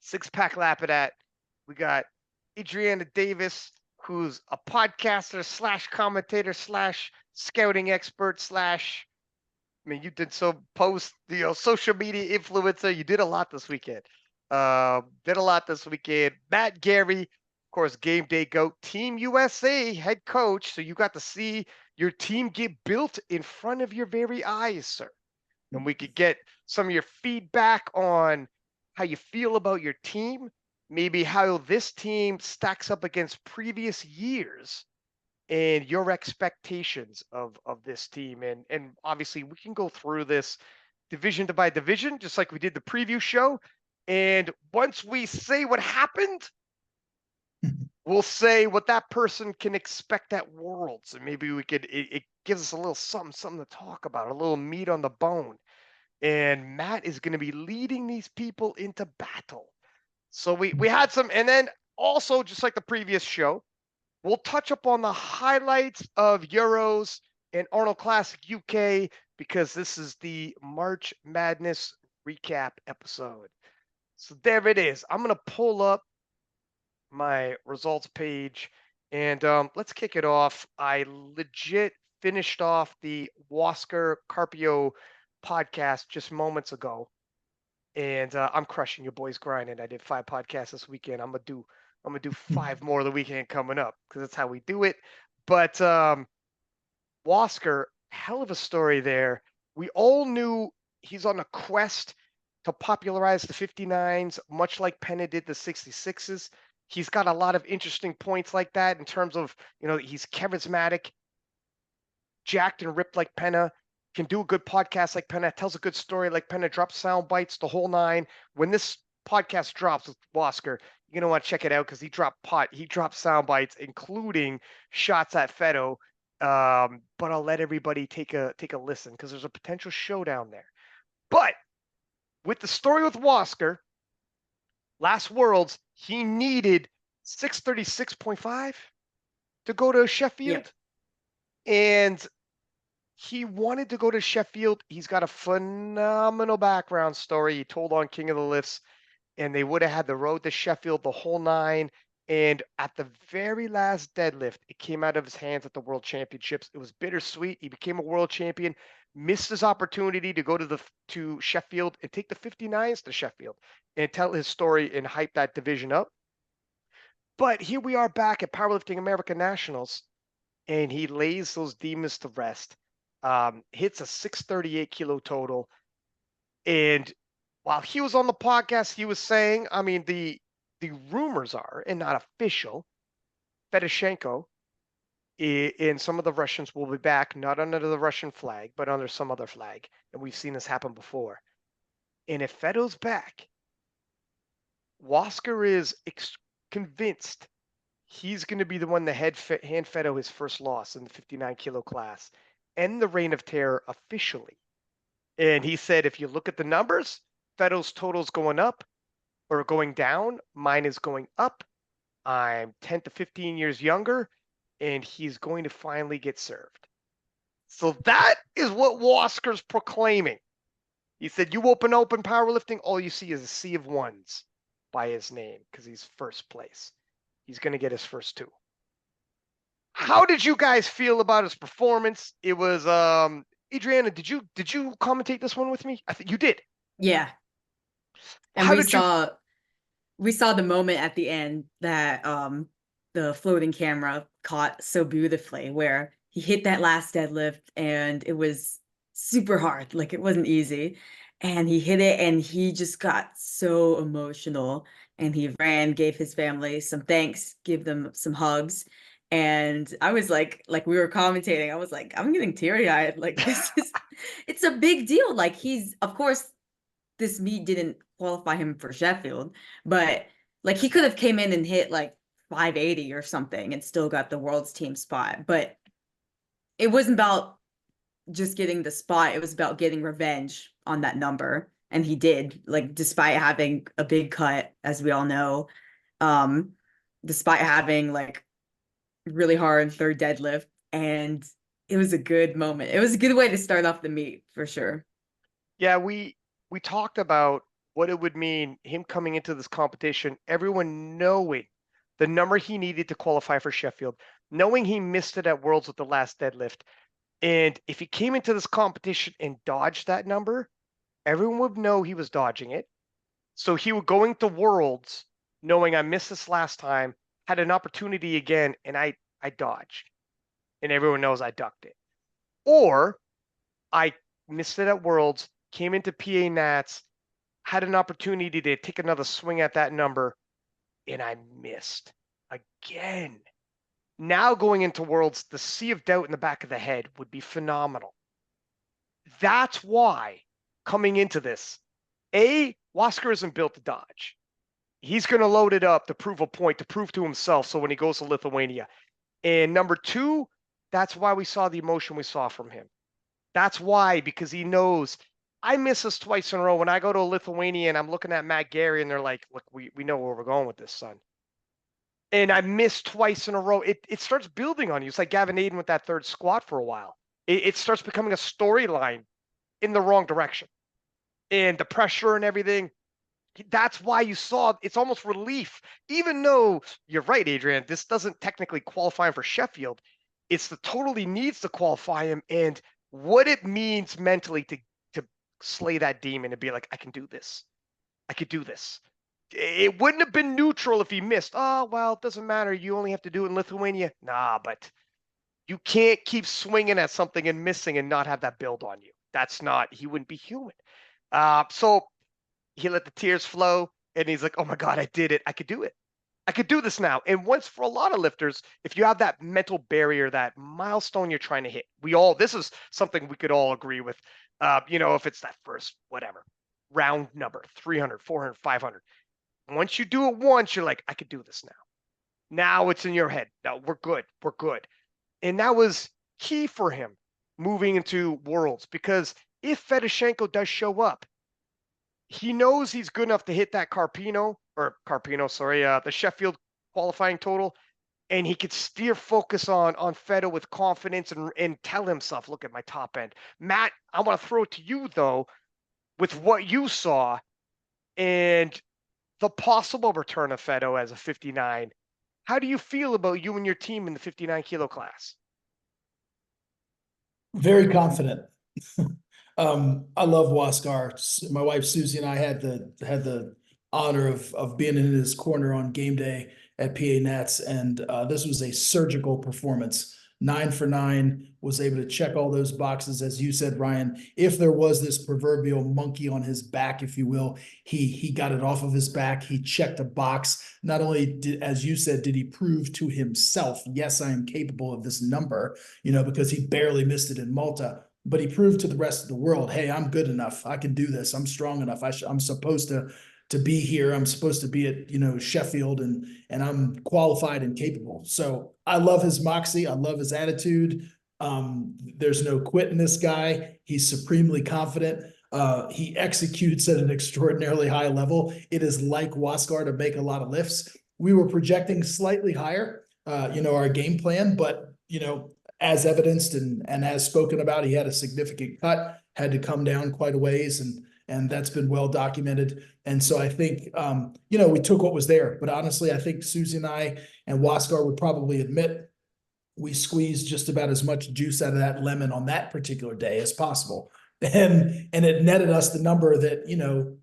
six-pack Lapadat. We got Adrienna Davis, who's a podcaster slash commentator slash scouting expert slash. I mean, you did some post, social media influencer. You did a lot this weekend. Matt Gary, of course, game day goat, Team USA head coach. So you got to see your team get built in front of your very eyes, sir. And we could get some of your feedback on how you feel about your team, maybe how this team stacks up against previous years and your expectations of this team. And obviously we can go through this division by division, just like we did the preview show. And once we say what happened, we'll say what that person can expect at Worlds. And maybe we could, it gives us a little something to talk about, a little meat on the bone. And Matt is going to be leading these people into battle. So we had some, and then also just like the previous show, we'll touch up on the highlights of Euros and Arnold Classic UK because this is the March Madness recap episode. So there it is. I'm going to pull up my results page and let's kick it off. I legit finished off the Wasker Carpio podcast just moments ago. And I'm crushing your boys grinding. I did 5 podcasts this weekend. I'm gonna do 5 more the weekend coming up because that's how we do it. But Wasker, hell of a story there. We all knew he's on a quest to popularize the 59s, much like Penna did the 66s. He's got a lot of interesting points like that in terms of, he's charismatic, jacked and ripped like Penna, can do a good podcast like Penna, tells a good story like Penna, drops sound bites, the whole nine. When this podcast drops with Wasker, you're gonna want to check it out because he dropped sound bites, including shots at Fedo. But I'll let everybody take a listen because there's a potential showdown there. But with the story with Wasker, last Worlds, he needed 636.5 to go to Sheffield. Yep. And he wanted to go to Sheffield. He's got a phenomenal background story. He told on King of the Lifts, and they would have had the road to Sheffield, the whole nine. And at the very last deadlift, it came out of his hands at the World Championships. It was bittersweet. He became a world champion, missed his opportunity to go to Sheffield and take the 59s to Sheffield and tell his story and hype that division up. But here we are back at Powerlifting American Nationals, and he lays those demons to rest. Hits a 638 kilo total. And while he was on the podcast, he was saying, I mean, the rumors are, and not official, Fedoshenko and some of the Russians will be back, not under the Russian flag, but under some other flag. And we've seen this happen before. And if Fedo's back, Wasker is convinced he's going to be the one to hand Fedo his first loss in the 59 kilo class, end the reign of terror officially. And he said, if you look at the numbers, Fedo's total's going up or going down. Mine is going up. I'm 10 to 15 years younger, and he's going to finally get served. So that is what Wasker's proclaiming. He said, you open powerlifting, all you see is a sea of ones by his name because he's first place. He's going to get his first 2. How did you guys feel about his performance? It was Adrienna, did you commentate this one with me? I think you did. Yeah. And we saw the moment at the end that the floating camera caught so beautifully where he hit that last deadlift and it was super hard. Like it wasn't easy. And he hit it and he just got so emotional and he ran, gave his family some thanks, gave them some hugs. And I was like we were commentating, I was like, I'm getting teary-eyed. Like it's a big deal. Like of course, this meet didn't qualify him for Sheffield, but like he could have came in and hit like 580 or something and still got the World's team spot. But it wasn't about just getting the spot. It was about getting revenge on that number. And he did, like, despite having a big cut, as we all know, despite having like really hard third deadlift. And it was a good moment. It was a good way to start off the meet for sure. Yeah, we talked about what it would mean, him coming into this competition, everyone knowing the number he needed to qualify for Sheffield, knowing he missed it at Worlds with the last deadlift. And if he came into this competition and dodged that number, everyone would know he was dodging it. So he would going to Worlds knowing I missed this last time, had an opportunity again, and I dodged. And everyone knows I ducked it. Or I missed it at Worlds, came into PA Nats, had an opportunity to take another swing at that number, and I missed again. Now going into Worlds, the sea of doubt in the back of the head would be phenomenal. That's why coming into this, Wasker isn't built to dodge. He's going to load it up to prove a point, to prove to himself. So when he goes to Lithuania. And number two, that's why we saw the emotion we saw from him. That's why, because he knows I miss this twice in a row. When I go to Lithuania and I'm looking at Matt Gary and they're like, look, we know where we're going with this, son. And I missed twice in a row. It starts building on you. It's like Gavin Aiden with that third squat for a while. It starts becoming a storyline in the wrong direction. And the pressure and everything. That's why you saw it's almost relief. Even though you're right, Adrian, this doesn't technically qualify him for Sheffield. It's the total he needs to qualify him and what it means mentally to slay that demon and be like, I can do this. I could do this. It wouldn't have been neutral if he missed. Oh, well, it doesn't matter. You only have to do it in Lithuania. Nah, but you can't keep swinging at something and missing and not have that build on you. That's not, he wouldn't be human. So he let the tears flow and he's like, oh my God, I did it. I could do it. I could do this now. And once for a lot of lifters, if you have that mental barrier, that milestone you're trying to hit, this is something we could all agree with. If it's that first, whatever, round number, 300, 400, 500. Once you do it once, you're like, I could do this now. Now it's in your head. No, we're good. We're good. And that was key for him moving into Worlds because if Fedoshenko does show up, he knows he's good enough to hit that the Sheffield qualifying total, and he could steer focus on Fedo with confidence and tell himself, look at my top end. Matt, I want to throw it to you, though, with what you saw and the possible return of Fedo as a 59. How do you feel about you and your team in the 59 kilo class? Very confident. I love Waskar. My wife Susie and I had the honor of being in his corner on game day at PA Nats, and this was a surgical performance. 9 for 9, was able to check all those boxes, as you said, Ryan. If there was this proverbial monkey on his back, if you will, he got it off of his back. He checked a box. Not only did, as you said, did he prove to himself, yes, I am capable of this number, because he barely missed it in Malta. But he proved to the rest of the world, hey, I'm good enough. I can do this. I'm strong enough. I'm supposed to be here. I'm supposed to be at, Sheffield, and I'm qualified and capable. So I love his moxie. I love his attitude. There's no quit in this guy. He's supremely confident. He executes at an extraordinarily high level. It is like Waskar to make a lot of lifts. We were projecting slightly higher, our game plan, but, as evidenced and as spoken about, he had a significant cut, had to come down quite a ways, and that's been well documented. And so I think, we took what was there. But honestly, I think Susie and I and Waskar would probably admit we squeezed just about as much juice out of that lemon on that particular day as possible. And it netted us the number that,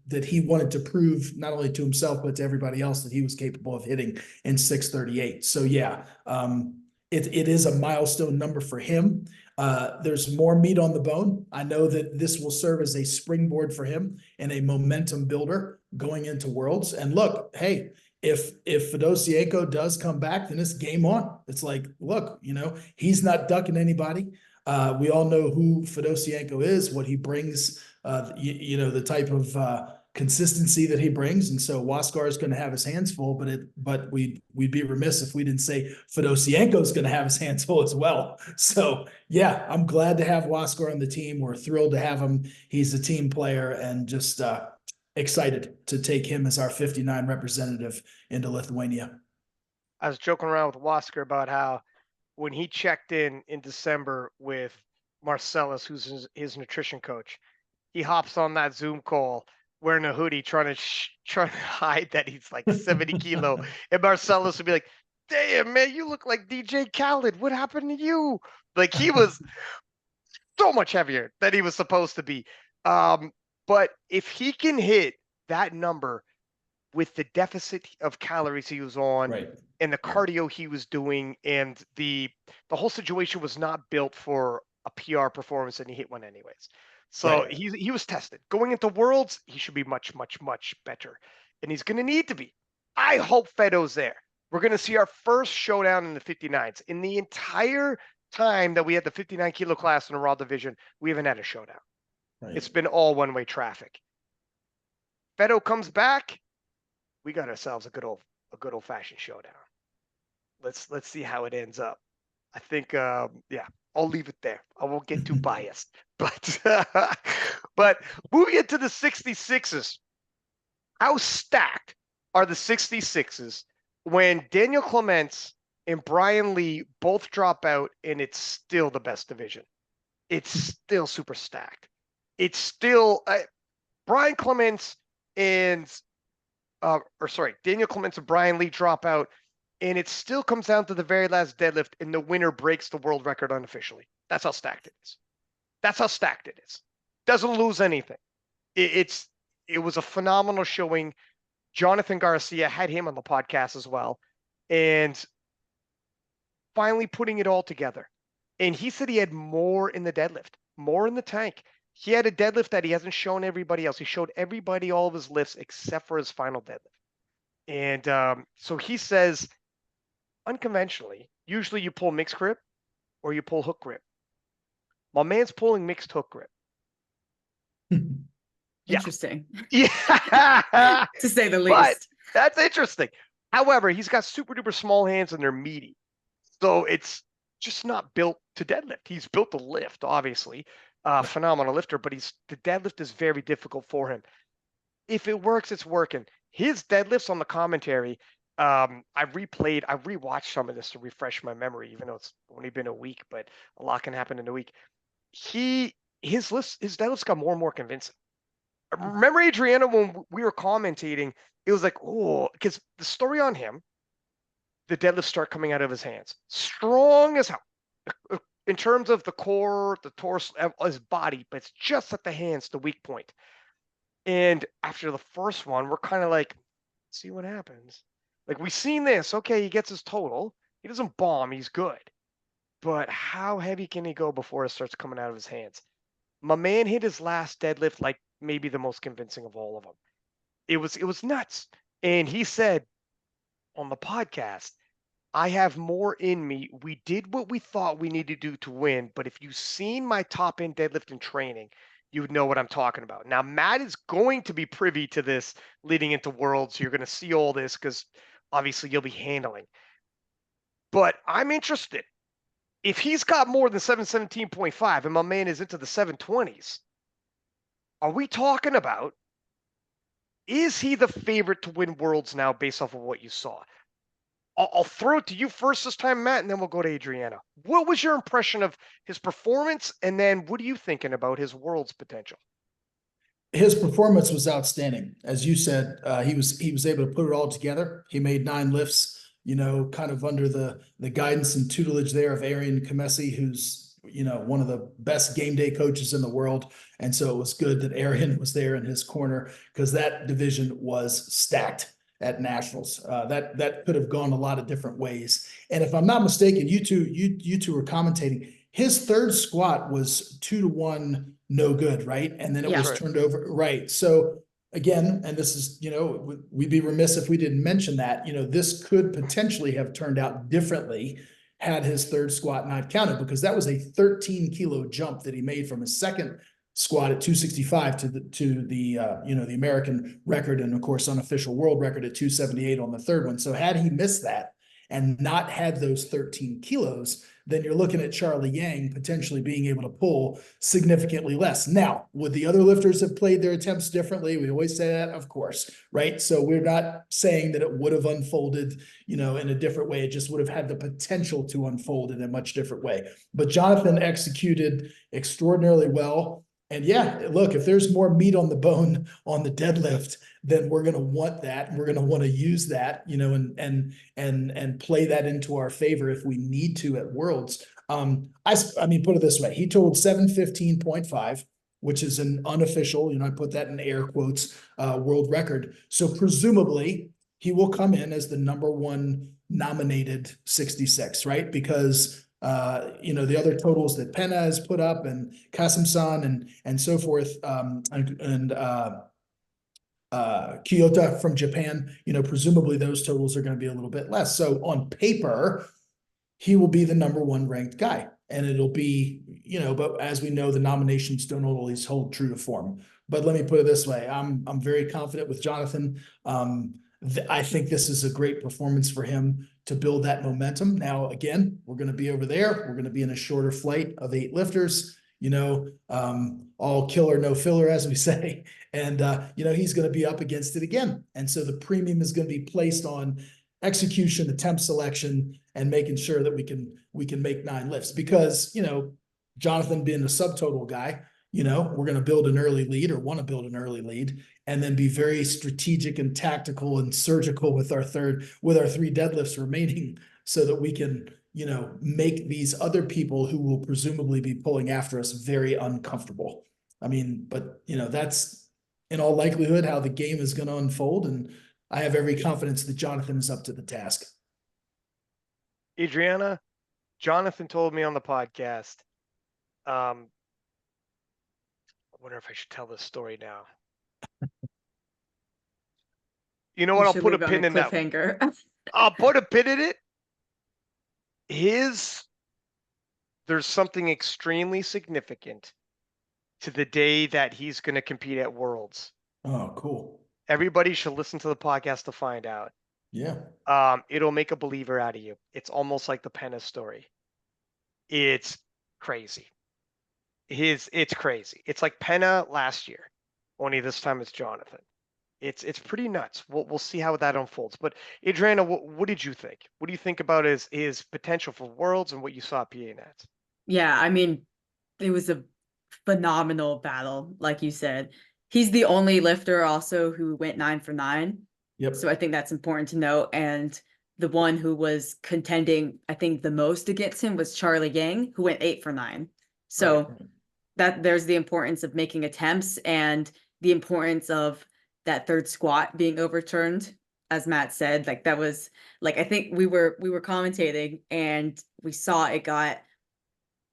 that he wanted to prove not only to himself, but to everybody else that he was capable of hitting in 638. So yeah, it is a milestone number for him. There's more meat on the bone. I know that this will serve as a springboard for him and a momentum builder going into Worlds. And look, hey, if Fedosienko does come back, then it's game on. It's like, look, he's not ducking anybody. We all know who Fedosienko is, what he brings, the type of consistency that he brings. And so Waskar is going to have his hands full, but we'd be remiss if we didn't say Fedosienko is going to have his hands full as well. So yeah, I'm glad to have Waskar on the team. We're thrilled to have him. He's a team player and just excited to take him as our 59 representative into Lithuania. I was joking around with Wasker about how when he checked in December with Marcellus, who's his nutrition coach, he hops on that Zoom call wearing a hoodie, trying to hide that he's like 70 kilo, and Marcellus would be like, "Damn, man, you look like DJ Khaled. What happened to you?" Like he was so much heavier than he was supposed to be. But if he can hit that number with the deficit of calories he was on Right. and the cardio he was doing, and the whole situation was not built for a PR performance, and he hit one anyways. So Right. he was tested. Going into Worlds, he should be much, much, much better. And he's gonna need to be. I hope Fedo's there. We're gonna see our first showdown in the 59s. In the entire time that we had the 59 kilo class in the Raw division, we haven't had a showdown. Right. It's been all one-way traffic. Fedo comes back, we got ourselves a good old fashioned showdown. Let's see how it ends up. I think yeah, I'll leave it there. I won't get too biased. But but moving into the 66s, how stacked are the 66s when Daniel Clements and Brian Lee both drop out, and it's still the best division? It's still super stacked. It's still Brian Clements and Daniel Clements and Brian Lee drop out, and it still comes down to the very last deadlift, and the winner breaks the world record unofficially. That's how stacked it is. That's how stacked it is. Doesn't lose anything. It was a phenomenal showing. Jonathan Garcia had him on the podcast as well, and finally putting it all together. And he said he had more in the deadlift, more in the tank. He had a deadlift that he hasn't shown everybody else. He showed everybody all of his lifts except for his final deadlift. And so he says, unconventionally, usually you pull mixed grip or you pull hook grip. My man's pulling mixed hook grip. Interesting. Yeah. To say the But least. that's interesting. However, he's got super duper small hands and they're meaty. So it's just not built to deadlift. He's built to lift, obviously. Phenomenal lifter, but the deadlift is very difficult for him. If it works, it's working. His deadlifts on the commentary, I rewatched some of this to refresh my memory, even though it's only been a week, but a lot can happen in a week. His deadlifts got more and more convincing. Remember Adrienna, when we were commentating, it was like, oh, because the story on him, the deadlifts start coming out of his hands. Strong as hell. In terms of the core, the torso, his body, but it's just at the hands, the weak point. And after the first one, we're kind of like, see what happens. Like, we've seen this. Okay, he gets his total. He doesn't bomb. He's good. But how heavy can he go before it starts coming out of his hands? My man hit his last deadlift like maybe the most convincing of all of them. It was nuts. And he said on the podcast, I have more in me. We did what we thought we needed to do to win. But if you've seen my top end deadlift in training, you would know what I'm talking about. Now, Matt is going to be privy to this leading into Worlds. You're going to see all this because obviously you'll be handling. But I'm interested. If he's got more than 717.5 and my man is into the 720s, are we talking about, is he the favorite to win Worlds now based off of what you saw? I'll throw it to you first this time, Matt, and then we'll go to Adrienna. What was your impression of his performance, and then what are you thinking about his Worlds potential? His performance was outstanding. As you said, he was able to put it all together. He made 9 lifts, kind of under the guidance and tutelage there of Arian Kamesi, who's, one of the best game day coaches in the world. And so it was good that Arian was there in his corner, because that division was stacked at nationals. That could have gone a lot of different ways. And if I'm not mistaken, you two were commentating. His third squat was 2-1 no good, right? And then it was turned over, right? So again, and this is, we'd be remiss if we didn't mention that, this could potentially have turned out differently had his third squat not counted, because that was a 13 kilo jump that he made from his second squat at 265 to the the American record, and of course unofficial world record at 278 on the third one. So had he missed that and not had those 13 kilos, then you're looking at Charlie Yang potentially being able to pull significantly less. Now, would the other lifters have played their attempts differently? We always say that, of course, right? So we're not saying that it would have unfolded, in a different way. It just would have had the potential to unfold in a much different way. But Jonathan executed extraordinarily well. And yeah, look, if there's more meat on the bone on the deadlift, then we're going to want that. We're going to want to use that, you know, and play that into our favor if we need to at Worlds. I mean, put it this way: he totaled 7:15.5, which is an unofficial, you know, I put that in air quotes, world record. So presumably he will come in as the #1 nominated 66, right? Because you know, the other totals that Penna has put up and Kasim-san and so forth, and Kyoto from Japan, you know, presumably those totals are going to be a little bit less. So on paper, he will be the #1 ranked guy. And it'll be, you know, but as we know, the nominations don't always hold true to form. But let me put it this way: I'm very confident with Jonathan. I think this is a great performance for him to build that momentum. Now, again, we're going to be over there. We're going to be in a shorter flight of 8 lifters, you know, all killer, no filler, as we say. And, you know, he's going to be up against it again. And so the premium is going to be placed on execution, attempt selection, and making sure that we can make 9 lifts. Because, you know, Jonathan being a subtotal guy, you know, we're going to build an early lead, or want to build an early lead, and then be very strategic and tactical and surgical with our 3 deadlifts remaining, so that we can, you know, make these other people who will presumably be pulling after us very uncomfortable. I mean, but you know, that's in all likelihood how the game is going to unfold, and I have every confidence that Jonathan is up to the task. Adrienna, Jonathan told me on the podcast, I wonder if I should tell this story now. You know what? I'll put a pin in that. I'll put a pin in it. There's something extremely significant to the day that he's going to compete at Worlds. Oh, cool. Everybody should listen to the podcast to find out. Yeah. It'll make a believer out of you. It's almost like the Penna story. It's crazy. It's crazy. It's like Penna last year, only this time it's Jonathan. It's pretty nuts. We'll see how that unfolds. But Adrienna, what did you think? What do you think about his potential for Worlds and what you saw at PA Nats? Yeah, I mean, it was a phenomenal battle, like you said. He's the only lifter also who went 9 for 9. Yep. So I think that's important to note. And the one who was contending, I think, the most against him was Charlie Yang, who went 8 for 9. So right. that there's the importance of making attempts, and the importance of that third squat being overturned. As Matt said, like that was like, I think we were commentating and we saw it got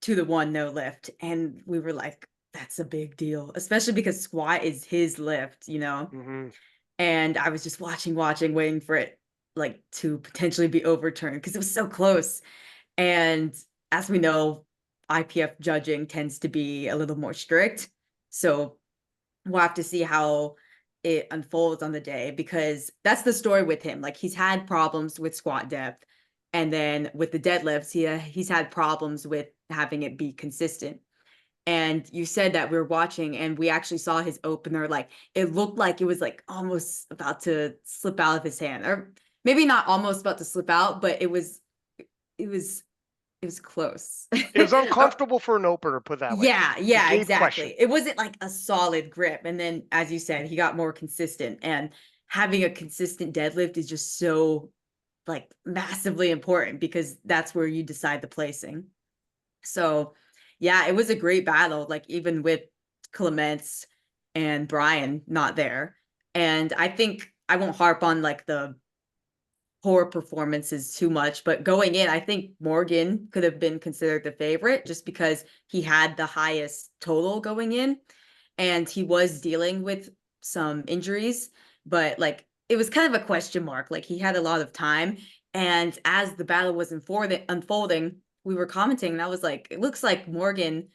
to the 1 no lift, and we were like, that's a big deal, especially because squat is his lift, you know. Mm-hmm. And I was just watching, waiting for it like to potentially be overturned because it was so close. And as we know, IPF judging tends to be a little more strict, so we'll have to see how it unfolds on the day, because that's the story with him. Like, he's had problems with squat depth, and then with the deadlifts, he's had problems with having it be consistent. And you said that we were watching and we actually saw his opener, like it looked like it was like almost about to slip out of his hand, or maybe not almost about to slip out, but it was close. It was uncomfortable for an opener, put that way. Yeah, exactly. Question. It wasn't like a solid grip. And then, as you said, he got more consistent, and having a consistent deadlift is just so like massively important, because that's where you decide the placing. So yeah, it was a great battle, like even with Clements and Brian not there. And I think I won't harp on like the poor performances too much, but going in, I think Morgan could have been considered the favorite just because he had the highest total going in, and he was dealing with some injuries, but like it was kind of a question mark. Like, he had a lot of time, and as the battle was unfolding, we were commenting, and I was like, it looks like Morgan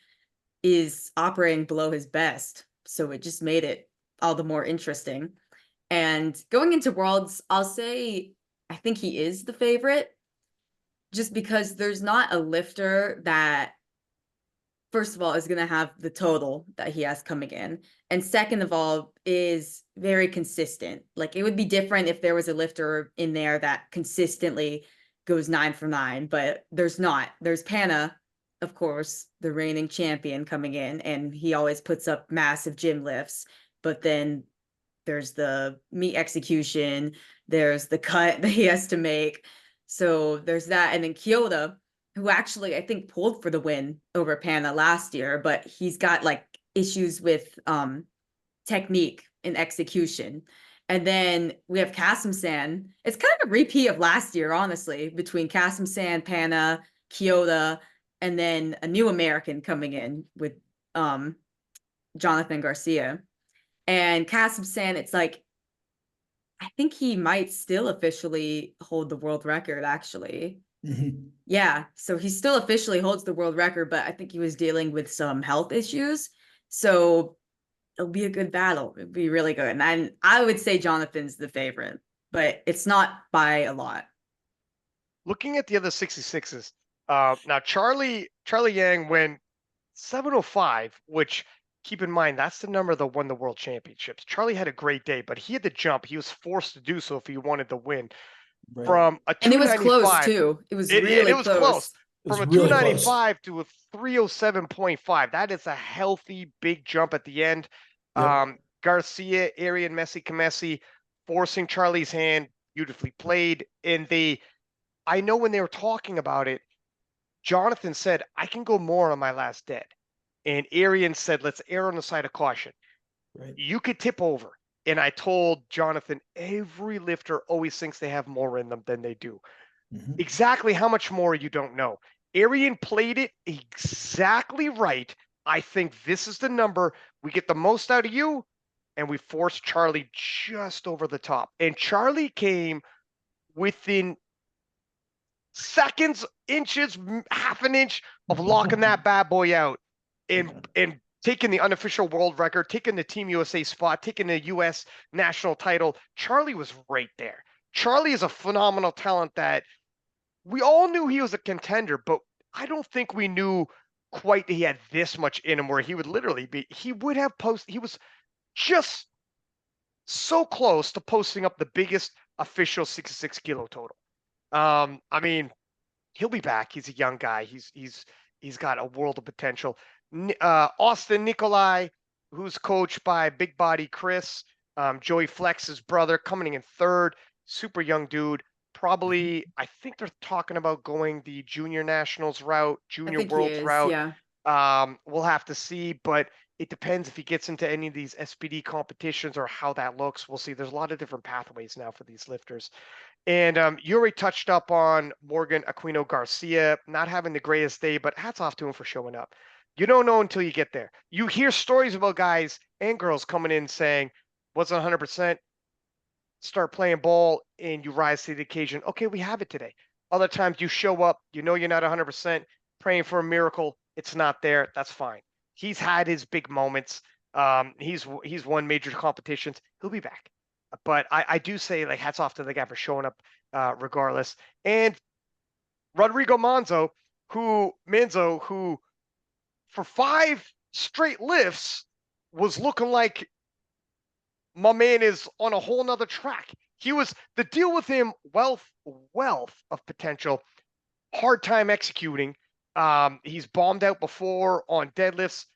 is operating below his best, so it just made it all the more interesting. And going into Worlds, I'll say I think he is the favorite, just because there's not a lifter that, first of all, is going to have the total that he has coming in, and second of all, is very consistent. Like, it would be different if there was a lifter in there that consistently goes 9 for 9, but there's not. There's Penna, of course, the reigning champion coming in, and he always puts up massive gym lifts. But then there's the meat execution, there's the cut that he has to make. So there's that. And then Kyoto, who actually I think pulled for the win over Pana last year, but he's got like issues with technique and execution. And then we have Kasim-san. It's kind of a repeat of last year, honestly, between Kasim-san, Pana, Kyoto, and then a new American coming in with Jonathan Garcia. And Kasim-san, it's like, I think he might still officially hold the world record, actually. Mm-hmm. Yeah, so he still officially holds the world record, but I think he was dealing with some health issues. So it'll be a good battle. It'll be really good. And I would say Jonathan's the favorite, but it's not by a lot. Looking at the other 66s, now Charlie Yang went 705, which keep in mind that's the number that won the world championships. Charlie had a great day, but he had to jump. He was forced to do so if he wanted to win. Right. From a 295, and it was close too. It was really it was close. From a really 295 to a 307.5. That is a healthy big jump at the end. Yep. Garcia, Arian, Messi, Kamesi forcing Charlie's hand, beautifully played. And I know when they were talking about it, Jonathan said, I can go more on my last dead. And Arian said, let's err on the side of caution. Right. You could tip over. And I told Jonathan, every lifter always thinks they have more in them than they do. Mm-hmm. Exactly how much more you don't know. Arian played it exactly right. I think this is the number. We get the most out of you, and we force Charlie just over the top. And Charlie came within seconds, inches, half an inch of locking that bad boy out and taking the unofficial world record, taking the Team USA spot, taking the US national title. Charlie was right there. Charlie is a phenomenal talent that we all knew he was a contender, but I don't think we knew quite that he had this much in him where he would literally be, he was just so close to posting up the biggest official 66 kilo total. I mean, he'll be back. He's a young guy. He's got a world of potential. Austin Nikolai, who's coached by Big Body Chris, Joey Flex's brother, coming in third. Super young dude. Probably, I think they're talking about going the junior nationals route, junior worlds route. Yeah. We'll have to see, but it depends if he gets into any of these SPD competitions or how that looks. We'll see. There's a lot of different pathways now for these lifters. And you already touched up on Morgan Aquino Garcia not having the greatest day, but hats off to him for showing up. You don't know until you get there. You hear stories about guys and girls coming in saying, wasn't 100%, start playing ball, and you rise to the occasion. Okay, we have it today. Other times you show up, you know you're not 100%, praying for a miracle. It's not there. That's fine. He's had his big moments. He's won major competitions. He'll be back. But I do say, like, hats off to the guy for showing up regardless. And Rodrigo Manzo, who for 5 straight lifts was looking like my man is on a whole nother track. He was, the deal with him, wealth of potential, hard time executing. He's bombed out before on deadlifts.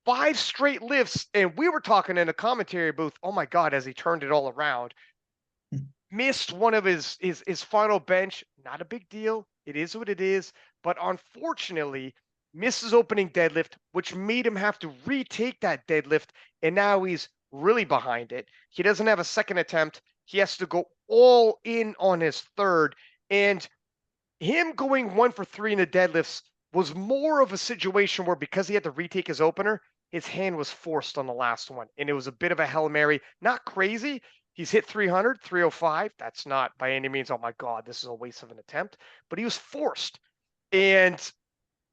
5 straight lifts, and we were talking in a commentary booth, oh my God, as he turned it all around. Missed one of his final bench. Not a big deal. It is what it is. But unfortunately, misses opening deadlift, which made him have to retake that deadlift. And now he's really behind it. He doesn't have a second attempt. He has to go all in on his third. And him going 1 for 3 in the deadlifts was more of a situation where, because he had to retake his opener, his hand was forced on the last one. And it was a bit of a Hail Mary. Not crazy. He's hit 300, 305. That's not by any means, oh my God, this is a waste of an attempt. But he was forced. And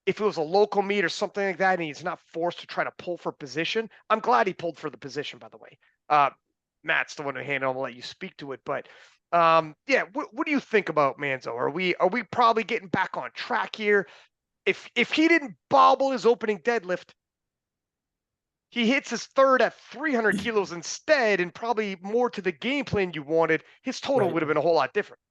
if it was a local meet or something like that, and he's not forced to try to pull for position, I'm glad he pulled for the position, by the way. Matt's the one who handled. I'll let you speak to it. But yeah, what do you think about Manzo? Are we probably getting back on track here? If he didn't bobble his opening deadlift, he hits his third at 300 kilos instead, and probably more to the game plan you wanted, his total would have been a whole lot different.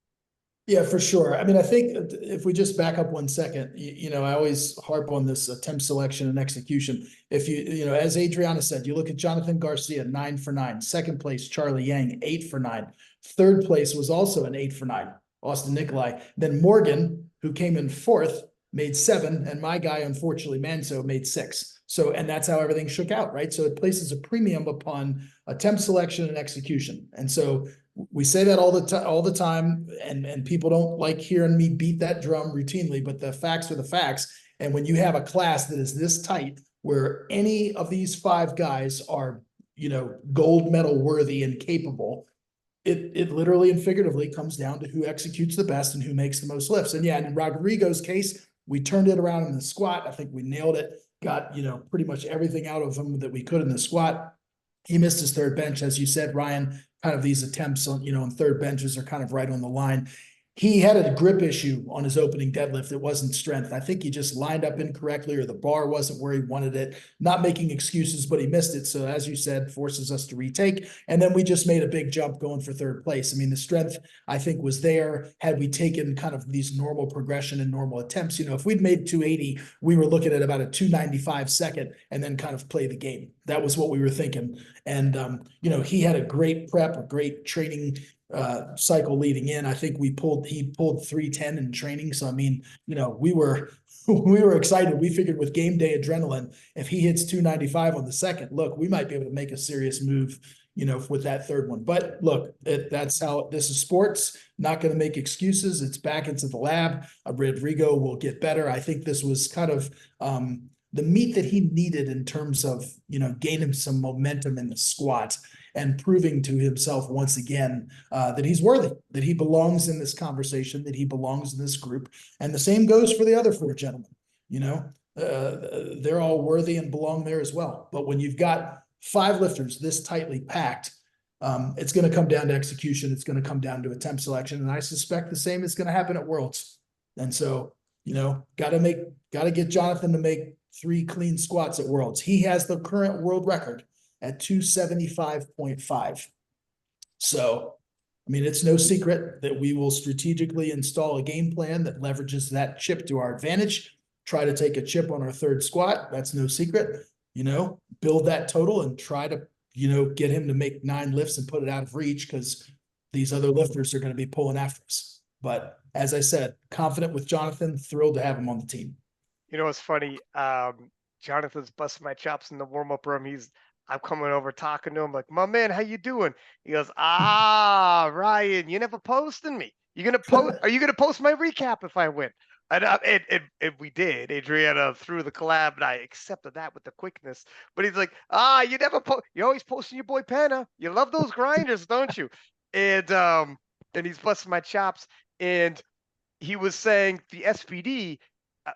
Yeah, for sure. I mean, I think if we just back up 1 second, I always harp on this attempt selection and execution. If as Adriana said, you look at Jonathan Garcia, 9 for 9. Second place, Charlie Yang, 8 for 9. Third place was also an 8 for 9, Austin Nikolai. Then Morgan, who came in fourth, made 7, and my guy, unfortunately, Manso, made 6. So, and that's how everything shook out, right? So it places a premium upon attempt selection and execution. And so we say that all the time, and people don't like hearing me beat that drum routinely, but the facts are the facts. And when you have a class that is this tight, where any of these 5 guys are, gold medal worthy and capable, it literally and figuratively comes down to who executes the best and who makes the most lifts. And yeah, in Rodrigo's case, we turned it around in the squat. I think we nailed it, got, pretty much everything out of him that we could in the squat. He missed his third bench, as you said, Ryan. Kind of these attempts on, on third benches are kind of right on the line. He had a grip issue on his opening deadlift. It wasn't strength. I think he just lined up incorrectly, or the bar wasn't where he wanted it. Not making excuses, but he missed it. So as you said, forces us to retake. And then we just made a big jump going for third place. I mean, the strength, I think, was there had we taken kind of these normal progression and normal attempts. If we'd made 280, we were looking at about a 295 second and then kind of play the game. That was what we were thinking. And, he had a great prep, a great training cycle leading in. I think he pulled 310 in training. So, I mean, we were excited. We figured with game day adrenaline, if he hits 295 on the second, look, we might be able to make a serious move, with that third one. But look, that's how this is sports. Not going to make excuses. It's back into the lab. Rodrigo will get better. I think this was kind of the meat that he needed in terms of, gaining some momentum in the squat and proving to himself once again that he's worthy, that he belongs in this conversation, that he belongs in this group. And the same goes for the other 4 gentlemen. They're all worthy and belong there as well. But when you've got 5 lifters this tightly packed, it's going to come down to execution. It's going to come down to attempt selection. And I suspect the same is going to happen at Worlds. And so, got to get Jonathan to make 3 clean squats at Worlds. He has the current world record at 275.5. So, I mean, it's no secret that we will strategically install a game plan that leverages that chip to our advantage. Try to take a chip on our third squat. That's no secret. Build that total and try to, get him to make 9 lifts and put it out of reach, because these other lifters are going to be pulling after us. But as I said, confident with Jonathan, thrilled to have him on the team. It's funny. Jonathan's busting my chops in the warm-up room. I'm coming over talking to him like, my man, how you doing? He goes, Ryan, you never posting me. Are you gonna post my recap if I win? And we did. Adrienna threw the collab, and I accepted that with the quickness. But he's like, you never you're always posting your boy Penna. You love those grinders, don't you? And he's busting my chops. And he was saying the SPD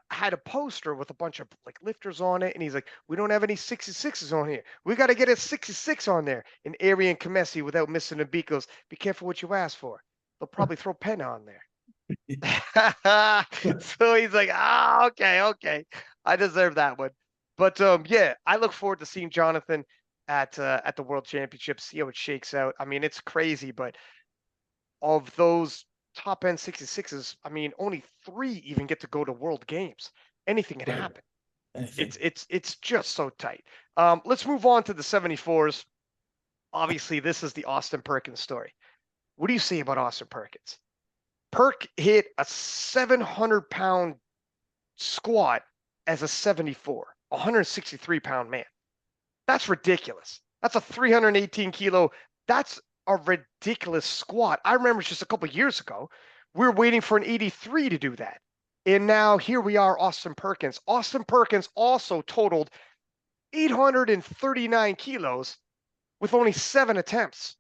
had a poster with a bunch of lifters on it, and he's like, we don't have any 66s on here. We got to get a 66 on there. And Arian Kamesi, without missing a beat, goes, be careful what you ask for. They'll probably throw Penna on there. So he's like, okay, I deserve that one. But yeah, I look forward to seeing Jonathan at the World Championships, see how it shakes out. I mean, it's crazy, but of those top end 66s, I mean, only 3 even get to go to World Games. Anything can happen. It's just so tight. Let's move on to the 74s. Obviously, this is the Austin Perkins story. What do you say about Austin Perkins? Perk hit a 700-pound squat as a 74, 163-pound man. That's ridiculous. That's a 318 kilo. That's a ridiculous squat. I remember just a couple of years ago, we were waiting for an 83 to do that. And now here we are, Austin Perkins. Austin Perkins also totaled 839 kilos with only 7 attempts.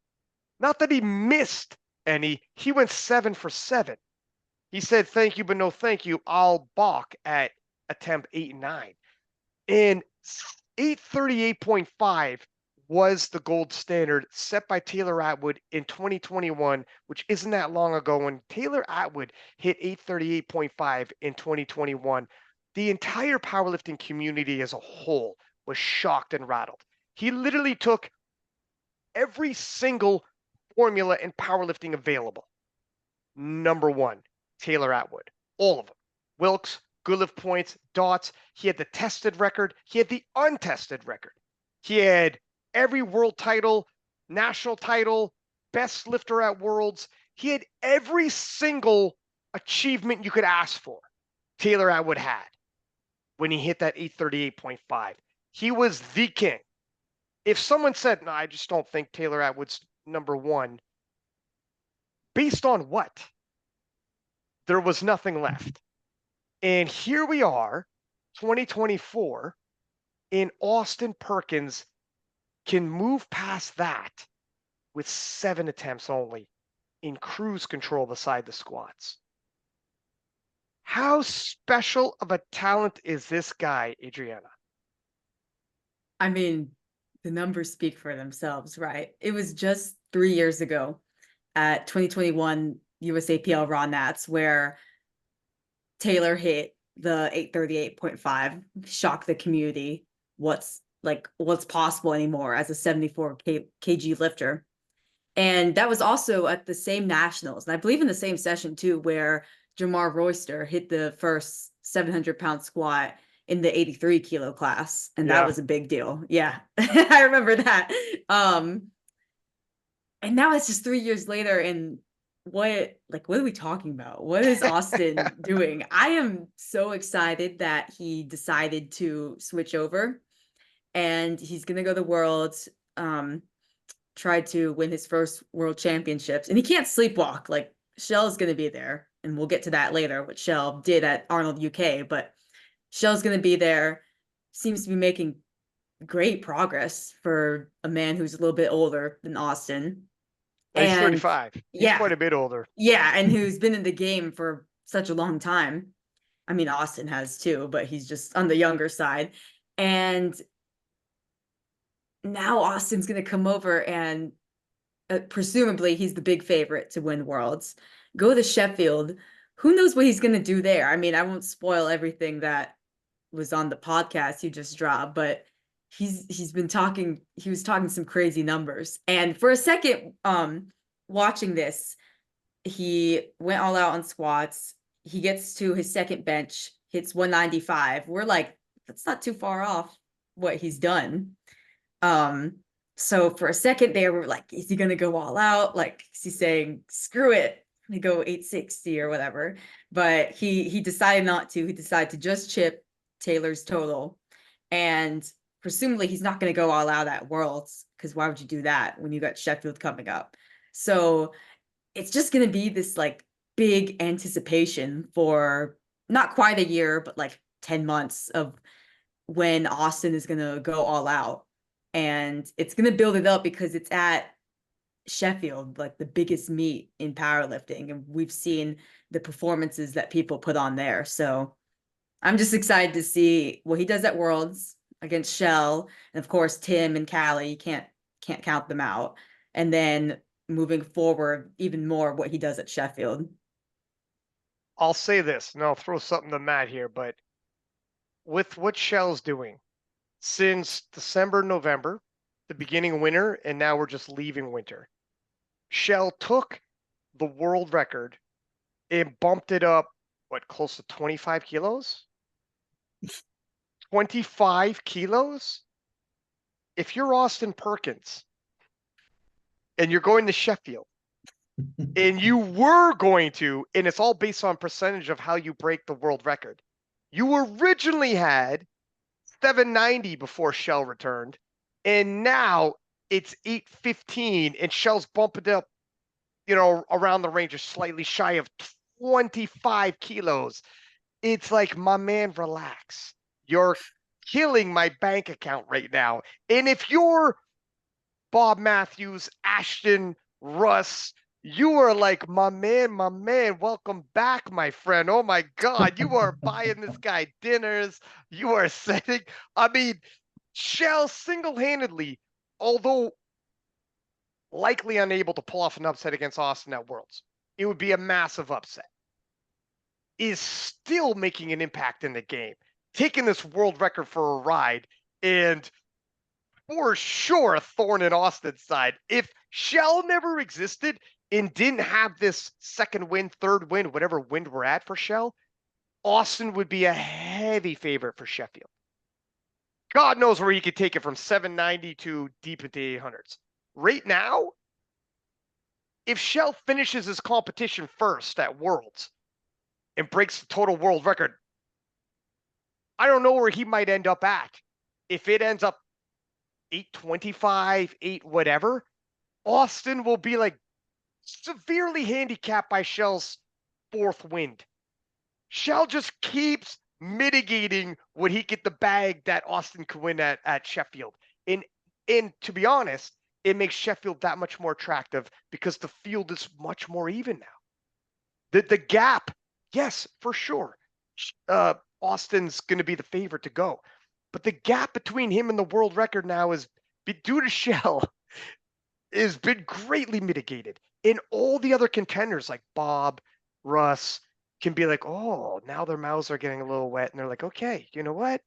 Not that he missed any, he went 7 for 7. He said, thank you, but no thank you. I'll balk at attempt 8 and 9. And 838.5 was the gold standard set by Taylor Atwood in 2021, which isn't that long ago. When Taylor Atwood hit 838.5 in 2021, the entire powerlifting community as a whole was shocked and rattled. He literally took every single formula in powerlifting available number one, Taylor Atwood. All of them. Wilks, good lift points, dots. He had the tested record. He had the untested record. He had every world title, national title, best lifter at Worlds. He had every single achievement you could ask for. Taylor Atwood had when he hit that 838.5. He was the king. If someone said, no, I just don't think Taylor Atwood's number one, based on what? There was nothing left. And here we are, 2024, and Austin Perkins can move past that with 7 attempts only in cruise control beside the squats. How special of a talent is this guy, Adrienna? I mean, the numbers speak for themselves, right? It was just 3 years ago at 2021 USAPL Raw Nats where Taylor hit the 838.5, shocked the community. What's possible anymore as a 74 kg lifter. And that was also at the same nationals, and I believe in the same session too, where Jamar Royster hit the first 700-pound squat in the 83 kilo class, and that was a big deal. Yeah, I remember that. And now it's just 3 years later, and what are we talking about? What is Austin doing? I am so excited that he decided to switch over, and he's gonna go to Worlds. Tried to win his first world championships, and he can't sleepwalk. Like, Shell's going to be there, and we'll get to that later, what Shell did at Arnold UK, but Shell's going to be there. Seems to be making great progress for a man who's a little bit older than Austin. He's 35. He's quite a bit older. Yeah, and who's been in the game for such a long time. I mean, Austin has too, but he's just on the younger side. And now Austin's going to come over and presumably he's the big favorite to win Worlds. Go to Sheffield. Who knows what he's going to do there? I mean, I won't spoil everything that was on the podcast you just dropped, but he was talking some crazy numbers. And for a second, watching this, he went all out on squats. He gets to his second bench, hits 195. We're like, that's not too far off what he's done. So for a second there, we're like, is he going to go all out? Like, is he saying, screw it, we go 860 or whatever? But he decided not to. He decided to just chip Taylor's total. And presumably he's not going to go all out at Worlds, because why would you do that when you got Sheffield coming up? So it's just going to be this like big anticipation for not quite a year, but like 10 months of when Austin is going to go all out. And it's going to build it up because it's at Sheffield, like the biggest meet in powerlifting. And we've seen the performances that people put on there. So I'm just excited to see what he does at Worlds against Shell. And of course, Tim and Callie, you can't count them out. And then moving forward, even more what he does at Sheffield. I'll say this, and I'll throw something to Matt here, but with what Shell's doing, since December, November, the beginning of winter, and now we're just leaving winter. Shell took the world record and bumped it up, close to 25 kilos? 25 kilos? If you're Austin Perkins and you're going to Sheffield, and you were going to, and it's all based on percentage of how you break the world record. You originally had 790 before Shell returned, and now it's 815, and Shell's bumping it up, around the range of slightly shy of 25 kilos. It's like, my man, relax. You're killing my bank account right now. And if you're Bob Matthews, Ashton, Russ, you are like, my man, welcome back, my friend. Oh my God, you are buying this guy dinners. You are setting, Shell single-handedly, although likely unable to pull off an upset against Austin at Worlds, it would be a massive upset, is still making an impact in the game, taking this world record for a ride and for sure a thorn in Austin's side. If Shell never existed and didn't have this second win, third win, whatever wind we're at for Shell, Austin would be a heavy favorite for Sheffield. God knows where he could take it from 790 to deep into 800s. Right now, if Shell finishes his competition first at Worlds and breaks the total world record, I don't know where he might end up at. If it ends up 825, 8 whatever, Austin will be like severely handicapped by Shell's fourth wind. Shell just keeps mitigating what he get the bag that Austin could win at Sheffield. And to be honest, it makes Sheffield that much more attractive because the field is much more even now. The gap, yes, for sure. Austin's going to be the favorite to go. But the gap between him and the world record now is, due to Shell, has been greatly mitigated. And all the other contenders like Bob, Russ, can be like, oh, now their mouths are getting a little wet. And they're like, okay, you know what?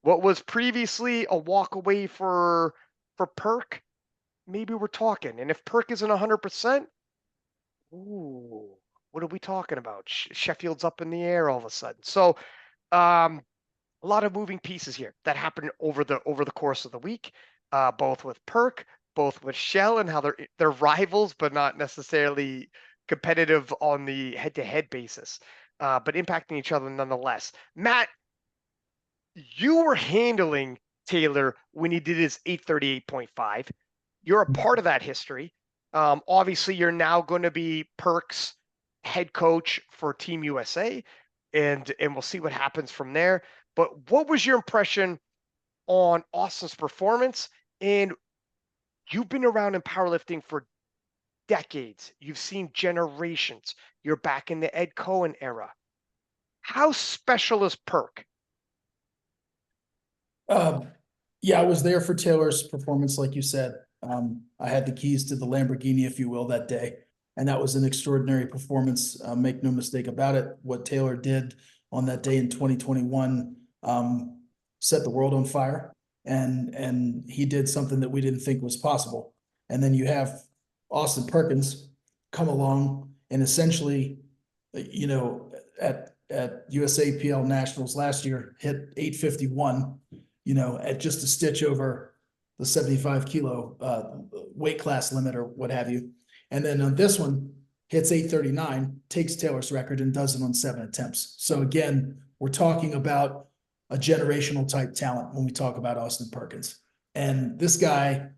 What was previously a walk away for Perk, maybe we're talking. And if Perk isn't 100%, ooh, what are we talking about? Sheffield's up in the air all of a sudden. So a lot of moving pieces here that happened over the course of the week, both with Perk, both with Shell, and how they're rivals, but not necessarily competitive on the head-to-head basis, but impacting each other nonetheless. Matt, you were handling Taylor when he did his 838.5. You're a part of that history. Obviously, you're now going to be Perk's head coach for Team USA, and we'll see what happens from there. But what was your impression on Austin's performance? And you've been around in powerlifting for decades. You've seen generations. You're back in the Ed Cohen era. How special is Perk? Yeah, I was there for Taylor's performance, like you said. I had the keys to the Lamborghini, if you will, that day. And that was an extraordinary performance. Make no mistake about it. What Taylor did on that day in 2021 set the world on fire. And he did something that we didn't think was possible. And then you have Austin Perkins come along and essentially, you know, at USAPL Nationals last year, hit 851, you know, at just a stitch over the 75 kilo weight class limit or what have you. And then on this one, hits 839, takes Taylor's record and does it on 7 attempts. So again, we're talking about a generational type talent when we talk about Austin Perkins. And this guy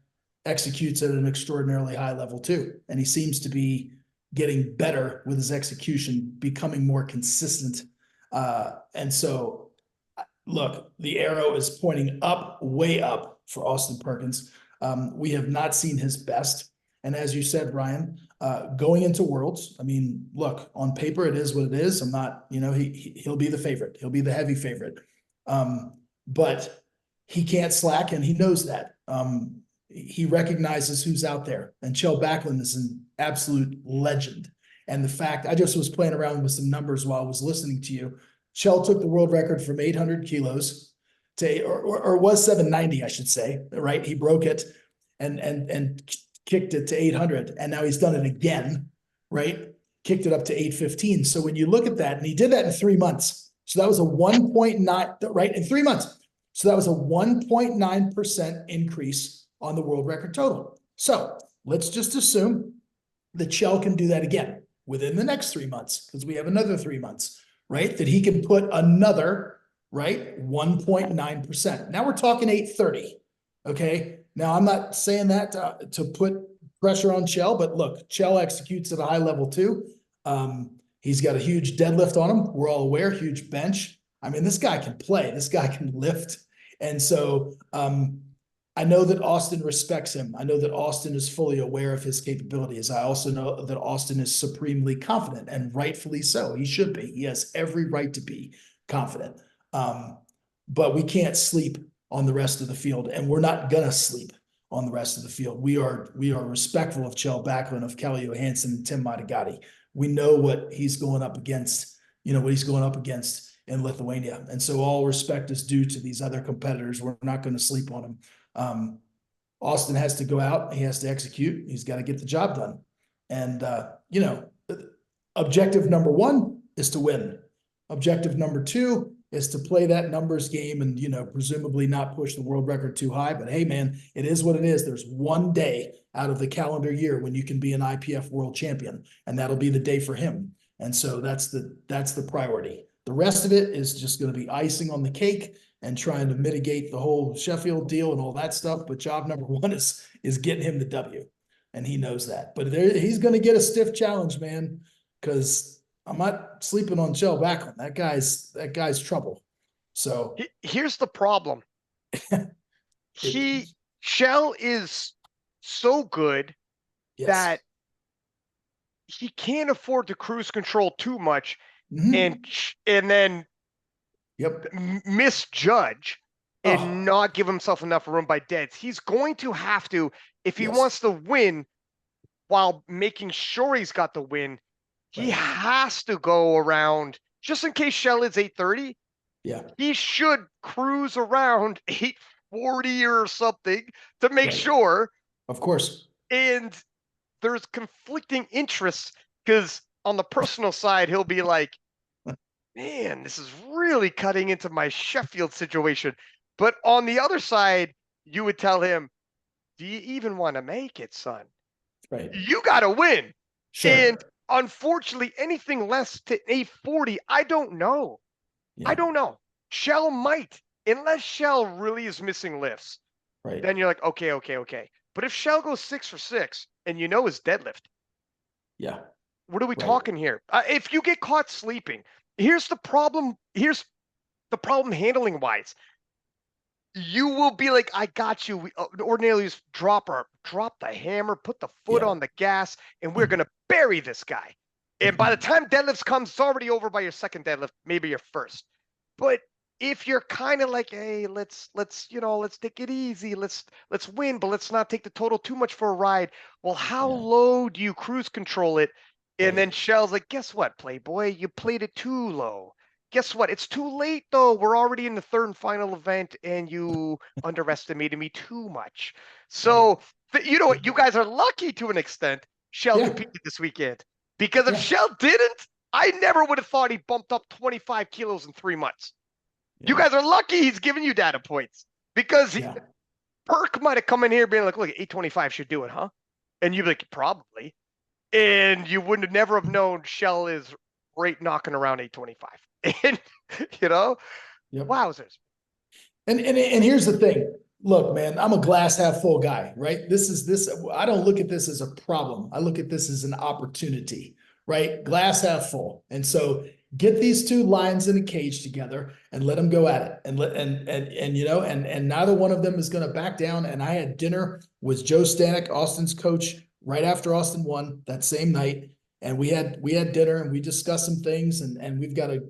executes at an extraordinarily high level too. And he seems to be getting better with his execution, becoming more consistent. And so, look, the arrow is pointing up, way up for Austin Perkins. We have not seen his best. And as you said, Ryan, going into Worlds, I mean, look, on paper, it is what it is. I'm not, you know, he'll be the favorite. He'll be the heavy favorite. But he can't slack, and he knows that. He recognizes who's out there. And Chell Backlund is an absolute legend. And the fact, I just was playing around with some numbers while I was listening to you. Chell took the world record from 800 kilos to, or was 790, I should say, right? He broke it and kicked it to 800. And now he's done it again, right? Kicked it up to 815. So when you look at that, and he did that in 3 months. So that was a 1.9, right? In 3 months. So that was a 1.9% increase on the world record total. So let's just assume that Chell can do that again within the next 3 months, because we have another 3 months, right? That he can put another, right, 1.9%. Now we're talking 830, okay? Now I'm not saying that to put pressure on Chell, but look, Chell executes at a high level too. He's got a huge deadlift on him. We're all aware, huge bench. I mean, this guy can play. This guy can lift. And so I know that Austin respects him. I know that Austin is fully aware of his capabilities. I also know that Austin is supremely confident, and rightfully so. He should be. He has every right to be confident. But we can't sleep on the rest of the field, and we're not gonna sleep on the rest of the field. We are respectful of Chell Backlund, of Kelly Johansson, and Tim Madigatti. We know what he's going up against, you know, what he's going up against in Lithuania. And so all respect is due to these other competitors. We're not going to sleep on them. Austin has to go out. He has to execute. He's got to get the job done. And, you know, objective number one is to win. Objective number two is to play that numbers game and, you know, presumably not push the world record too high. But hey, man, it is what it is. There's one day out of the calendar year when you can be an IPF world champion, and that'll be the day for him. And so that's the priority. The rest of it is just going to be icing on the cake and trying to mitigate the whole Sheffield deal and all that stuff. But job number one is getting him the W, and he knows that. But he's going to get a stiff challenge, man, because I'm not sleeping on Shell Backlund. That guy's trouble. So here's the problem. Shell is so good that he can't afford to cruise control too much and then misjudge and not give himself enough room by deads. He's going to have to, if he wants to win while making sure he's got the win, he has to go around, just in case Shell is 830. He should cruise around 840 or something to make sure. Of course. And there's conflicting interests, because on the personal side, he'll be like, man, this is really cutting into my Sheffield situation. But on the other side, you would tell him, do you even want to make it, son? Right. You got to win. Sure. And unfortunately, anything less to 840, I don't know. I don't know. Shell might, unless Shell really is missing lifts. Right. Then you're like, okay. But if Shell goes 6 for 6 and you know his deadlift, what are we talking here? If you get caught sleeping, here's the problem. Here's the problem handling wise. You will be like, I got you. We ordinarily just drop the hammer, put the foot on the gas, and we're going to bury this guy. And by the time deadlifts comes, it's already over by your second deadlift, maybe your first. But if you're kind of like, hey, let's take it easy. Let's win, but let's not take the total too much for a ride. Well, how low do you cruise control it? And then Shell's like, guess what, Playboy? You played it too low. Guess what? It's too late, though. We're already in the third and final event, and you underestimated me too much. So, you know what? You guys are lucky to an extent Shell competed this weekend. Because if Shell didn't, I never would have thought he bumped up 25 kilos in 3 months. You guys are lucky he's giving you data points. Because Perk might have come in here being like, look, 825 should do it, huh? And you'd be like, probably. And you wouldn't have never have known Shell is right knocking around 825. And, you know, wowzers. And here's the thing. Look, man, I'm a glass half full guy, right? I don't look at this as a problem. I look at this as an opportunity, right? Glass half full. And so get these two lions in a cage together and let them go at it. And neither one of them is going to back down. And I had dinner with Joe Stanek, Austin's coach, right after Austin won that same night. And we had dinner and we discussed some things, and we've got to,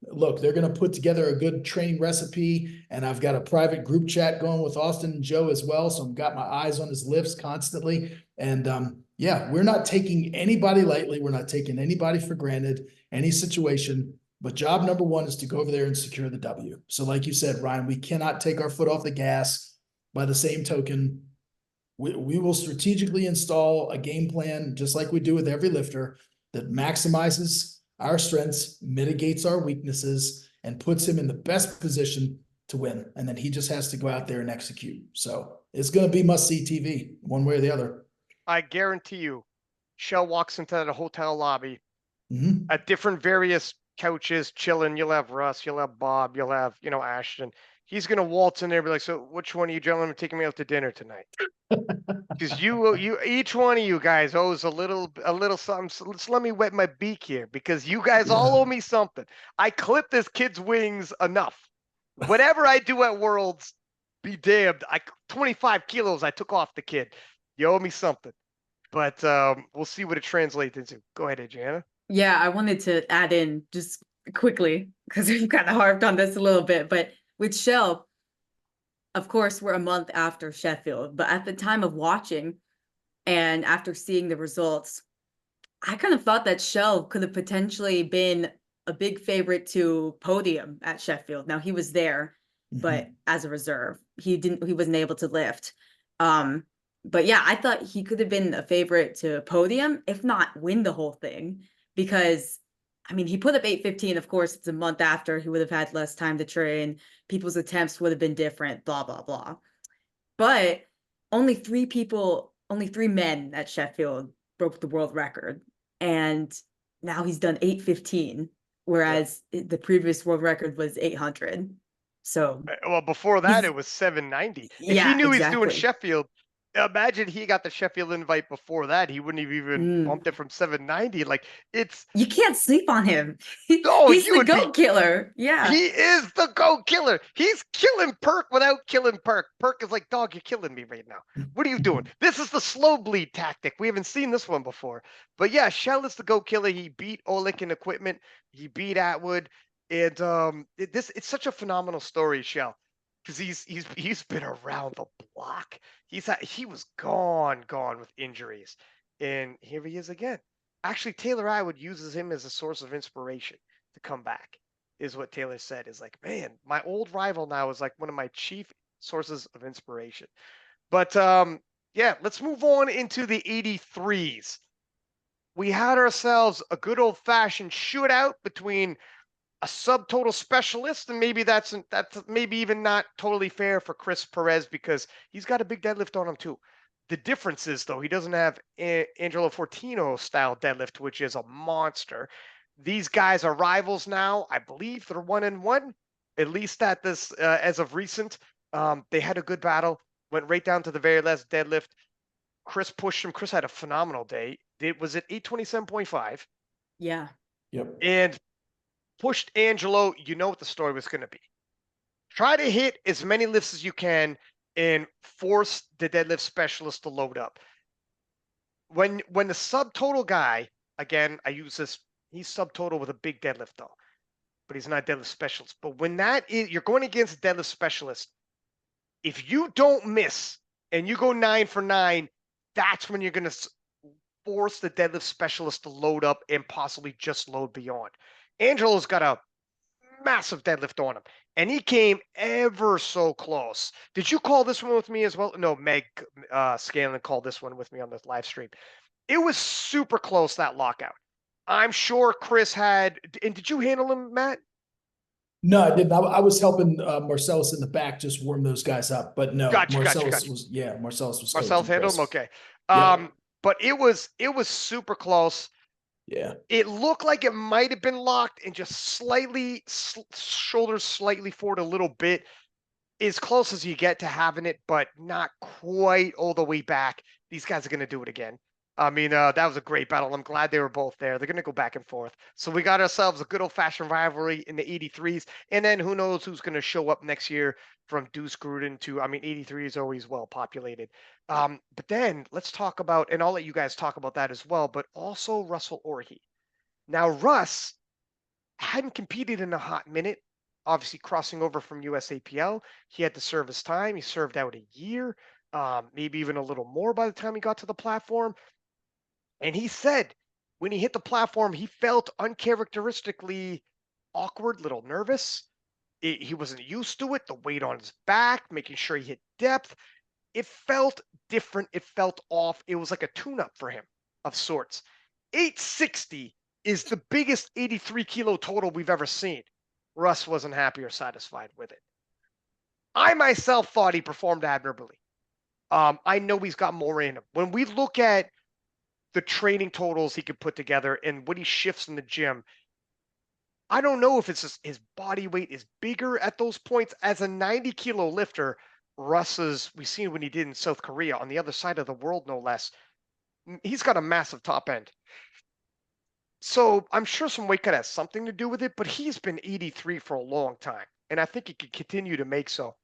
look, they're going to put together a good training recipe, and I've got a private group chat going with Austin and Joe as well. So I've got my eyes on his lifts constantly. And we're not taking anybody lightly. We're not taking anybody for granted, any situation. But job number one is to go over there and secure the W. So like you said, Ryan, we cannot take our foot off the gas. By the same token, we will strategically install a game plan, just like we do with every lifter, that maximizes our strengths, mitigates our weaknesses, and puts him in the best position to win. And then he just has to go out there and execute. So it's going to be must-see TV, one way or the other. I guarantee you, Shell walks into that hotel lobby, at different various couches, chilling. You'll have Russ, you'll have Bob, you'll have, Ashton. He's going to waltz in there and be like, so which one of you gentlemen are taking me out to dinner tonight? Because each one of you guys owes a little something. So let me wet my beak here, because you guys all owe me something. I clip this kid's wings enough. Whatever I do at Worlds, be damned. 25 kilos I took off the kid. You owe me something. But we'll see what it translates into. Go ahead, Adrienna. Yeah, I wanted to add in just quickly, because we've kind of harped on this a little bit, but with Shell, of course, we're a month after Sheffield, but at the time of watching and after seeing the results, I kind of thought that Shell could have potentially been a big favorite to podium at Sheffield. Now, he was there, but as a reserve. He wasn't able to lift. But yeah, I thought he could have been a favorite to podium, if not win the whole thing, because I mean, he put up 8:15. Of course, it's a month after. He would have had less time to train. People's attempts would have been different, blah, blah, blah. But only three men at Sheffield broke the world record. And now he's done 8:15, whereas the previous world record was 800. So, well, before that, it was 790. If he yeah, knew he's doing exactly. Sheffield, imagine he got the Sheffield invite before that. He wouldn't have even bumped it from 790. Like, it's You can't sleep on him. oh, He's you the would be. goat killer. Yeah. He is the GOAT killer. He's killing Perk without killing Perk. Perk is like, dog, you're killing me right now. What are you doing? This is the slow bleed tactic. We haven't seen this one before. But yeah, Shell is the GOAT killer. He beat Oleg in equipment. He beat Atwood. And it's such a phenomenal story, Shell, because he's been around the block. He was gone with injuries. And here he is again. Actually, Taylor Atwood uses him as a source of inspiration to come back, is what Taylor said. Is like, man, my old rival now is like one of my chief sources of inspiration. But yeah, let's move on into the 83s. We had ourselves a good old fashioned shootout between a subtotal specialist, and maybe that's maybe even not totally fair for Chris Perez because he's got a big deadlift on him too. The difference is, though, he doesn't have Angelo Fortino style deadlift, which is a monster. These guys are rivals now. I believe they're 1-1, at least at this as of recent. They had a good battle, went right down to the very last deadlift. Chris pushed him. Chris had a phenomenal day. It was at 827.5. Yeah. Yep. And pushed Angelo. You know what the story was going to be. Try to hit as many lifts as you can and force the deadlift specialist to load up. When the subtotal guy, again, I use this, he's subtotal with a big deadlift though, but he's not a deadlift specialist. But when you're going against a deadlift specialist, if you don't miss and you go 9 for 9, that's when you're going to force the deadlift specialist to load up and possibly just load beyond. Angelo's got a massive deadlift on him, and he came ever so close. Did you call this one with me as well? No, Meg Scanlon called this one with me on the live stream. It was super close, that lockout. I'm sure Chris had, and did you handle him, Matt? No, I didn't. I was helping Marcellus in the back just warm those guys up, but no, Gotcha. Marcellus was Marcellus handled him. Okay. Yep. But it was super close. Yeah. It looked like it might have been locked and just slightly shoulders slightly forward a little bit, as close as you get to having it, but not quite all the way back. These guys are going to do it again. I mean, that was a great battle. I'm glad they were both there. They're going to go back and forth. So we got ourselves a good old-fashioned rivalry in the 83s. And then who knows who's going to show up next year from Deuce Gruden to, I mean, 83 is always well populated. But then let's talk about, and I'll let you guys talk about that as well, but also Russell Orhe. Now, Russ hadn't competed in a hot minute, obviously crossing over from USAPL. He had to serve his time. He served out a year, maybe even a little more by the time he got to the platform. And he said when he hit the platform, he felt uncharacteristically awkward, little nervous. He wasn't used to it, the weight on his back, making sure he hit depth. It felt different. It felt off. It was like a tune-up for him of sorts. 860 is the biggest 83 kilo total we've ever seen. Russ wasn't happy or satisfied with it. I myself thought he performed admirably. I know he's got more in him. When we look at the training totals he could put together and what he shifts in the gym, I don't know if it's just his body weight is bigger at those points. As a 90 kilo lifter, we've seen what he did in South Korea on the other side of the world, no less. He's got a massive top end. So I'm sure some weight cut has something to do with it, but he's been 83 for a long time. And I think he could continue to make so.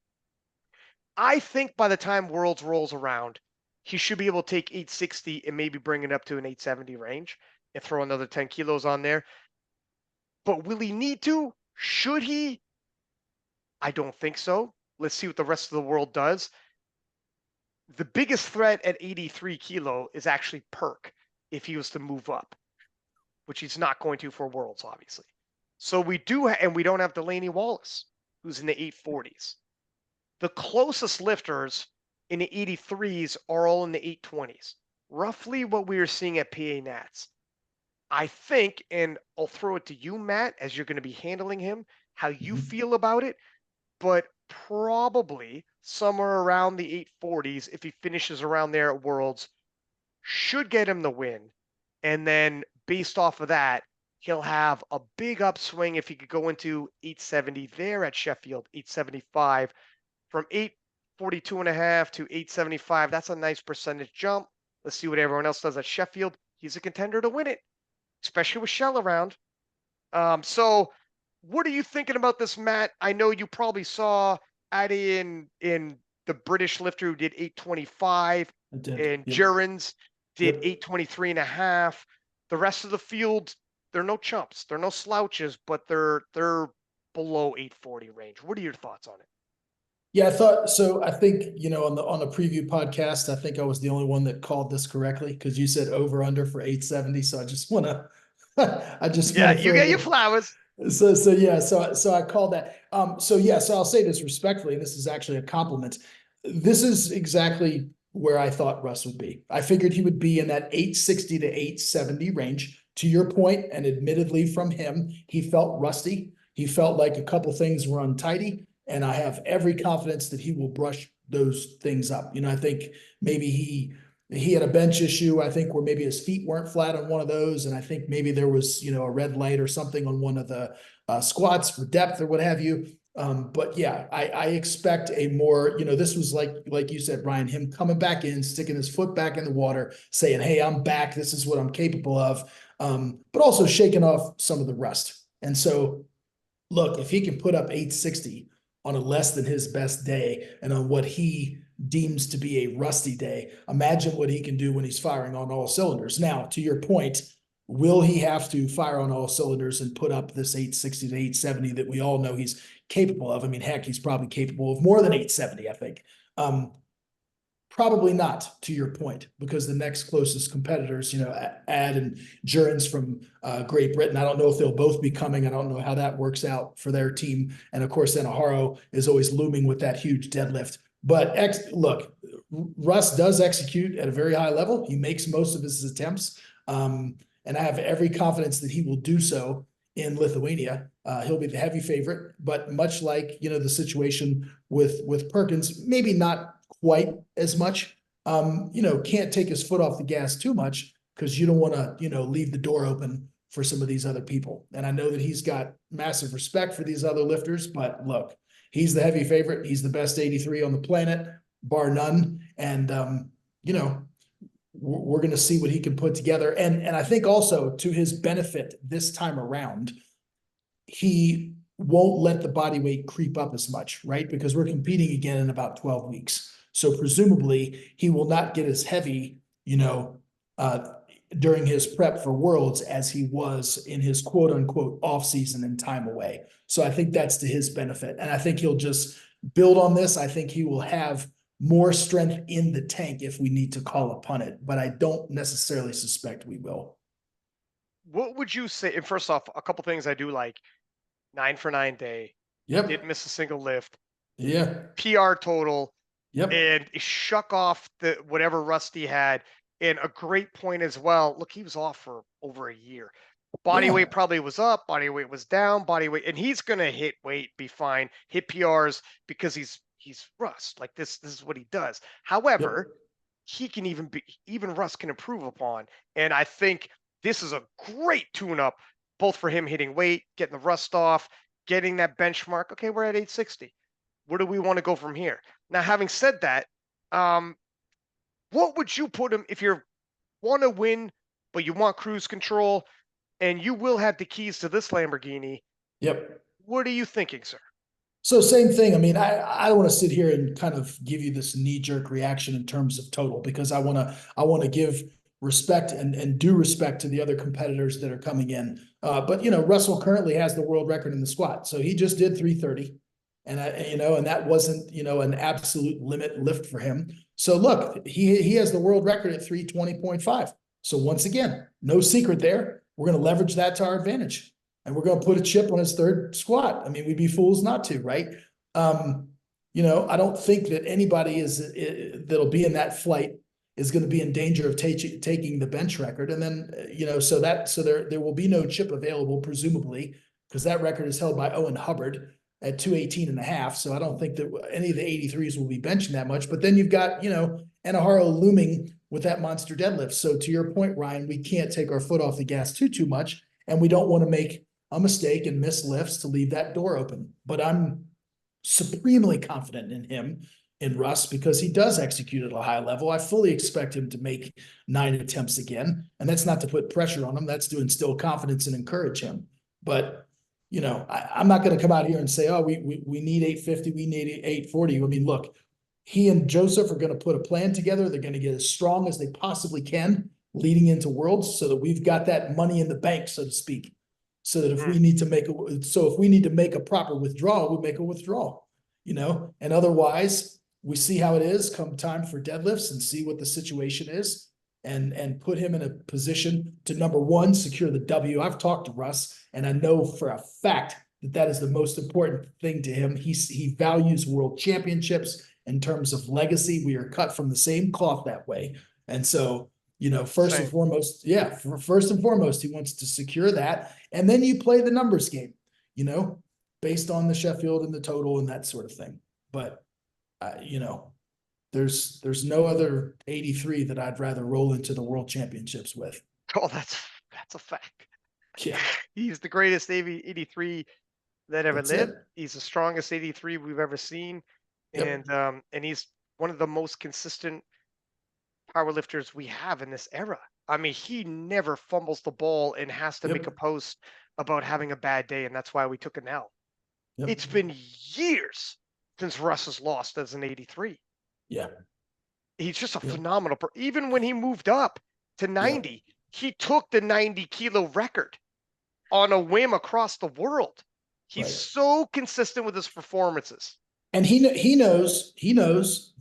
I think by the time Worlds rolls around, he should be able to take 860 and maybe bring it up to an 870 range and throw another 10 kilos on there. But will he need to? Should he? I don't think so. Let's see what the rest of the world does. The biggest threat at 83 kilo is actually Perk if he was to move up, which he's not going to for Worlds, obviously. So we do, and we don't have Delaney Wallace, who's in the 840s. The closest lifters in the 83s are all in the 820s, roughly what we were seeing at PA Nats. I think, and I'll throw it to you, Matt, as you're going to be handling him, how you feel about it, but probably somewhere around the 840s, if he finishes around there at Worlds, should get him the win. And then based off of that, he'll have a big upswing if he could go into 870 there at Sheffield, 875 from 842.5 to 875. That's a nice percentage jump. Let's see what everyone else does at Sheffield. He's a contender to win it, especially with Shell around. So what are you thinking about this, Matt? I know you probably saw Addy in the British lifter who did 825, and Jurens did 823.5. The rest of the field, they're no chumps, they're no slouches, but they're below 840 range. What are your thoughts on it? Yeah, I thought so. I think, on the preview podcast, I think I was the only one that called this correctly because you said over under for 870. So I just want to, you get your flowers. So I called that. So I'll say this respectfully, and this is actually a compliment. This is exactly where I thought Russ would be. I figured he would be in that 860 to 870 range. To your point, and admittedly from him, he felt rusty. He felt like a couple things were untidy, and I have every confidence that he will brush those things up. I think maybe he had a bench issue, I think, where maybe his feet weren't flat on one of those. And I think maybe there was, a red light or something on one of the squats for depth or what have you. But yeah, I expect a more, this was like you said, Ryan, him coming back in, sticking his foot back in the water, saying, hey, I'm back. This is what I'm capable of. But also shaking off some of the rust. And so, look, if he can put up 860 on a less than his best day and on what he deems to be a rusty day, imagine what he can do when he's firing on all cylinders. Now, to your point, will he have to fire on all cylinders and put up this 860 to 870 that we all know he's capable of? I mean, heck, he's probably capable of more than 870, I think. Probably not, to your point, because the next closest competitors, Ad and Jurens from Great Britain, I don't know if they'll both be coming. I don't know how that works out for their team. And of course, then Aharo is always looming with that huge deadlift. But look, Russ does execute at a very high level. He makes most of his attempts. And I have every confidence that he will do so in Lithuania. He'll be the heavy favorite, but much like, the situation with Perkins, maybe not quite as much, can't take his foot off the gas too much because you don't want to, leave the door open for some of these other people. And I know that he's got massive respect for these other lifters, but look, he's the heavy favorite. He's the best 83 on the planet, bar none. And, we're going to see what he can put together. And I think also to his benefit this time around, he won't let the body weight creep up as much, right? Because we're competing again in about 12 weeks. So presumably he will not get as heavy, during his prep for Worlds as he was in his quote unquote off season and time away. So I think that's to his benefit. And I think he'll just build on this. I think he will have more strength in the tank if we need to call upon it, but I don't necessarily suspect we will. What would you say? And first off, a couple things I do like: 9 for 9 day. Yep. Didn't miss a single lift. Yeah. PR total. Yep. And shuck off the whatever Rusty had. And a great point as well. Look, he was off for over a year. Body weight probably was up, body weight was down, body weight, and he's gonna hit weight, be fine, hit PRs because he's Rust. Like this is what he does. However, he can even Rust can improve upon. And I think this is a great tune-up, both for him hitting weight, getting the rust off, getting that benchmark. Okay, we're at 860. Where do we want to go from here? Now, having said that, what would you put him if you want to win, but you want cruise control, and you will have the keys to this Lamborghini? Yep. What are you thinking, sir? So same thing. I mean, I don't want to sit here and kind of give you this knee-jerk reaction in terms of total, because I want to give respect and due respect to the other competitors that are coming in. But Russell currently has the world record in the squat, so he just did 330. And and that wasn't, an absolute limit lift for him. So look, he has the world record at 320.5. So once again, no secret there. We're going to leverage that to our advantage. and we're going to put a chip on his third squat. I mean, we'd be fools not to, right? You know, I don't think that anybody that'll be in that flight is going to be in danger of taking the bench record. And then, you know, so there will be no chip available, presumably, because that record is held by Owen Hubbard at 218.5. So I don't think that any of the 83s will be benching that much. But then you've got, you know, Anaharo looming with that monster deadlift. So to your point, Ryan, we can't take our foot off the gas too much. And we don't want to make a mistake and miss lifts to leave that door open. But I'm supremely confident in him, in Russ, because he does execute at a high level. I fully expect him to make 9 attempts again. And that's not to put pressure on him. That's to instill confidence and encourage him. But, you know, I'm not going to come out here and say, oh, we need 850, we need 840. I mean, look, he and Joseph are going to put a plan together. They're going to get as strong as they possibly can leading into Worlds, so that we've got that money in the bank, so to speak. So that if we need to make a proper withdrawal, we make a withdrawal, you know, and otherwise we see how it is come time for deadlifts and see what the situation is, and put him in a position to, number one, secure the W. I've talked to Russ, and I know for a fact that is the most important thing to him. He values world championships in terms of legacy. We are cut from the same cloth that way. And so, you know, first and foremost, he wants to secure that. And then you play the numbers game, you know, based on the Sheffield and the total and that sort of thing. But, you know, there's no other 83 that I'd rather roll into the world championships with. Oh, that's a fact. Yeah. He's the greatest 83 that ever That's lived. it. He's the strongest 83 we've ever seen. Yep. And he's one of the most consistent powerlifters we have in this era. I mean, he never fumbles the ball and has to Yep. make a post about having a bad day, and that's why we took an L. Yep. It's been years since Russ has lost as an 83. Yeah. He's just a Yep. phenomenal. Even when he moved up to 90, he took the 90 kilo record on a whim across the world. He's Right. so consistent with his performances. And he knows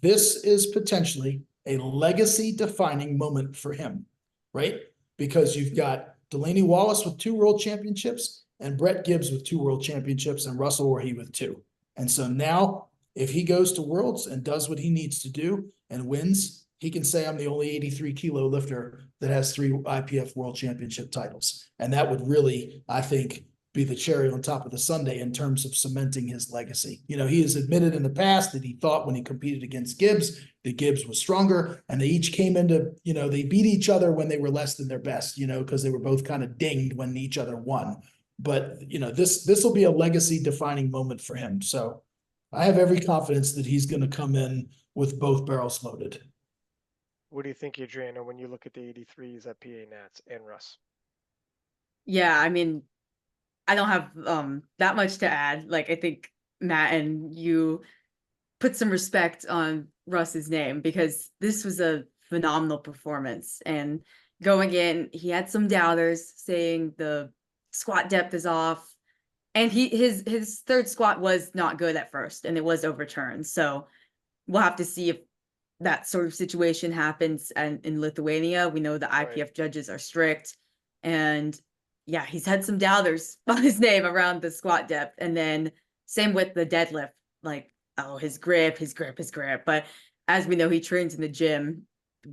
this is potentially a legacy defining moment for him, right? Because you've got Delaney Wallace with 2 world championships and Brett Gibbs with 2 world championships and Russell Orhe with 2. And so now if he goes to Worlds and does what he needs to do and wins, he can say, I'm the only 83 kilo lifter that has 3 IPF world championship titles. And that would really, I think, be the cherry on top of the sundae in terms of cementing his legacy. You know, he has admitted in the past that he thought when he competed against Gibbs, that Gibbs was stronger, and they each came into, you know, they beat each other when they were less than their best, you know, because they were both kind of dinged when each other won. But, you know, this will be a legacy defining moment for him. So I have every confidence that he's going to come in with both barrels loaded. What do you think, Adrienna, when you look at the 83s at PA Nats and Russ? Yeah, I mean, I don't have that much to add. Like, I think Matt and you put some respect on Russ's name, because this was a phenomenal performance. And going in, he had some doubters saying the squat depth is off, and his third squat was not good at first, and it was overturned. So we'll have to see if that sort of situation happens. And in Lithuania, we know the IPF judges are strict, and yeah, he's had some doubters on his name around the squat depth. And then same with the deadlift, like, oh, his grip. But as we know, he trains in the gym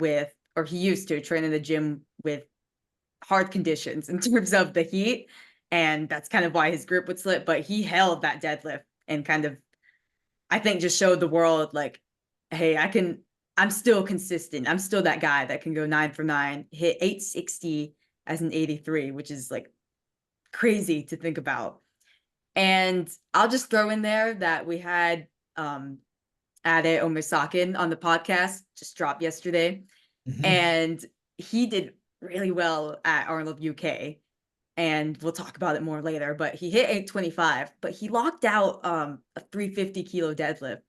he used to train in the gym with hard conditions in terms of the heat. And that's kind of why his grip would slip. But he held that deadlift and kind of, I think, just showed the world, like, hey, I'm still consistent. I'm still that guy that can go 9 for 9, hit 860 as an 83, which is like crazy to think about. And I'll just throw in there that we had Ade Omisakin on the podcast, just dropped yesterday. Mm-hmm. And he did really well at Arnold UK. And we'll talk about it more later, but he hit 825, but he locked out a 350 kilo deadlift,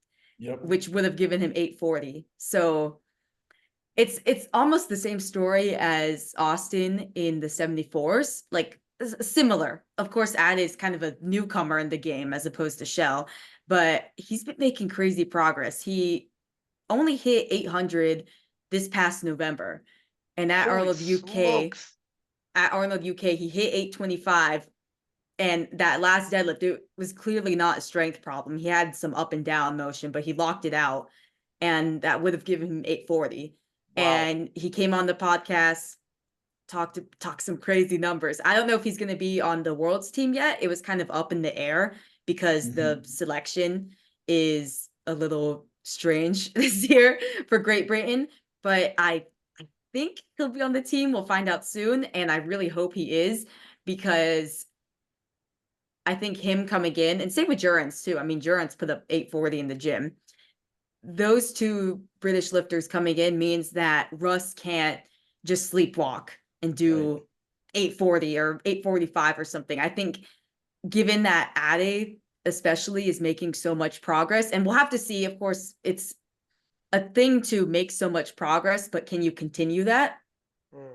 which would have given him 840. So it's almost the same story as Austin in the 74s, like similar. Of course, Ade is kind of a newcomer in the game as opposed to Shell, but he's been making crazy progress. He only hit 800 this past November, and at Arnold UK, he hit 825 And that last deadlift, it was clearly not a strength problem. He had some up and down motion, but he locked it out. And that would have given him 840. Wow. And he came on the podcast, talk some crazy numbers. I don't know if he's going to be on the Worlds team yet. It was kind of up in the air because the selection is a little strange this year for Great Britain. But I think he'll be on the team. We'll find out soon. And I really hope he is, because I think him coming in, and same with Jurens too. I mean, Jurens put up 840 in the gym. Those two British lifters coming in means that Russ can't just sleepwalk and do 840 or 845 or something. I think given that Ade especially is making so much progress, and we'll have to see, of course, it's a thing to make so much progress, but can you continue that?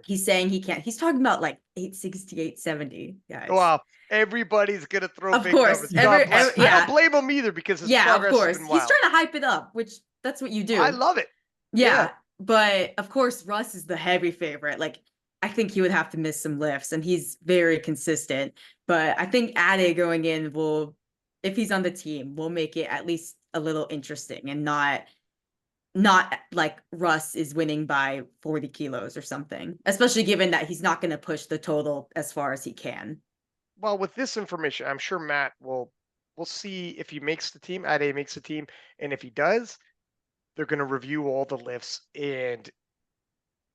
He's saying he can't. He's talking about like 860, 870, guys. Wow. Everybody's gonna throw Of big course, numbers. I yeah. don't blame him either, because his Yeah, of progress course. has been wild. He's trying to hype it up, which that's what you do. I love it. Yeah, but of course, Russ is the heavy favorite. Like, I think he would have to miss some lifts, and he's very consistent. But I think Ade going in will, if he's on the team, will make it at least a little interesting, and not like Russ is winning by 40 kilos or something, especially given that he's not going to push the total as far as he can. Well, with this information, I'm sure Matt will, we'll see if he makes the team, Ade makes the team, and if he does, they're going to review all the lifts and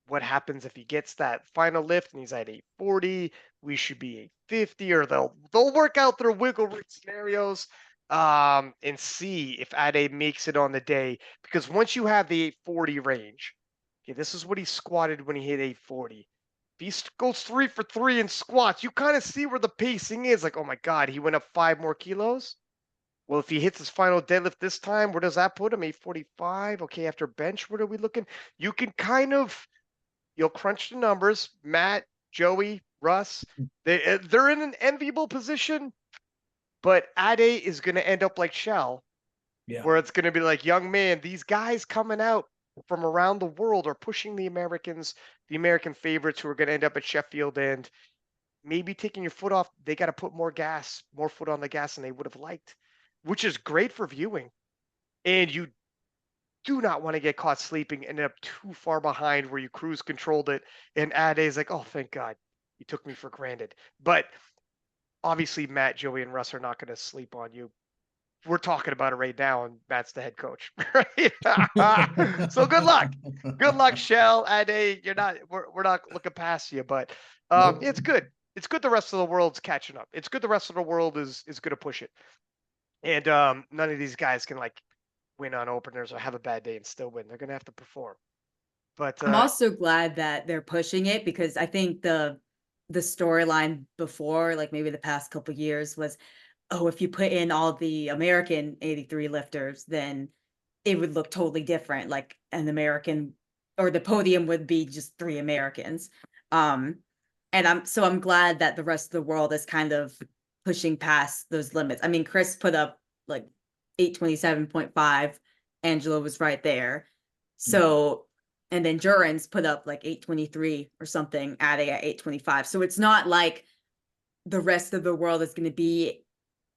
what happens if he gets that final lift and he's at 840. We should be 850, or they'll work out their wiggle room scenarios and see if Ade makes it on the day. Because once you have the 840 range, okay, this is what he squatted when he hit 840. If he goes 3 for 3 in squats, you kind of see where the pacing is. Like, oh my God, he went up 5 more kilos. Well, if he hits his final deadlift this time, where does that put him? 845. Okay, after bench, what are we looking? You can kind of, you'll crunch the numbers. Matt, Joey, Russ, they're in an enviable position, but Ade is going to end up like Shell, where it's going to be like, young man, these guys coming out from around the world are pushing the Americans, the American favorites, who are going to end up at Sheffield, and maybe taking your foot off. They got to put more foot on the gas than they would have liked, which is great for viewing. And you do not want to get caught sleeping and end up too far behind where you cruise controlled it. And Ade's like, oh, thank God you took me for granted. But obviously, Matt, Joey, and Russ are not going to sleep on you. We're talking about it right now, and Matt's the head coach. Right? So good luck. Good luck, Shell. Ade, we're not looking past you, but it's good. It's good the rest of the world's catching up. It's good the rest of the world is going to push it. And none of these guys can like win on openers or have a bad day and still win. They're going to have to perform. But I'm also glad that they're pushing it, because I think the storyline before, like maybe the past couple of years, was, oh, if you put in all the American 83 lifters, then it would look totally different. Like an American, or the podium would be just 3 Americans. And I'm glad that the rest of the world is kind of pushing past those limits. I mean, Chris put up like 827.5. Angela was right there. So, and then Jurens put up like 823 or something, adding at 825. So it's not like the rest of the world is going to be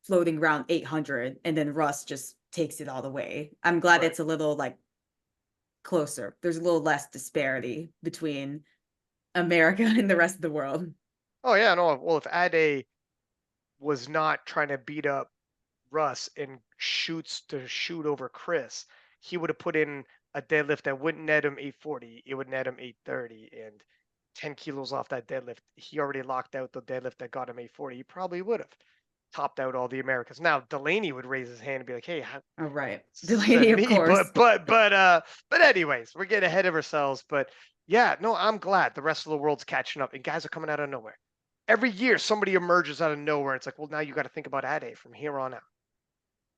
floating around 800 and then Russ just takes it all the way. I'm glad it's a little like closer. There's a little less disparity between America and the rest of the world. Oh yeah, no. Well, if Ade was not trying to beat up Russ and shoot over Chris, he would have put in a deadlift that wouldn't net him 840. It would net him 830, and 10 kilos off that deadlift. He already locked out the deadlift that got him 840. He probably would have topped out all the Americans. Now Delaney would raise his hand and be like, "Hey, all right, Delaney, of course." But anyways, we're getting ahead of ourselves. But yeah, no, I'm glad the rest of the world's catching up, and guys are coming out of nowhere. Every year, somebody emerges out of nowhere. It's like, well, now you got to think about Ade from here on out.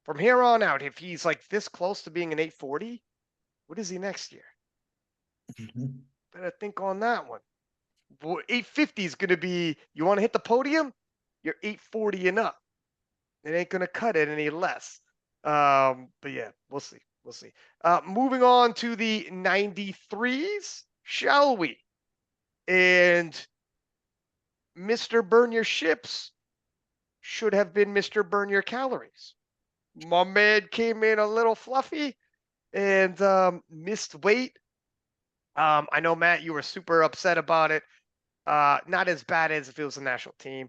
From here on out, if he's like this close to being an 840, what is he next year? Better think on that one. 850 is going to be, you want to hit the podium? You're 840 and up. It ain't going to cut it any less. But yeah, we'll see. We'll see. Moving on to the 93s, shall we? And Mr. Burn Your Ships, should have been Mr. Burn Your Calories. My man came in a little fluffy and missed weight. I know, Matt, you were super upset about it. Not as bad as if it was a national team.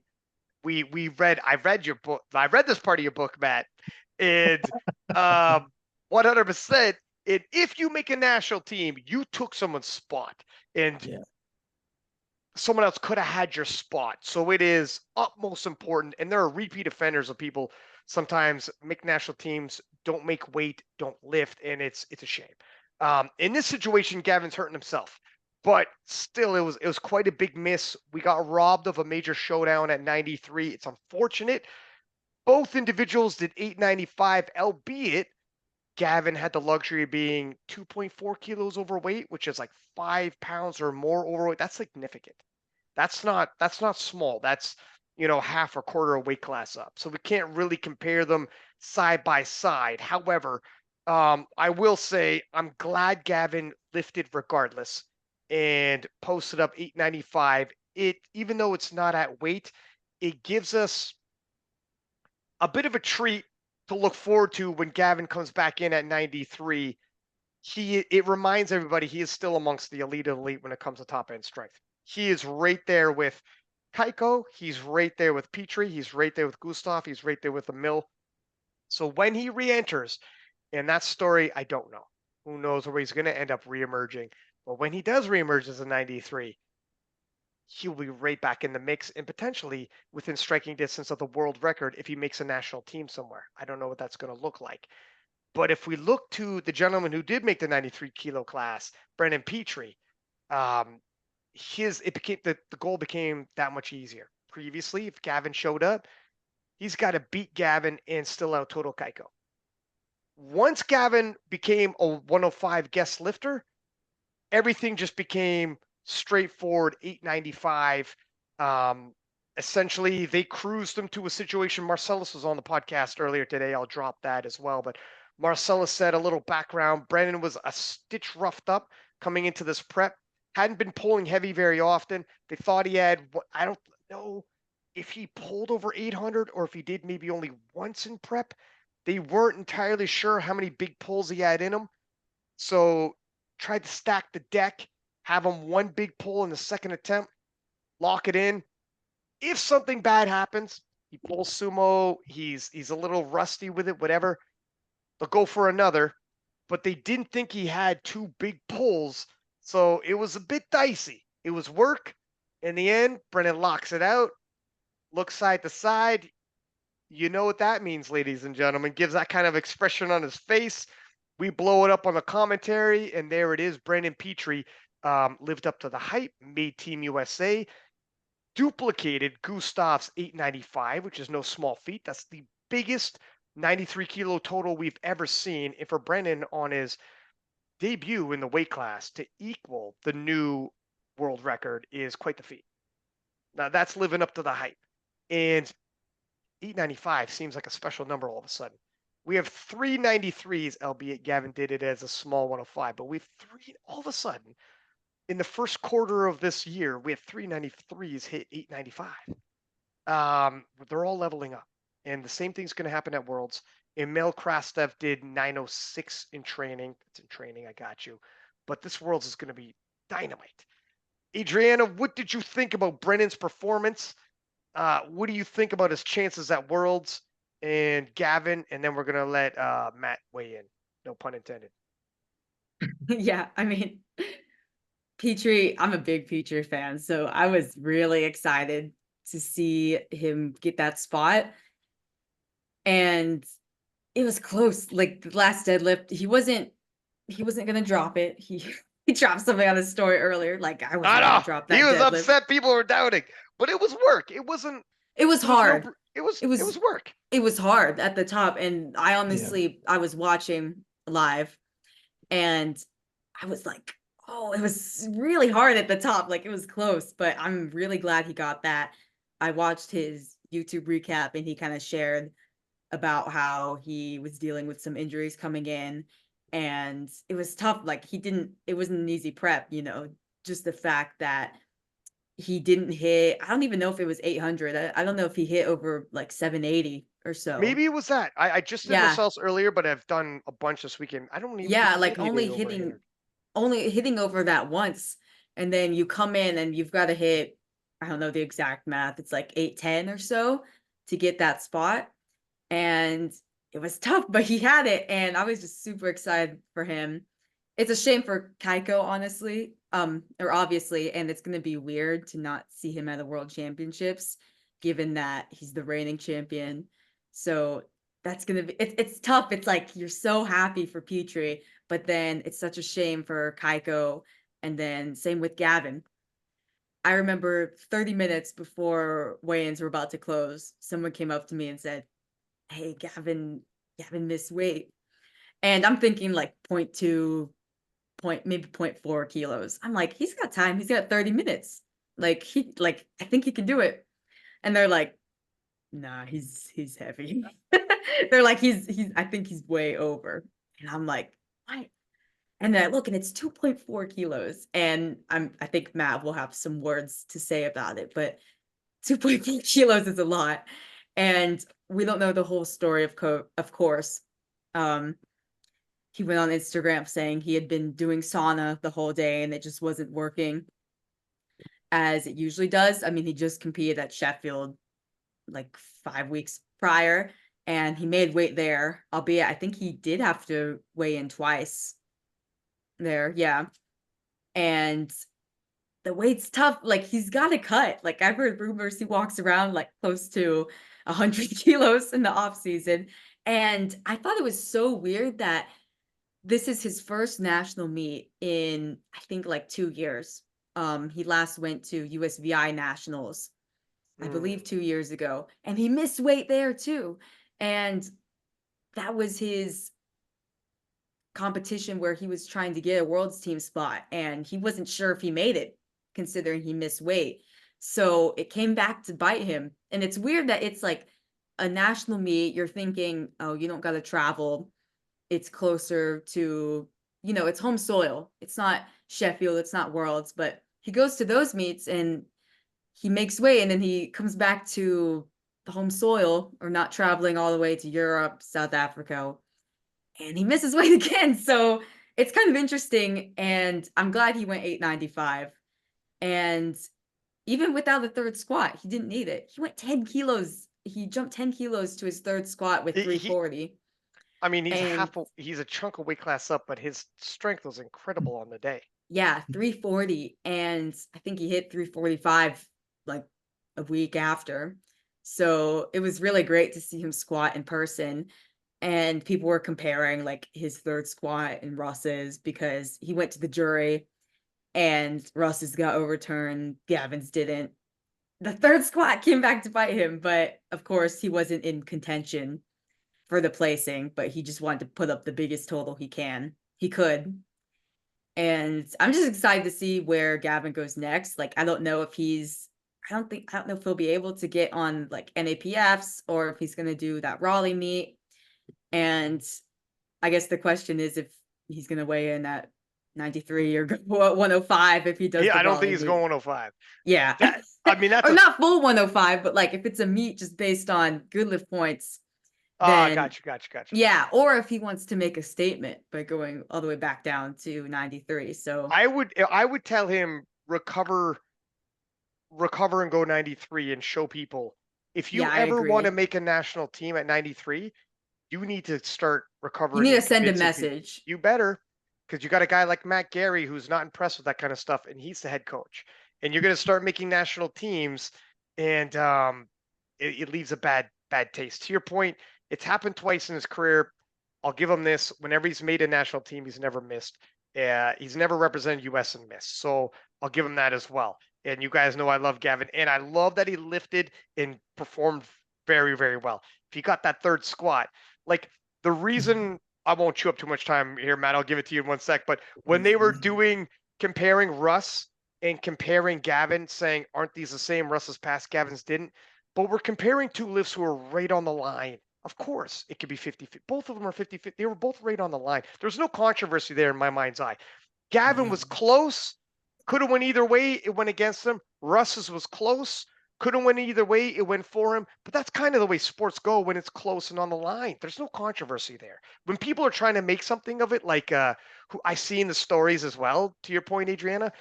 I read your book. I read this part of your book, Matt, and 100%. And if you make a national team, you took someone's spot, and someone else could have had your spot. So it is utmost important. And there are repeat offenders of people sometimes make national teams, don't make weight, don't lift, and it's a shame. In this situation, Gavin's hurting himself, but still, it was quite a big miss. We got robbed of a major showdown at 93. It's unfortunate. Both individuals did 895, albeit Gavin had the luxury of being 2.4 kilos overweight, which is like 5 pounds or more overweight. That's significant. That's not small. That's, half or quarter a weight class up. So we can't really compare them side by side. However, I will say I'm glad Gavin lifted regardless and posted up 895. Even though it's not at weight, it gives us a bit of a treat to look forward to when Gavin comes back in at 93. It reminds everybody he is still amongst the elite when it comes to top end strength. He is right there with Kaiko. He's right there with Petrie. He's right there with Gustav. He's right there with the Mill. So when he re-enters, and that story, I don't know. Who knows where he's going to end up re-emerging. But when he does re-emerge as a 93, he'll be right back in the mix and potentially within striking distance of the world record if he makes a national team somewhere. I don't know what that's going to look like. But if we look to the gentleman who did make the 93 kilo class, Brendan Petrie, the goal became that much easier. Previously, if Gavin showed up, he's got to beat Gavin and still out total Kaiko. Once Gavin became a 105 guest lifter, everything just became straightforward 895. Essentially, they cruised them to a situation. Marcellus was on the podcast earlier today. I'll drop that as well. But Marcellus said a little background. Brendan was a stitch roughed up coming into this prep. Hadn't been pulling heavy very often. They thought he had, I don't know if he pulled over 800 or if he did maybe only once in prep. They weren't entirely sure how many big pulls he had in him. So tried to stack the deck, have him one big pull in the second attempt, lock it in. If something bad happens, he pulls sumo, he's a little rusty with it, whatever, they'll go for another. But they didn't think he had two big pulls, so it was a bit dicey. It was work. In the end, Brennan locks it out, looks side to side. You know what that means, ladies and gentlemen. Gives that kind of expression on his face. We blow it up on the commentary, and there it is. Brandon Petrie lived up to the hype, made Team USA, duplicated Gustav's 895, which is no small feat. That's the biggest 93 kilo total we've ever seen. And for Brennan on his debut in the weight class to equal the new world record is quite the feat. Now that's living up to the hype. And 895 seems like a special number all of a sudden. We have 393s, albeit Gavin did it as a small 105, but we have three all of a sudden in the first quarter of this year. We have 393s hit 895. They're all leveling up, and the same thing's going to happen at Worlds. Emil Krastev did 906 in training. It's in training, I got you. But this Worlds is going to be dynamite. Adrienna, what did you think about Brennan's performance? What do you think about his chances at Worlds and Gavin? And then we're going to let Matt weigh in. No pun intended. Yeah, I mean, Petrie, I'm a big Petrie fan, so I was really excited to see him get that spot. And it was close. Like the last deadlift, he wasn't gonna drop it. He dropped something on his story earlier. Like I wasn't gonna drop that. He was deadlift. upset. People were doubting, but it was work. It wasn't. It was hard. It was work. It was hard at the top, and I honestly, I was watching live, and I was like, oh, it was really hard at the top. Like it was close, but I'm really glad he got that. I watched his YouTube recap, and he kind of shared about how he was dealing with some injuries coming in, and it was tough. Like it wasn't an easy prep, just the fact that he didn't hit, I don't even know if it was 800. I don't know if he hit over like 780 or so. Maybe it was that. I just did Yeah. Marcellus earlier, but I've done a bunch this weekend. I don't even think Yeah, he like did hit it over 800. only hitting over that once. And then you come in and you've got to hit, I don't know the exact math. It's like 810 or so to get that spot. And it was tough, but he had it. And I was just super excited for him. It's a shame for Kaiko, honestly, or obviously, and it's going to be weird to not see him at the World Championships, given that he's the reigning champion. So that's going to be, it's tough. It's like you're so happy for Petrie, but then it's such a shame for Kaiko. And then same with Gavin. I remember 30 minutes before weigh-ins were about to close, someone came up to me and said, "Hey, Gavin missed weight." And I'm thinking like 0.2, maybe 0.4 kilos. I'm like, he's got time. He's got 30 minutes. Like I think he can do it. And they're like, nah, he's heavy. They're like, I think he's way over. And I'm like, what? And then I look and it's 2.4 kilos. And I think Matt will have some words to say about it, but 2.4 kilos is a lot. And we don't know the whole story of course. He went on Instagram saying he had been doing sauna the whole day and it just wasn't working as it usually does. I mean, he just competed at Sheffield like 5 weeks prior and he made weight there, albeit I think he did have to weigh in twice there. Yeah. And the weight's tough. Like he's got to cut. Like I've heard rumors he walks around like close to 100 kilos in the off season. And I thought it was so weird that this is his first national meet in, I think, like 2 years. He last went to USVI Nationals, I believe 2 years ago, and he missed weight there too. And that was his competition where he was trying to get a world's team spot, and he wasn't sure if he made it, considering he missed weight. So it came back to bite him. And it's weird that it's like a national meet. You're thinking, oh, you don't got to travel. It's closer to, it's home soil. It's not Sheffield, it's not Worlds, but he goes to those meets and he makes weight and then he comes back to the home soil or not traveling all the way to Europe, South Africa, and he misses weight again. So it's kind of interesting. And I'm glad he went 895. And even without the third squat, he didn't need it. He went 10 kilos. He jumped 10 kilos to his third squat with 340. I mean, he's a chunk of weight class up, but his strength was incredible on the day. Yeah, 340. And I think he hit 345 like a week after. So it was really great to see him squat in person. And people were comparing like his third squat and Russ's because he went to the jury and Russ's got overturned. Gavin's didn't. The third squat came back to bite him, but of course he wasn't in contention for the placing, but he just wanted to put up the biggest total he could. And I'm just excited to see where Gavin goes next. Like, I don't know if I don't know if he'll be able to get on like NAPFs or if he's going to do that Raleigh meet. And I guess the question is if he's going to weigh in at 93 or 105 if he does. Yeah, I don't think he's going 105. Yeah. I mean, that's or not full 105, but like if it's a meet just based on good lift points. Then, gotcha. Yeah, or if he wants to make a statement by going all the way back down to 93. So I would tell him recover and go 93 and show people if you ever want to make a national team at 93, you need to start recovering. You need to send a message. You better, because you got a guy like Matt Gary who's not impressed with that kind of stuff, and he's the head coach. And you're going to start making national teams, and it leaves a bad taste. To your point, it's happened twice in his career. I'll give him this. Whenever he's made a national team, he's never missed. He's never represented U.S. and missed. So I'll give him that as well. And you guys know I love Gavin. And I love that he lifted and performed very, very well. If he got that third squat, like the reason, I won't chew up too much time here, Matt, I'll give it to you in 1 sec. But when they were comparing Russ and comparing Gavin, saying, aren't these the same? Russ's passed, Gavin's didn't. But we're comparing two lifts who are right on the line. Of course, it could be 50-50. Both of them are 50-50. They were both right on the line. There's no controversy there in my mind's eye. Gavin was close. Could have went either way. It went against him. Russ's was close. Could have went either way. It went for him. But that's kind of the way sports go when it's close and on the line. There's no controversy there. When people are trying to make something of it, like who I see in the stories as well, to your point, Adriana,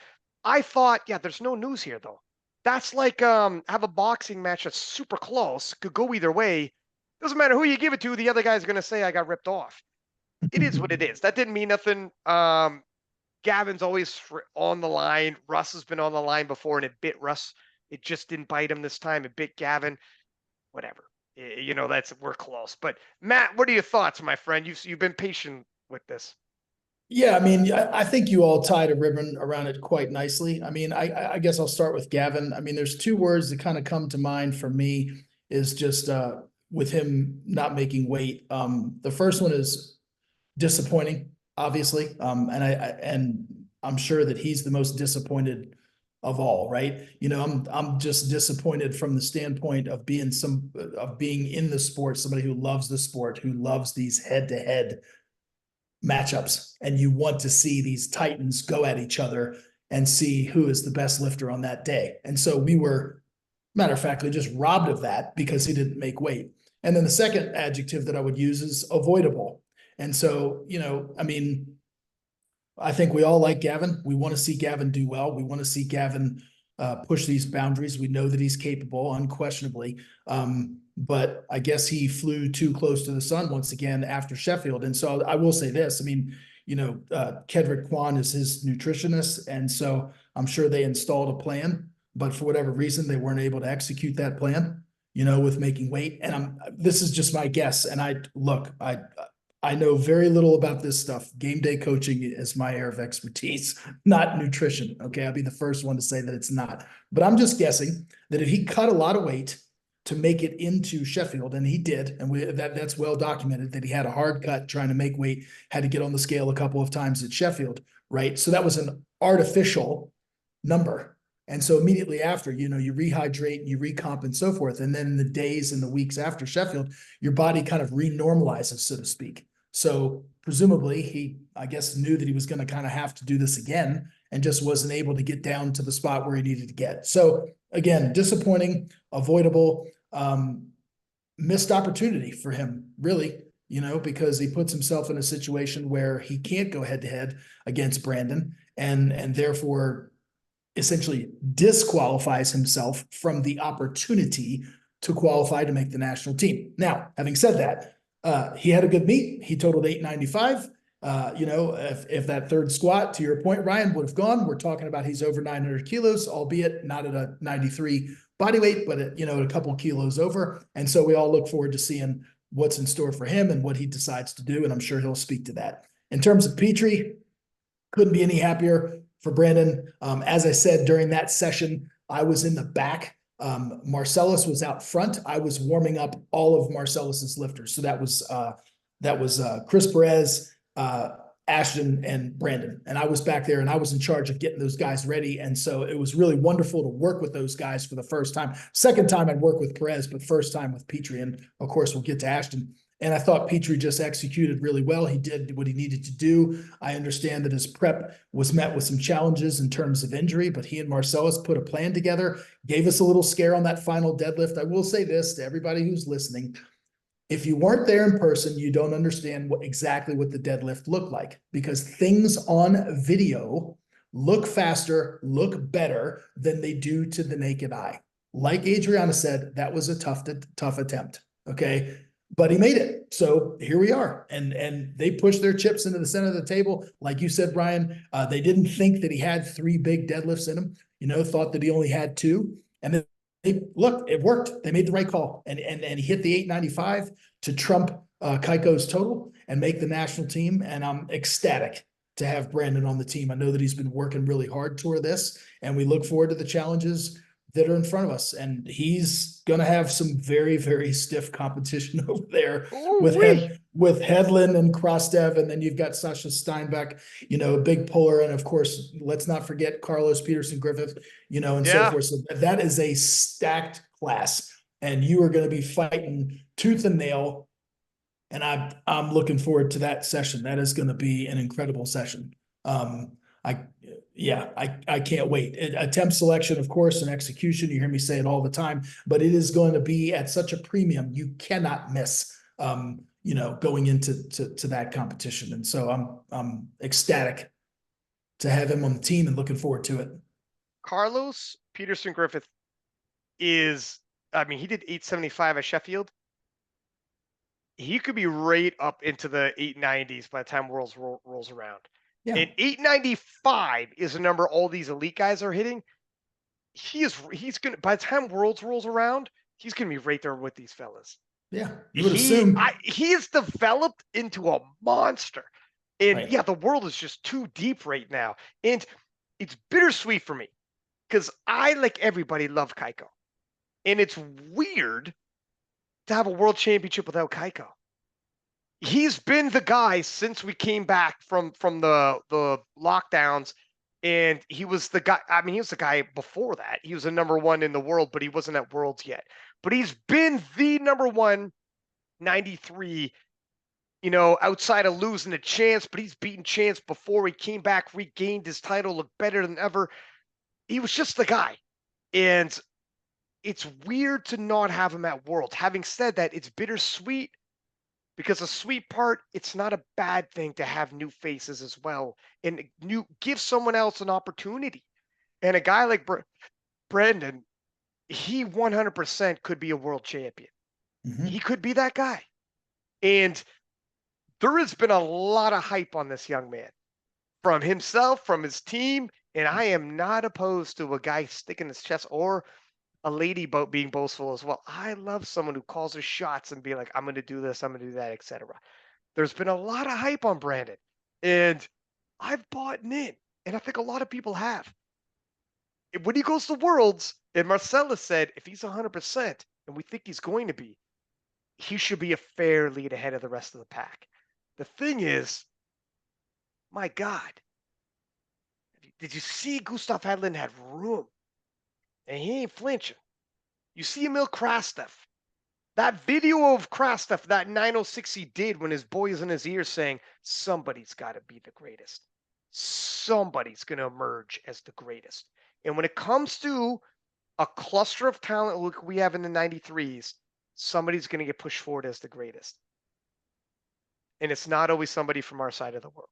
I thought, yeah, there's no news here though. That's like have a boxing match that's super close, could go either way. Doesn't matter who you give it to, the other guy's gonna say I got ripped off. It is what it is. That didn't mean nothing. Gavin's always on the line. Russ has been on the line before, and it bit Russ. It just didn't bite him this time. It bit Gavin. Whatever. You know, we're close. But Matt, what are your thoughts, my friend? You've been patient with this. Yeah, I mean, I think you all tied a ribbon around it quite nicely. I mean, I guess I'll start with Gavin. I mean, there's two words that kind of come to mind for me is just with him not making weight. The first one is disappointing, obviously. And I'm sure that he's the most disappointed of all, right? You know, I'm just disappointed from the standpoint of being in the sport, somebody who loves the sport, who loves these head-to-head matchups, and you want to see these titans go at each other and see who is the best lifter on that day. And so we were, matter of factly, just robbed of that because he didn't make weight. And then the second adjective that I would use is avoidable. And so, you know, I mean, I think we all like Gavin. We want to see Gavin do well. We want to see Gavin push these boundaries. We know that he's capable, unquestionably. But I guess he flew too close to the sun once again after Sheffield. And so I will say this, I mean, you know, Kedrick Kwan is his nutritionist. And so I'm sure they installed a plan, but for whatever reason, they weren't able to execute that plan, you know, with making weight. And this is just my guess. And I know very little about this stuff. Game day coaching is my area of expertise, not nutrition. Okay. I'll be the first one to say that it's not, but I'm just guessing that if he cut a lot of weight to make it into Sheffield, and he did, and that's well documented that he had a hard cut trying to make weight, had to get on the scale a couple of times at Sheffield, right? So that was an artificial number. And so immediately after, you know, you rehydrate and you recomp and so forth. And then in the days and the weeks after Sheffield, your body kind of renormalizes, so to speak. So presumably he, I guess, knew that he was going to kind of have to do this again and just wasn't able to get down to the spot where he needed to get. So again, disappointing, avoidable, missed opportunity for him, really, you know, because he puts himself in a situation where he can't go head to head against Brandon and therefore essentially disqualifies himself from the opportunity to qualify to make the national team. Now, having said that, he had a good meet. He totaled 895. You know, if that third squat, to your point, Ryan, would have gone, we're talking about he's over 900 kilos, albeit not at a 93 body weight, but at, you know, a couple kilos over. And so we all look forward to seeing what's in store for him and what he decides to do. And I'm sure he'll speak to that. In terms of Petrie, couldn't be any happier for Brandon. As I said, during that session, I was in the back. Marcellus was out front. I was warming up all of Marcellus's lifters. So that was Chris Perez, Ashton, and Brandon. And I was back there and I was in charge of getting those guys ready. And so it was really wonderful to work with those guys for the first time. Second time I'd work with Perez, but first time with Petrie. And of course, we'll get to Ashton. And I thought Petrie just executed really well. He did what he needed to do. I understand that his prep was met with some challenges in terms of injury, but he and Marcellus put a plan together, gave us a little scare on that final deadlift. I will say this to everybody who's listening. If you weren't there in person, you don't understand exactly what the deadlift looked like, because things on video look faster, look better than they do to the naked eye. Like Adrienna said, that was a tough attempt. Okay. But he made it. So here we are. And they pushed their chips into the center of the table. Like you said, Brian, they didn't think that he had 3 big deadlifts in him, you know, thought that he only had 2. And then look, it worked. They made the right call. And he hit the 895 to trump Kaiko's total and make the national team. And I'm ecstatic to have Brandon on the team. I know that he's been working really hard toward this, and we look forward to the challenges that are in front of us. And he's going to have some very, very stiff competition over there with Hedlund and Krostev. And then you've got Sasha Steinbeck, you know, a big puller. And of course, let's not forget Carlos Peterson Griffith, you know, and so forth. So that is a stacked class, and you are going to be fighting tooth and nail. And I'm looking forward to that session. That is going to be an incredible session. I can't wait. Attempt selection, of course, and execution. You hear me say it all the time, but it is going to be at such a premium. You cannot miss, going into that competition. And so I'm ecstatic to have him on the team and looking forward to it. Carlos Peterson Griffith is, I mean, he did 875 at Sheffield. He could be right up into the 890s by the time Worlds rolls around. Yeah. And 895 is a number all these elite guys are hitting. He's gonna, by the time Worlds rolls around, he's gonna be right there with these fellas. Yeah, you would assume. He is developed into a monster. And Right. yeah, the world is just too deep right now. And it's bittersweet for me because I, like everybody, love Kaiko. And it's weird to have a world championship without Kaiko. He's been the guy since we came back from the lockdowns, and he was the guy. I mean, he was the guy before that. He was the number one in the world, but he wasn't at Worlds yet. But he's been the number one 93, outside of losing a Chance, but he's beaten Chance before he came back, regained his title, looked better than ever. He was just the guy. And it's weird to not have him at Worlds. Having said that, it's bittersweet because the sweet part, it's not a bad thing to have new faces as well and give someone else an opportunity. And a guy like Brendan, he 100% could be a world champion. Mhm. He could be that guy. And there has been a lot of hype on this young man from himself, from his team. And I am not opposed to a guy sticking his chest or a lady being boastful as well. I love someone who calls his shots and be like, I'm going to do this, I'm going to do that, etc. There's been a lot of hype on Brandon, and I've bought in, and I think a lot of people have. When he goes to Worlds, and Marcella said, if he's 100%, and we think he's going to be, he should be a fair lead ahead of the rest of the pack. The thing is, my God, did you see Gustav Hedlund had room? And he ain't flinching. You see Emil Krastev. That video of Krastev, that 906 he did when his boy is in his ear saying, somebody's got to be the greatest. Somebody's going to emerge as the greatest. And when it comes to a cluster of talent like we have in the 93s, somebody's going to get pushed forward as the greatest. And it's not always somebody from our side of the world.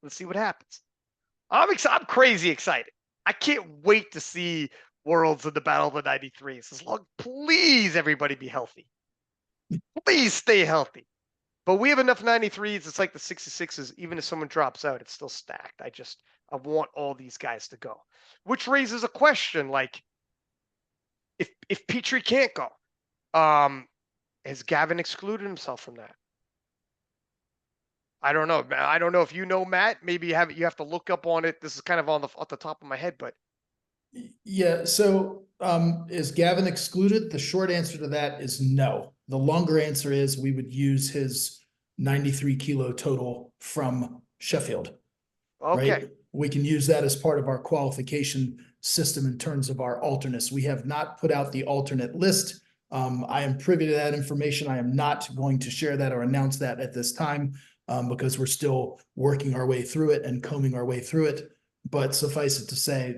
Let's see what happens. I'm crazy excited. I can't wait to see Worlds in the Battle of the 93s. As long, please, everybody be healthy. Please stay healthy. But we have enough 93s. It's like the 66s. Even if someone drops out, it's still stacked. I want all these guys to go. Which raises a question, like, if Petrie can't go, has Gavin excluded himself from that? I don't know. I don't know if you know, Matt. Maybe you have to look up on it. This is kind of off the top of my head, but yeah. So is Gavin excluded? The short answer to that is no. The longer answer is we would use his 93 kilo total from Sheffield. okay. Right? We can use that as part of our qualification system in terms of our alternates. We have not put out the alternate list. I am privy to that information. I am not going to share that or announce that at this time. Because we're still working our way through it and combing our way through it. But suffice it to say,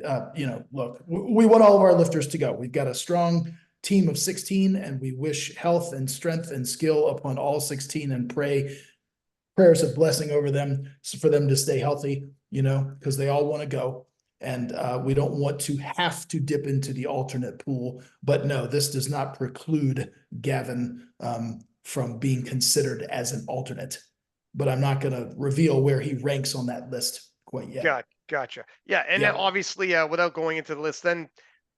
look, we want all of our lifters to go. We've got a strong team of 16, and we wish health and strength and skill upon all 16 and prayers of blessing over them for them to stay healthy, because they all want to go. And we don't want to have to dip into the alternate pool. But no, this does not preclude Gavin from being considered as an alternate. But I'm not going to reveal where he ranks on that list quite yet. Gotcha. Yeah, and then obviously, without going into the list, then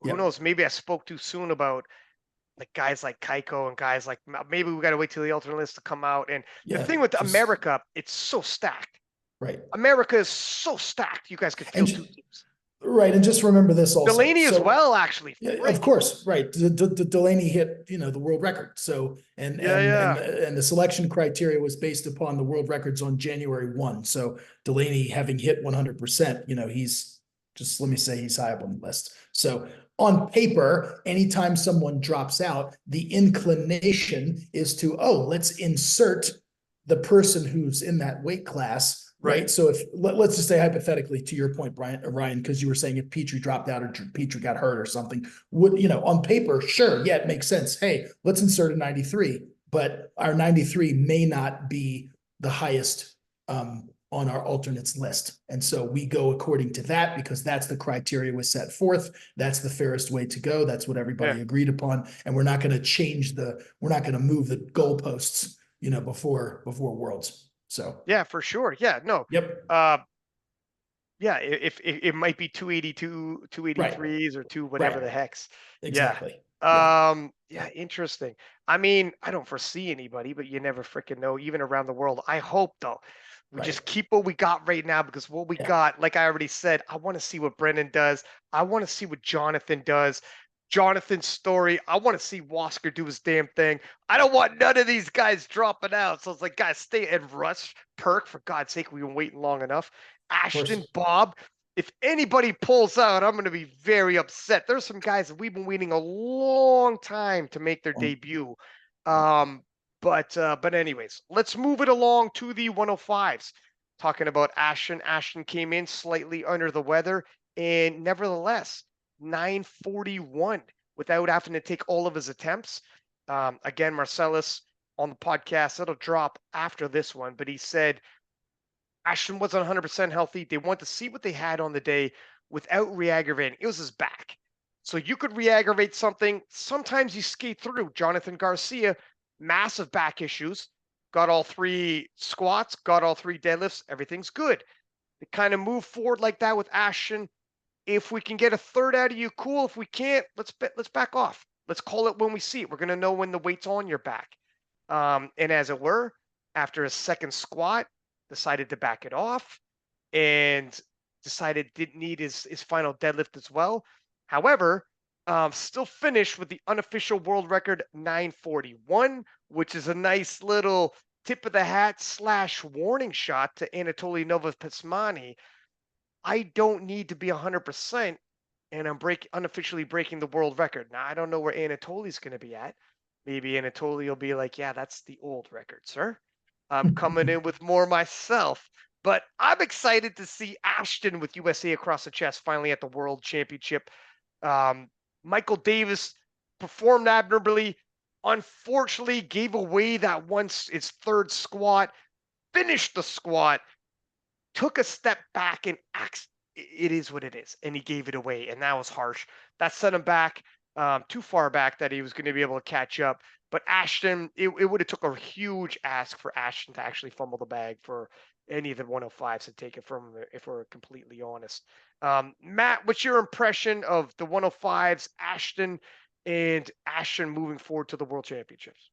who knows? Maybe I spoke too soon about like guys like Kaiko and guys like maybe we got to wait till the alternate list to come out. And the thing with America, it's so stacked. Right. America is so stacked. You guys could field 2 teams. Right, and just remember this also. Delaney as well, actually. Yeah, of course, right. Delaney hit, the world record. So and the selection criteria was based upon the world records on January 1. So Delaney having hit 100%, he's just, let me say, he's high up on the list. So on paper, anytime someone drops out, the inclination is to, let's insert the person who's in that weight class right? So if let's just say hypothetically, to your point, Ryan, because you were saying if Petrie dropped out or Petrie got hurt or something, would on paper, sure, yeah, it makes sense. Hey, let's insert a 93, but our 93 may not be the highest on our alternates list. And so we go according to that because that's the criteria was set forth. That's the fairest way to go. That's what everybody agreed upon. And we're not going to we're not going to move the goalposts, before Worlds. So yeah, for sure. Yeah, no. Yep. Yeah, if it might be 282, 283s or two, whatever the hex. Exactly. Yeah, interesting. I mean, I don't foresee anybody, but you never freaking know, even around the world. I hope though, we just keep what we got right now because what we got, like I already said, I want to see what Brendan does. I want to see what Jonathan does. Jonathan's story. I want to see Wasker do his damn thing. I don't want none of these guys dropping out. So it's like, guys, stay and Russ, Perk, for God's sake, we've been waiting long enough. Ashton, Bob, if anybody pulls out, I'm going to be very upset. There's some guys that we've been waiting a long time to make their debut. But anyways, let's move it along to the 105s. Talking about Ashton. Ashton came in slightly under the weather, and nevertheless, 941 without having to take all of his attempts. Again, Marcellus on the podcast, it'll drop after this one, but he said Ashton wasn't 100% healthy. They wanted to see what they had on the day without re-aggravating. It was his back. So you could re-aggravate something. Sometimes you skate through. Jonathan Garcia, massive back issues. Got all 3 squats, got all 3 deadlifts. Everything's good. They kind of move forward like that with Ashton. If we can get a third out of you, cool. If we can't, let's back off. Let's call it when we see it. We're going to know when the weight's on your back. And as it were, after a second squat, decided to back it off and decided didn't need his final deadlift as well. However, still finished with the unofficial world record 941, which is a nice little tip of the hat / warning shot to Anatoly Novopasmani. I don't need to be 100%, and I'm unofficially breaking the world record. Now, I don't know where Anatoly's going to be at. Maybe Anatoly will be like, yeah, that's the old record, sir. I'm coming in with more myself. But I'm excited to see Ashton with USA across the chest finally at the World Championship. Michael Davis performed admirably. Unfortunately, gave away that his third squat, finished the squat, took a step back and it is what it is. And he gave it away. And that was harsh. That set him back too far back that he was going to be able to catch up. But Ashton, it would have took a huge ask for Ashton to actually fumble the bag for any of the 105s to take it from him, if we're completely honest. Matt, what's your impression of the 105s, Ashton, and Ashton moving forward to the World Championships?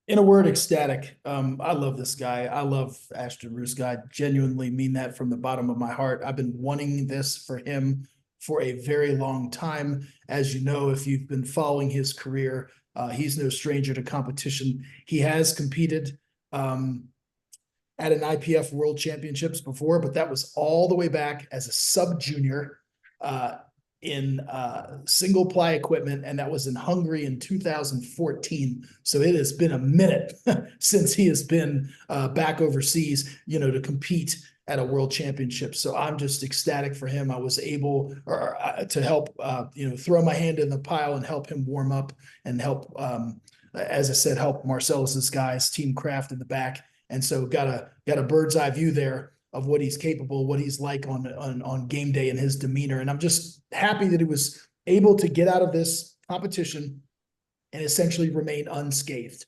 In a word, ecstatic. I love this guy. I love Ashton Ruska. I genuinely mean that from the bottom of my heart. I've been wanting this for him for a very long time. As you know, if you've been following his career, he's no stranger to competition. He has competed at an IPF World Championships before, but that was all the way back as a sub-junior in single ply equipment, and that was in Hungary in 2014. So it has been a minute since he has been back overseas, to compete at a world championship. So I'm just ecstatic for him. I was able to help, throw my hand in the pile and help him warm up and help, as I said, help Marcellus's guys, Team Craft in the back. And so got a bird's eye view there of what he's capable, what he's like on game day and his demeanor. And I'm just happy that he was able to get out of this competition and essentially remain unscathed.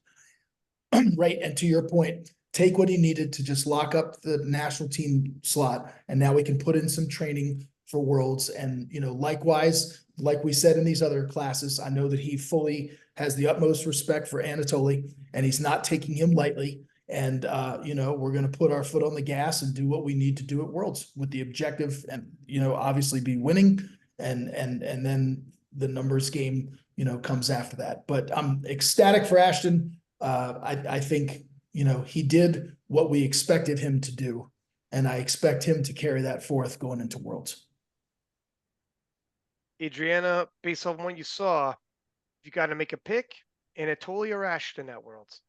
Right. And to your point, take what he needed to just lock up the national team slot. And now we can put in some training for Worlds. And, likewise, like we said in these other classes, I know that he fully has the utmost respect for Anatoly, and he's not taking him lightly. And, we're going to put our foot on the gas and do what we need to do at Worlds with the objective and, obviously be winning. And then the numbers game, comes after that. But I'm ecstatic for Ashton. I think, he did what we expected him to do. And I expect him to carry that forth going into Worlds. Adrienna, based on what you saw, you got to make a pick, Anatoly or Ashton at Worlds?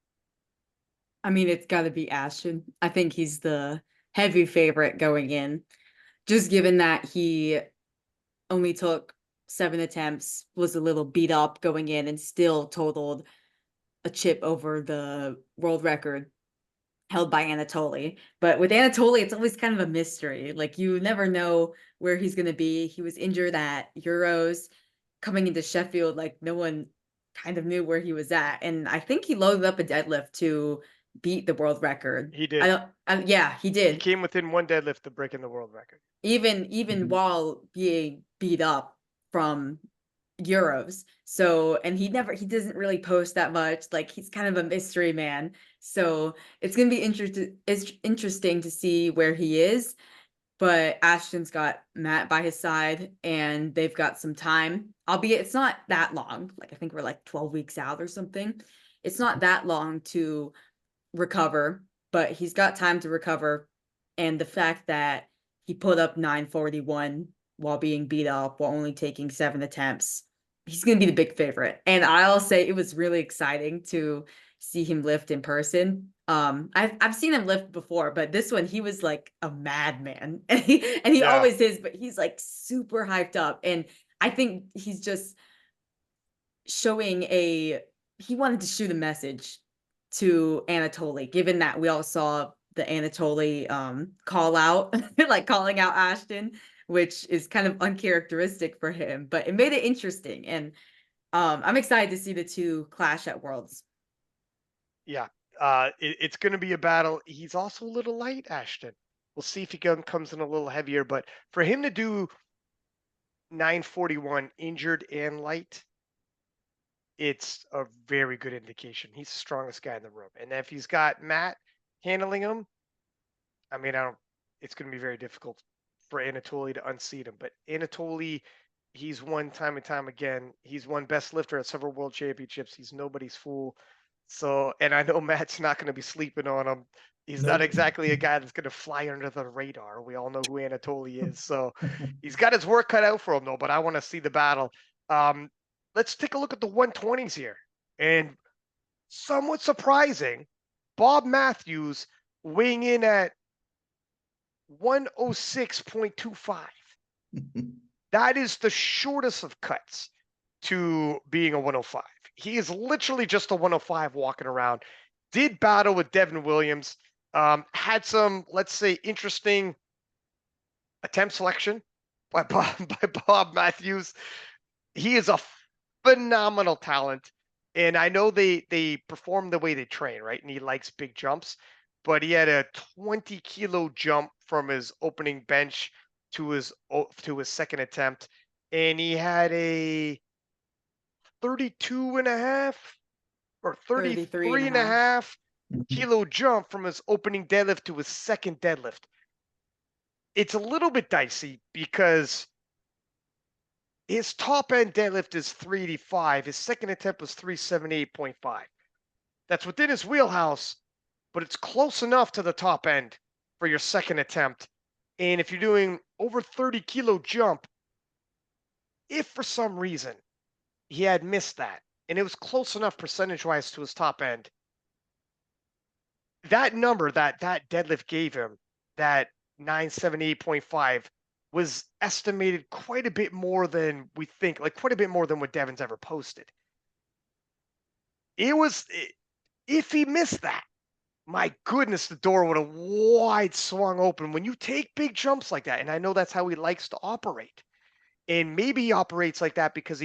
I mean, it's got to be Ashton. I think he's the heavy favorite going in, just given that he only took 7 attempts, was a little beat up going in, and still totaled a chip over the world record held by Anatoly. But with Anatoly, it's always kind of a mystery. Like, you never know where he's going to be. He was injured at Euros coming into Sheffield. Like, no one kind of knew where he was at. And I think he loaded up a deadlift to beat the world record. He did. Yeah, he He did. came within one deadlift of breaking the world record. Even while being beat up from Euros. So, and he doesn't really post that much. Like, he's kind of a mystery man. So it's gonna be interesting to see where he is. But Ashton's got Matt by his side, and they've got some time. Albeit it's not that long. Like, I think we're like 12 weeks out or something. It's not that long to recover, but he's got time to recover. And the fact that he put up 941 while being beat up, while only taking 7 attempts, he's going to be the big favorite. And I'll say it was really exciting to see him lift in person. I've seen him lift before, but this one, he was like a madman, and he Yeah. always is, but he's like super hyped up. And I think he's just showing he wanted to shoot a message to Anatoly, given that we all saw the Anatoly call out, like calling out Ashton, which is kind of uncharacteristic for him, but it made it interesting. And I'm excited to see the two clash at Worlds. Yeah. It's going to be a battle. He's also a little light, Ashton. We'll see if he comes in a little heavier, but for him to do 941 injured and light, it's a very good indication. He's the strongest guy in the room. And if he's got Matt handling him, I mean, it's going to be very difficult for Anatoly to unseat him. But Anatoly, he's won time and time again. He's won best lifter at several world championships. He's nobody's fool. So, and I know Matt's not going to be sleeping on him. He's not exactly a guy that's going to fly under the radar. We all know who Anatoly is. So he's got his work cut out for him, though. But I want to see the battle. Let's take a look at the 120s here. And somewhat surprising, Bob Matthews weighing in at 106.25. That is the shortest of cuts to being a 105. He is literally just a 105 walking around. Did battle with Devin Williams. Had some, let's say, interesting attempt selection by Bob Matthews. He is a phenomenal talent. And I know they perform the way they train, right? And he likes big jumps. But he had a 20-kilo jump from his opening bench to his second attempt. And he had a 32 and a half or 33 and a half kilo jump from his opening deadlift to his second deadlift. It's a little bit dicey because his top end deadlift is 385. His second attempt was 378.5. That's within his wheelhouse, but it's close enough to the top end for your second attempt. And if you're doing over 30-kilo jump, if for some reason he had missed that, and it was close enough percentage-wise to his top end, that number that deadlift gave him, that 978.5, was estimated quite a bit more than we think, like quite a bit more than what Devin's ever posted. If he missed that, my goodness, the door would have wide swung open. When you take big jumps like that, and I know that's how he likes to operate, and maybe he operates like that because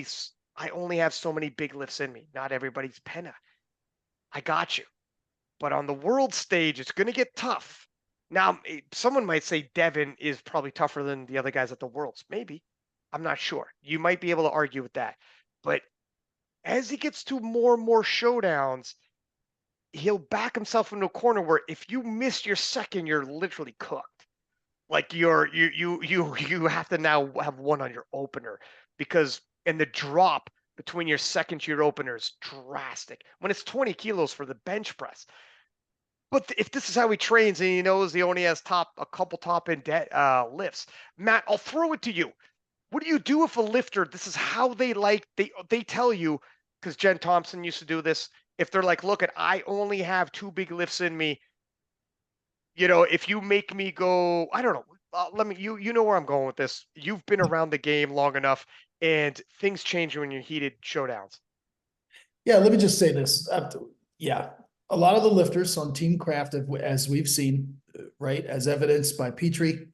I only have so many big lifts in me. Not everybody's Penna. I got you. But on the world stage, it's going to get tough. Now, someone might say Devin is probably tougher than the other guys at the Worlds. Maybe. I'm not sure. You might be able to argue with that. But as he gets to more and more showdowns, he'll back himself into a corner where if you miss your second, you're literally cooked. Like you have to now have one on your opener, because and the drop between your second to your opener is drastic when it's 20 kilos for the bench press. But if this is how he trains and he knows he only has a couple top end lifts, Matt, I'll throw it to you. What do you do if a lifter, this is how they tell you, because Jen Thompson used to do this, if they're like, look, I only have 2 big lifts in me. You know, if you make me go, I don't know. You know where I'm going with this. You've been around the game long enough, and things change when you're heated showdowns. Yeah, let me just say this. Yeah, a lot of the lifters on Team Craft, as we've seen, right, as evidenced by Petrie,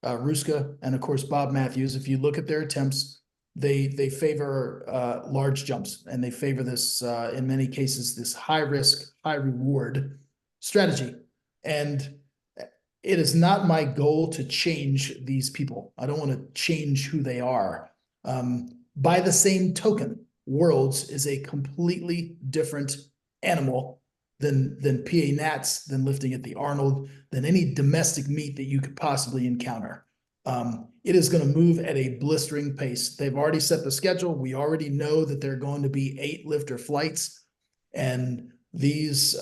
Ruska, and of course Bob Matthews. If you look at their attempts, they favor large jumps, and they favor this in many cases this high risk, high reward strategy. And it is not my goal to change these people. I don't want to change who they are. By the same token, Worlds is a completely different animal than PA Nats, than lifting at the Arnold, than any domestic meet that you could possibly encounter. It is going to move at a blistering pace. They've already set the schedule. We already know that there are going to be 8 lifter flights, and these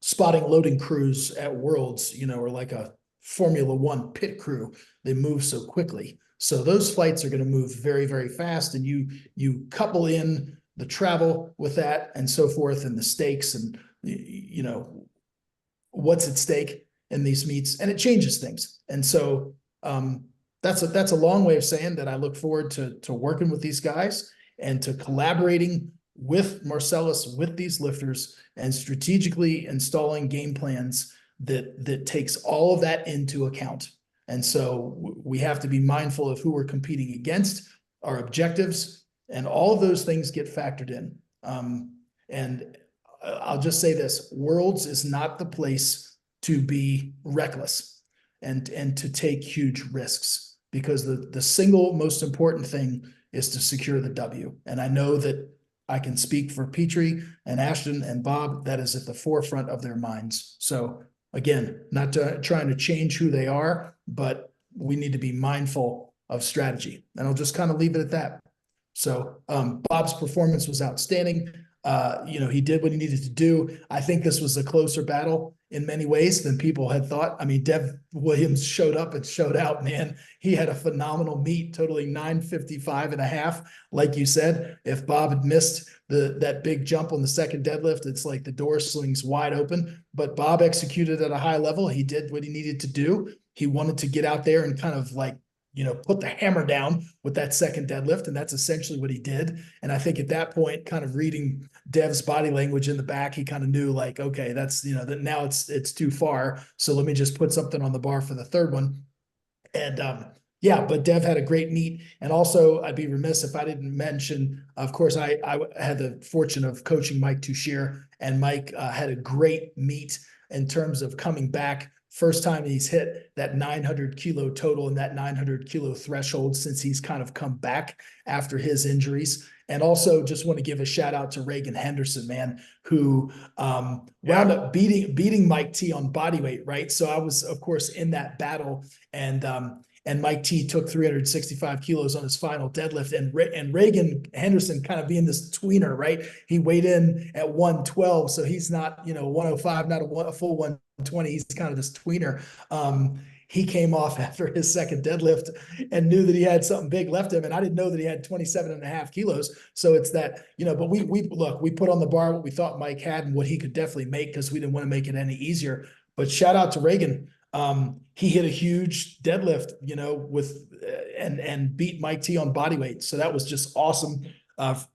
spotting loading crews at Worlds, you know, are like a Formula One pit crew. They move so quickly. So those flights are going to move very, very fast. And you couple in the travel with that and so forth, and the stakes, and, you know, what's at stake in these meets, and it changes things. And so that's a long way of saying that I look forward to working with these guys and to collaborating with Marcellus, with these lifters, and strategically installing game plans that takes all of that into account. And so we have to be mindful of who we're competing against, our objectives, and all of those things get factored in. And I'll just say this: Worlds is not the place to be reckless and to take huge risks, because the single most important thing is to secure the W. And I know that I can speak for Petrie and Ashton and Bob. That is at the forefront of their minds. So again, not trying to change who they are, but we need to be mindful of strategy. And I'll just kind of leave it at that. So Bob's performance was outstanding. You know, he did what he needed to do. I think this was a closer battle in many ways than people had thought. I mean, Dev Williams showed up and showed out, man. He had a phenomenal meet, totaling 955.5. Like you said, if Bob had missed that big jump on the second deadlift, it's like the door swings wide open. But Bob executed at a high level. He did what he needed to do. He wanted to get out there and kind of like, you know, put the hammer down with that second deadlift. And that's essentially what he did. And I think at that point, kind of reading Dev's body language in the back, he kind of knew like, okay, that's, you know, that now it's too far. So let me just put something on the bar for the third one. And yeah, but Dev had a great meet. And also I'd be remiss if I didn't mention, of course, I had the fortune of coaching Mike Touchier, and Mike had a great meet in terms of coming back. First time he's hit that 900 kilo total and that 900 kilo threshold since he's kind of come back after his injuries. And also just want to give a shout out to Reagan Henderson, man, who wound up beating Mike T on bodyweight, right? So I was, of course, in that battle, and Mike T took 365 kilos on his final deadlift, and Reagan Henderson kind of being this tweener, right? He weighed in at 112, so he's not, you know, 105, not a full 120. He's kind of this tweener. He came off after his second deadlift and knew that he had something big left him. And I didn't know that he had 27.5 kilos. So it's that, you know, but we put on the bar what we thought Mike had and what he could definitely make, because we didn't want to make it any easier. But shout out to Reagan. He hit a huge deadlift, you know, with and beat Mike T on bodyweight. So that was just awesome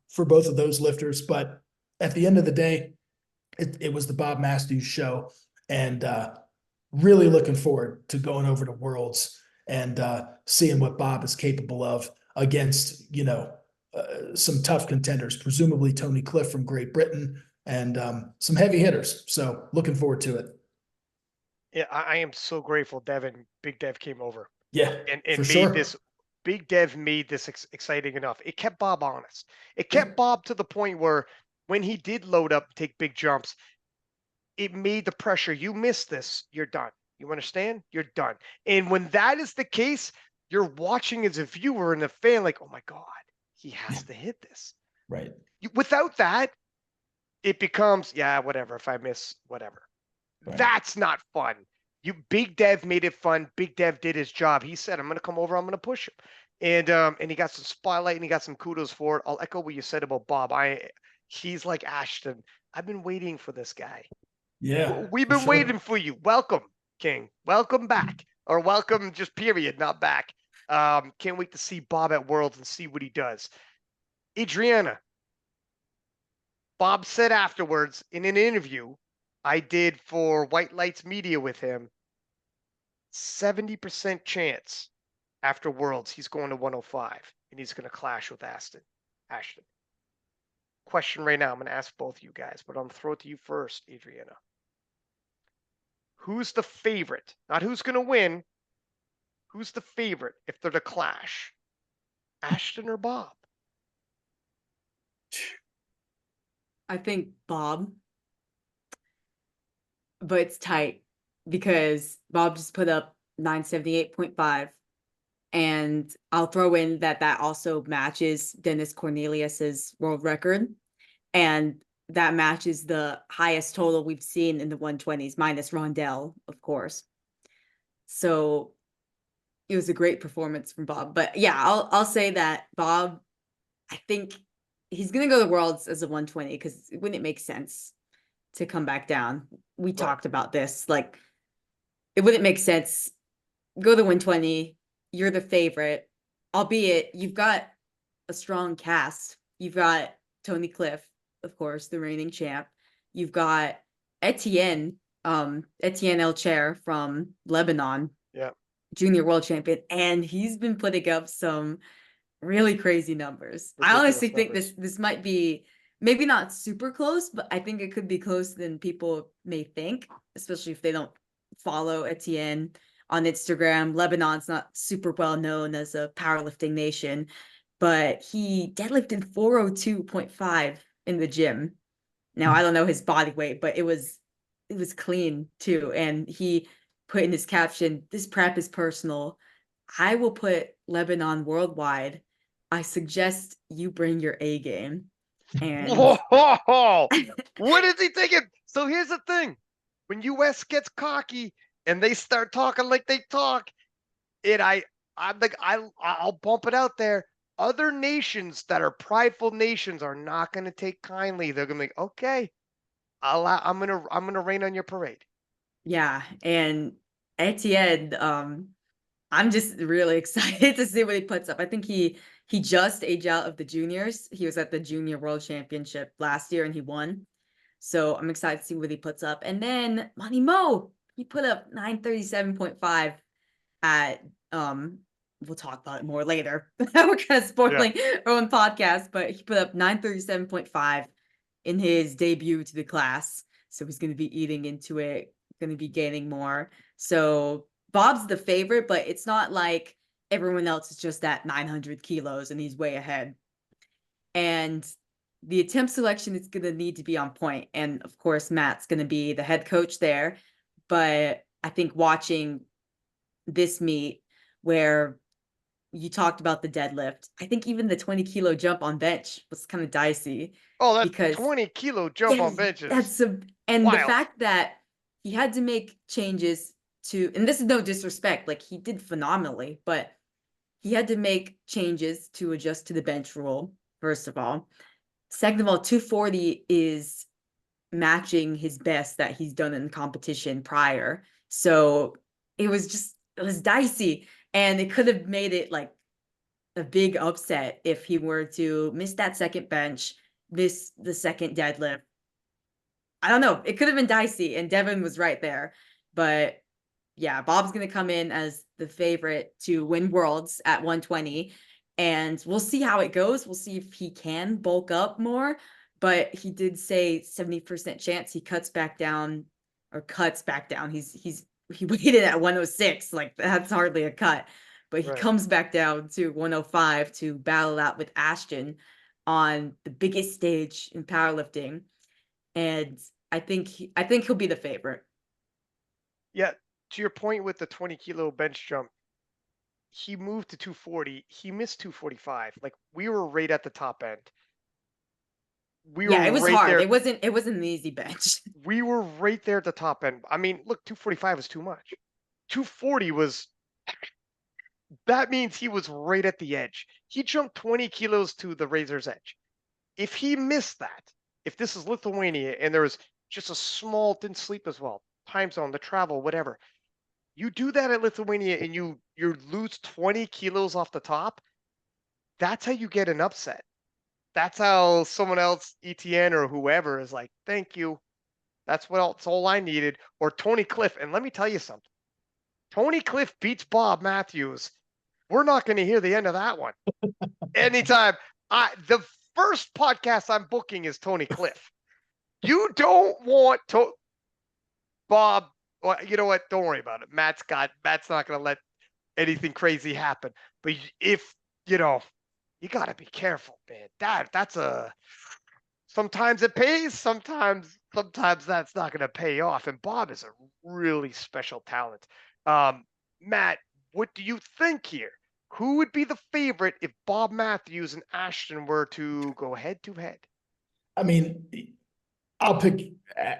for both of those lifters. But at the end of the day, it was the Bob Matthews show, and really looking forward to going over to Worlds and seeing what Bob is capable of against, you know, some tough contenders, presumably Tony Cliff from Great Britain, and some heavy hitters. So looking forward to it. Yeah, I am so grateful Big Dev came over. Yeah, and for made sure. this Big Dev made this exciting enough. It kept Bob honest. It kept Bob to the point where when he did load up, take big jumps, it made the pressure. You miss this, you're done. You understand? You're done. And when that is the case, you're watching as a viewer and a fan like, oh my God, he has to hit this. Right. Without that, it becomes, yeah, whatever. If I miss, whatever. Right. That's not fun. Big Dev made it fun. Big Dev did his job. He said, I'm going to come over, I'm going to push him. And he got some spotlight and he got some kudos for it. I'll echo what you said about Bob. He's like Ashton. I've been waiting for this guy. Yeah, We've for been sure. waiting for you. Welcome, King. Welcome back. Or welcome, just period, not back. Can't wait to see Bob at Worlds and see what he does. Adrienna, Bob said afterwards in an interview I did for White Lights Media with him, 70% chance after Worlds he's going to 105 and he's going to clash with Ashton. Question right now, I'm going to ask both you guys, but I'm going to throw it to you first, Adrienna. Who's the favorite? Not who's going to win. Who's the favorite if they're to clash? Ashton or Bob? I think Bob, but it's tight because Bob just put up 978.5. And I'll throw in that also matches Dennis Cornelius's world record. And that matches the highest total we've seen in the 120s, minus Rondell, of course. So it was a great performance from Bob. But yeah, I'll say that Bob, I think he's gonna go to Worlds as a 120 because it wouldn't make sense to come back down. We talked about this. Like, it wouldn't make sense. Go to 120. You're the favorite, albeit you've got a strong cast. You've got Tony Cliff, of course, the reigning champ. You've got Etienne El Chair from Lebanon, junior world champion, and he's been putting up some really crazy numbers. Ridiculous I honestly think this might be maybe not super close, but I think it could be closer than people may think, especially if they don't follow Etienne on Instagram. Lebanon's not super well known as a powerlifting nation, but he deadlifted 402.5 in the gym. Now, I don't know his body weight, but it was clean too. And he put in his caption, "This prep is personal. I will put Lebanon worldwide. I suggest you bring your A game." And whoa, what is he thinking? So here's the thing. When US gets cocky and they start talking like they talk, I'll bump it out there. Other nations that are prideful nations are not going to take kindly. They're going to be like, okay, I'm gonna rain on your parade. Yeah, and Etienne, I'm just really excited to see what he puts up. I think he just aged out of the juniors. He was at the junior world championship last year and he won. So I'm excited to see what he puts up. And then Monty Mo, he put up 937.5 at we'll talk about it more later. We're kind of spoiling our own podcast, but he put up 937.5 in his debut to the class. So he's going to be eating into it, going to be gaining more. So Bob's the favorite, but it's not like everyone else is just at 900 kilos and he's way ahead. And the attempt selection is going to need to be on point. And of course, Matt's going to be the head coach there. But I think watching this meet where you talked about the deadlift, I think even the 20-kilo jump on bench was kind of dicey. Oh, that 20-kilo jump on benches. And wild. The fact that he had to make changes to, and this is no disrespect, like he did phenomenally, but he had to make changes to adjust to the bench rule, first of all. Second of all, 240 is matching his best that he's done in competition prior. So it was dicey, and it could have made it like a big upset if he were to miss that second bench, miss the second deadlift. I don't know. It could have been dicey, and Devin was right there. But yeah, Bob's going to come in as the favorite to win Worlds at 120, and we'll see how it goes. We'll see if he can bulk up more, but he did say 70% chance he cuts back down. He weighed in at 106. Like, that's hardly a cut, but he comes back down to 105 to battle out with Ashton on the biggest stage in powerlifting. And I think he'll be the favorite. Yeah. To your point with the 20-kilo bench jump, he moved to 240. He missed 245. Like, we were right at the top end. It was hard. There. It wasn't an easy bench. We were right there at the top end. I mean, look, 245 is too much. 240 was, that means he was right at the edge. He jumped 20 kilos to the razor's edge. If he missed that, if this is Lithuania and there's just a small, didn't sleep as well, time zone, the travel, whatever. You do that at Lithuania and you lose 20 kilos off the top. That's how you get an upset. That's how someone else, ETN or whoever, is like, thank you. That's all I needed. Or Tony Cliff. And let me tell you something. Tony Cliff beats Bob Matthews. We're not going to hear the end of that one. Anytime. The first podcast I'm booking is Tony Cliff. You don't want to Bob. Well, you know what? Don't worry about it. Matt's not going to let anything crazy happen. But if you got to be careful, man. That's a sometimes it pays, sometimes that's not going to pay off. And Bob is a really special talent. Matt, what do you think here? Who would be the favorite if Bob Matthews and Ashton were to go head to head? I mean, I'll pick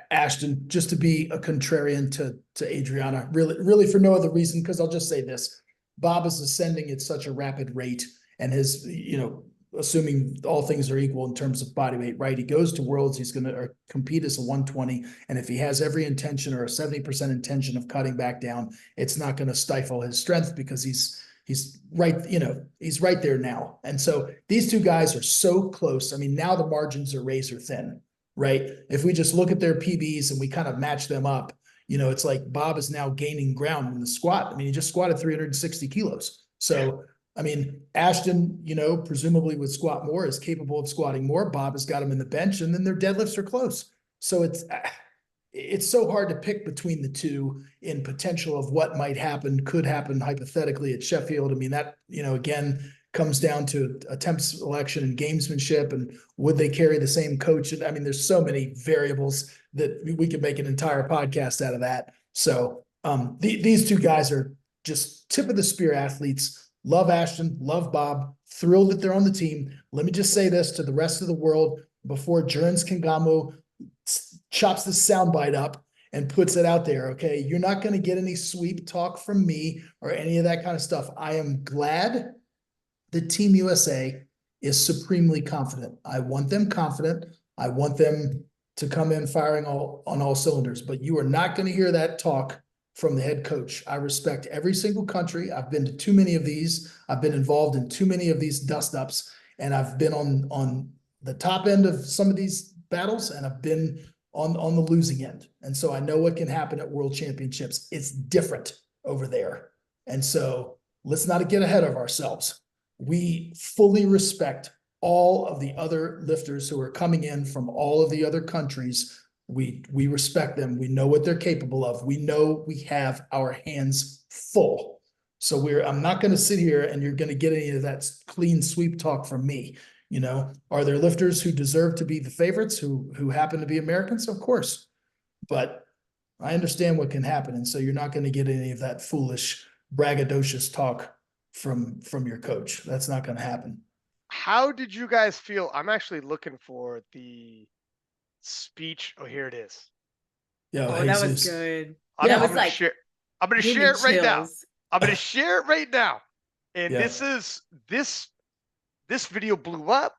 Ashton just to be a contrarian to Adrienna. Really for no other reason, because I'll just say this: Bob is ascending at such a rapid rate, and his, assuming all things are equal in terms of body weight, right? He goes to Worlds, he's going to compete as a 120, and if he has every intention or a 70% intention of cutting back down, it's not going to stifle his strength because he's right, he's right there now. And so these two guys are so close. I mean, now the margins are razor thin, right? If we just look at their PBs and we kind of match them up, it's like Bob is now gaining ground in the squat. I mean, he just squatted 360 kilos. So, I mean, Ashton, presumably would squat more, is capable of squatting more. Bob has got him in the bench, and then their deadlifts are close. So it's so hard to pick between the two in potential of what might happen, could happen hypothetically at Sheffield. I mean, that, again, comes down to attempt selection and gamesmanship, and would they carry the same coach? I mean, there's so many variables that we could make an entire podcast out of that. So these two guys are just tip of the spear athletes. Love Ashton, love Bob, thrilled that they're on the team. Let me just say this to the rest of the world before Jurns Kingamo chops this soundbite up and puts it out there, okay? You're not going to get any sweep talk from me or any of that kind of stuff. I am glad that Team USA is supremely confident. I want them confident. I want them to come in firing on all cylinders, but you are not going to hear that talk from the head coach. I respect every single country. I've been to too many of these. I've been involved in too many of these dust-ups, and I've been on the top end of some of these battles, and I've been on the losing end. And so I know what can happen at World Championships. It's different over there. And so let's not get ahead of ourselves. We fully respect all of the other lifters who are coming in from all of the other countries. We respect them. We know what they're capable of. We know we have our hands full. So I'm not going to sit here and you're going to get any of that clean sweep talk from me. Are there lifters who deserve to be the favorites who happen to be Americans? Of course, but I understand what can happen. And so you're not going to get any of that foolish braggadocious talk from your coach. That's not going to happen. How did you guys feel? I'm actually looking for the speech. Oh, here it is. Yeah, that was good. I'm going to share it right now. I'm going to share it right now. And this video blew up.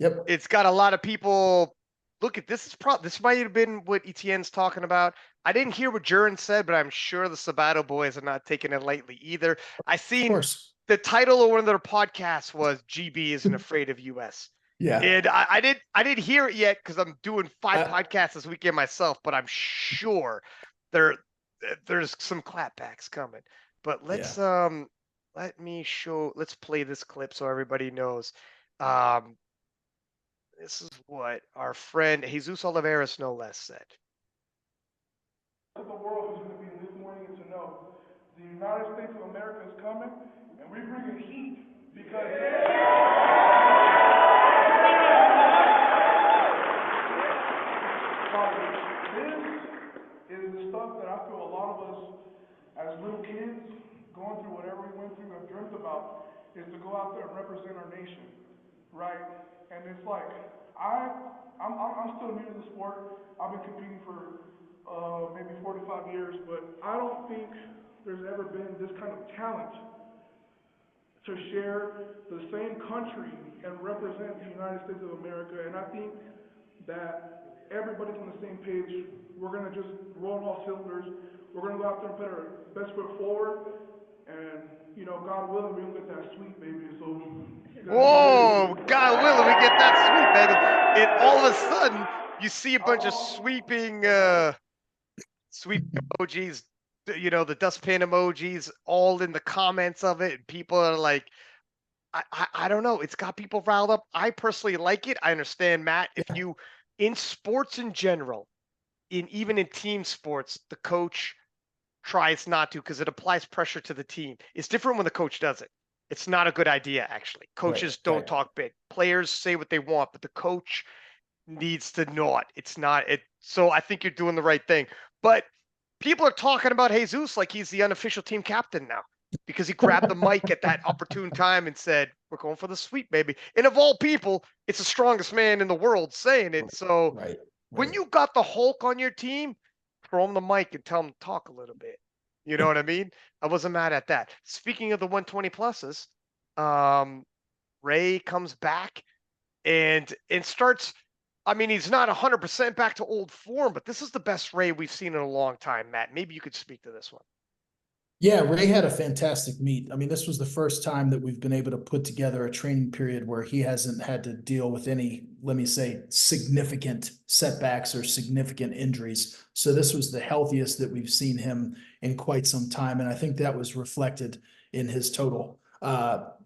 Yep. It's got a lot of people. Look at this. This might have been what Etienne's talking about. I didn't hear what Jurn said, but I'm sure the Sabato boys are not taking it lightly either. I seen the title of one of their podcasts was GB isn't afraid of US. Yeah. And I didn't hear it yet because I'm doing 5 podcasts this weekend myself, but I'm sure there's some clapbacks coming. But let's let's play this clip so everybody knows. This is what our friend Jesus Oliveras, no less, said. The world who's going to be in this morning to know the United States of America is coming, and we're bringing heat because this is the stuff that I feel a lot of us as little kids going through whatever we went through have dreamt about, is to go out there and represent our nation, right? And it's like I'm still new to the sport. I've been competing for maybe 4 to 5 years, but I don't think there's ever been this kind of talent to share the same country and represent the United States of America. And I think that everybody's on the same page. We're going to just roll on all cylinders. We're going to go out there and put our best foot forward. And, you know, God willing, we'll get that sweet, baby. So, whoa, God willing, we get that sweep, baby. And all of a sudden, you see a bunch of sweeping emojis, you know, the dustpan emojis, all in the comments of it. And people are like, I don't know. It's got people riled up. I personally like it. I understand, Matt. If you, in sports in general, even in team sports, the coach tries not to because it applies pressure to the team. It's different when the coach does it. It's not a good idea, actually. Coaches don't talk big. Players say what they want, but the coach needs to not. It's not it. So I think you're doing the right thing. But people are talking about Jesus like he's the unofficial team captain now because he grabbed the mic at that opportune time and said, "We're going for the sweep, baby." And of all people, it's the strongest man in the world saying it. So when you got the Hulk on your team, throw him the mic and tell him to talk a little bit. You know what I mean? I wasn't mad at that. Speaking of the 120 pluses, Ray comes back and starts. I mean, he's not 100% back to old form, but this is the best Ray we've seen in a long time, Matt. Maybe you could speak to this one. Yeah, Ray had a fantastic meet. I mean, this was the first time that we've been able to put together a training period where he hasn't had to deal with any, let me say, significant setbacks or significant injuries. So this was the healthiest that we've seen him in quite some time. And I think that was reflected in his total.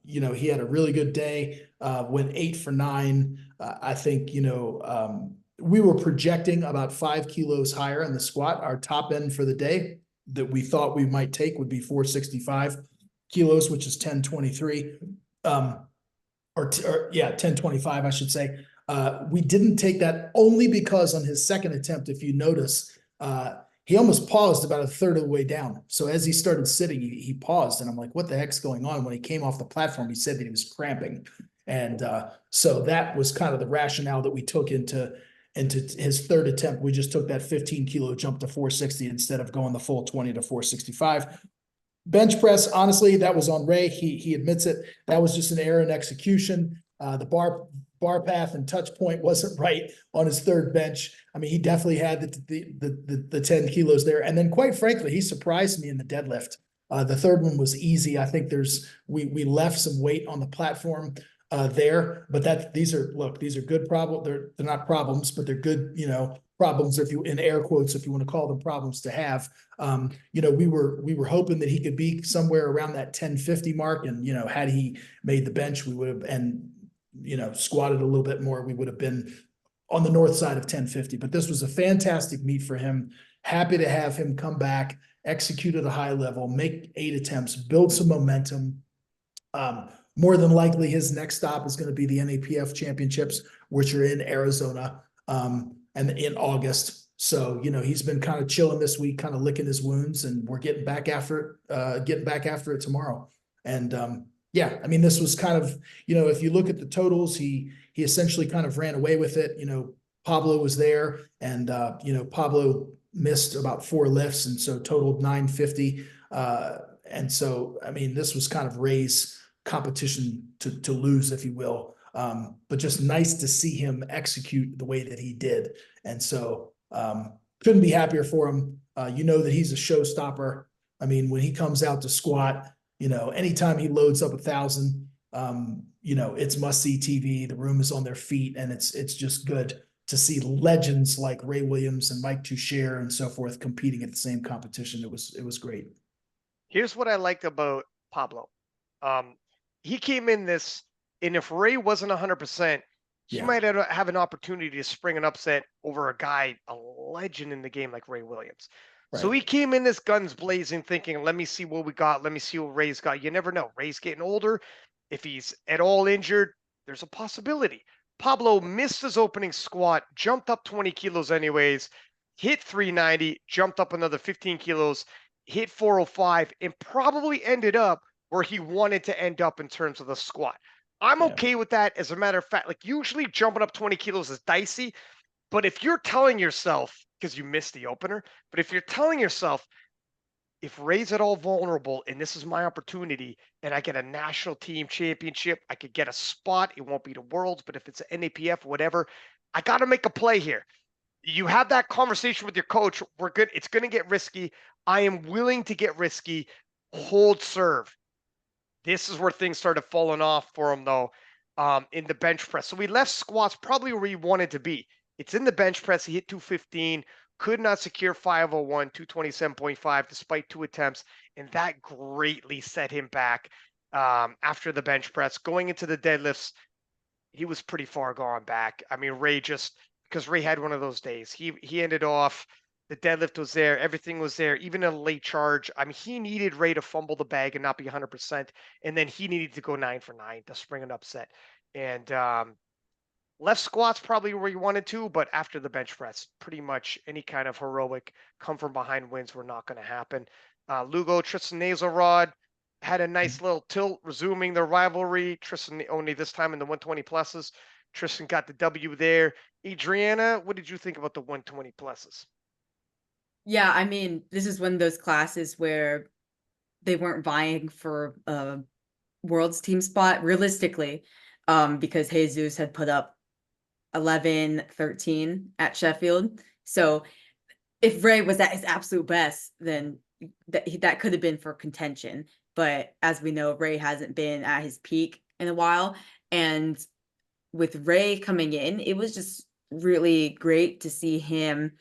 You know, he had a really good day, went 8 for 9. I think, you know, we were projecting about 5 kilos higher in the squat. Our top end for the day that we thought we might take would be 465 kilos, which is 1023, or 1025, I should say. We didn't take that only because on his second attempt, if you notice, he almost paused about a third of the way down. So as he started sitting, he paused, and I'm like, what the heck's going on? When he came off the platform, he said that he was cramping. And so that was kind of the rationale that we took into his third attempt. We just took that 15 kilo jump to 460 instead of going the full 20 to 465. Bench press, honestly, that was on Ray. He admits it. That was just an error in execution. The bar path and touch point wasn't right on his third bench. I mean, he definitely had the 10 kilos there. And then quite frankly, he surprised me in the deadlift. The third one was easy. I think we left some weight on the platform there, but these are good problems. They're not problems, but they're good, you know, problems, if you, in air quotes, if you want to call them problems to have. You know, we were hoping that he could be somewhere around that 1050 mark. And, you know, had he made the bench, we would have, and, you know, squatted a little bit more, we would have been on the north side of 1050. But this was a fantastic meet for him. Happy to have him come back, execute at a high level, make 8 attempts, build some momentum. More than likely, his next stop is going to be the NAPF championships, which are in Arizona, and in August. So, you know, he's been kind of chilling this week, kind of licking his wounds, and we're getting back after it tomorrow. And yeah, I mean, this was kind of, you know, if you look at the totals, he essentially kind of ran away with it. You know, Pablo was there, and you know, Pablo missed about 4 lifts, and so totaled 950. And so, I mean, this was kind of Ray's competition to lose, if you will. But just nice to see him execute the way that he did. And so couldn't be happier for him. You know that he's a showstopper. I mean, when he comes out to squat, you know, anytime he loads up 1,000, you know, it's must-see TV. The room is on their feet, and it's just good to see legends like Ray Williams and Mike Toucher and so forth competing at the same competition. It was great. Here's what I liked about Pablo. He came in this, and if Ray wasn't 100%, he might have an opportunity to spring an upset over a guy, a legend in the game like Ray Williams. Right. So he came in this guns blazing, thinking, let me see what we got. Let me see what Ray's got. You never know. Ray's getting older. If he's at all injured, there's a possibility. Pablo missed his opening squat, jumped up 20 kilos anyways, hit 390, jumped up another 15 kilos, hit 405, and probably ended up where he wanted to end up in terms of the squat. I'm okay with that. As a matter of fact, like usually jumping up 20 kilos is dicey, but if you're telling yourself, because you missed the opener, but if you're telling yourself, if Ray's at all vulnerable and this is my opportunity and I get a national team championship, I could get a spot. It won't be the Worlds, but if it's an NAPF, whatever, I got to make a play here. You have that conversation with your coach. We're good. It's going to get risky. I am willing to get risky. Hold serve. This is where things started falling off for him, though, in the bench press. So we left squats probably where he wanted to be. It's in the bench press. He hit 215, could not secure 501, 227.5 despite 2 attempts, and that greatly set him back after the bench press. Going into the deadlifts, he was pretty far gone back. I mean, Ray just because Ray had one of those days. He ended off. The deadlift was there. Everything was there. Even a late charge. I mean, he needed Ray to fumble the bag and not be 100%, and then he needed to go 9 for 9 to spring an upset. And left squats probably where you wanted to, but after the bench press, pretty much any kind of heroic come from behind wins were not going to happen. Lugo, Tristan Nazarod had a nice little tilt, resuming their rivalry. Tristan only this time in the 120 pluses. Tristan got the W there. Adrienna, what did you think about the 120 pluses? Yeah, I mean, this is one of those classes where they weren't vying for a World's team spot realistically, because Jesus had put up 11-13 at Sheffield. So if Ray was at his absolute best, then that could have been for contention. But as we know, Ray hasn't been at his peak in a while. And with Ray coming in, it was just really great to see him,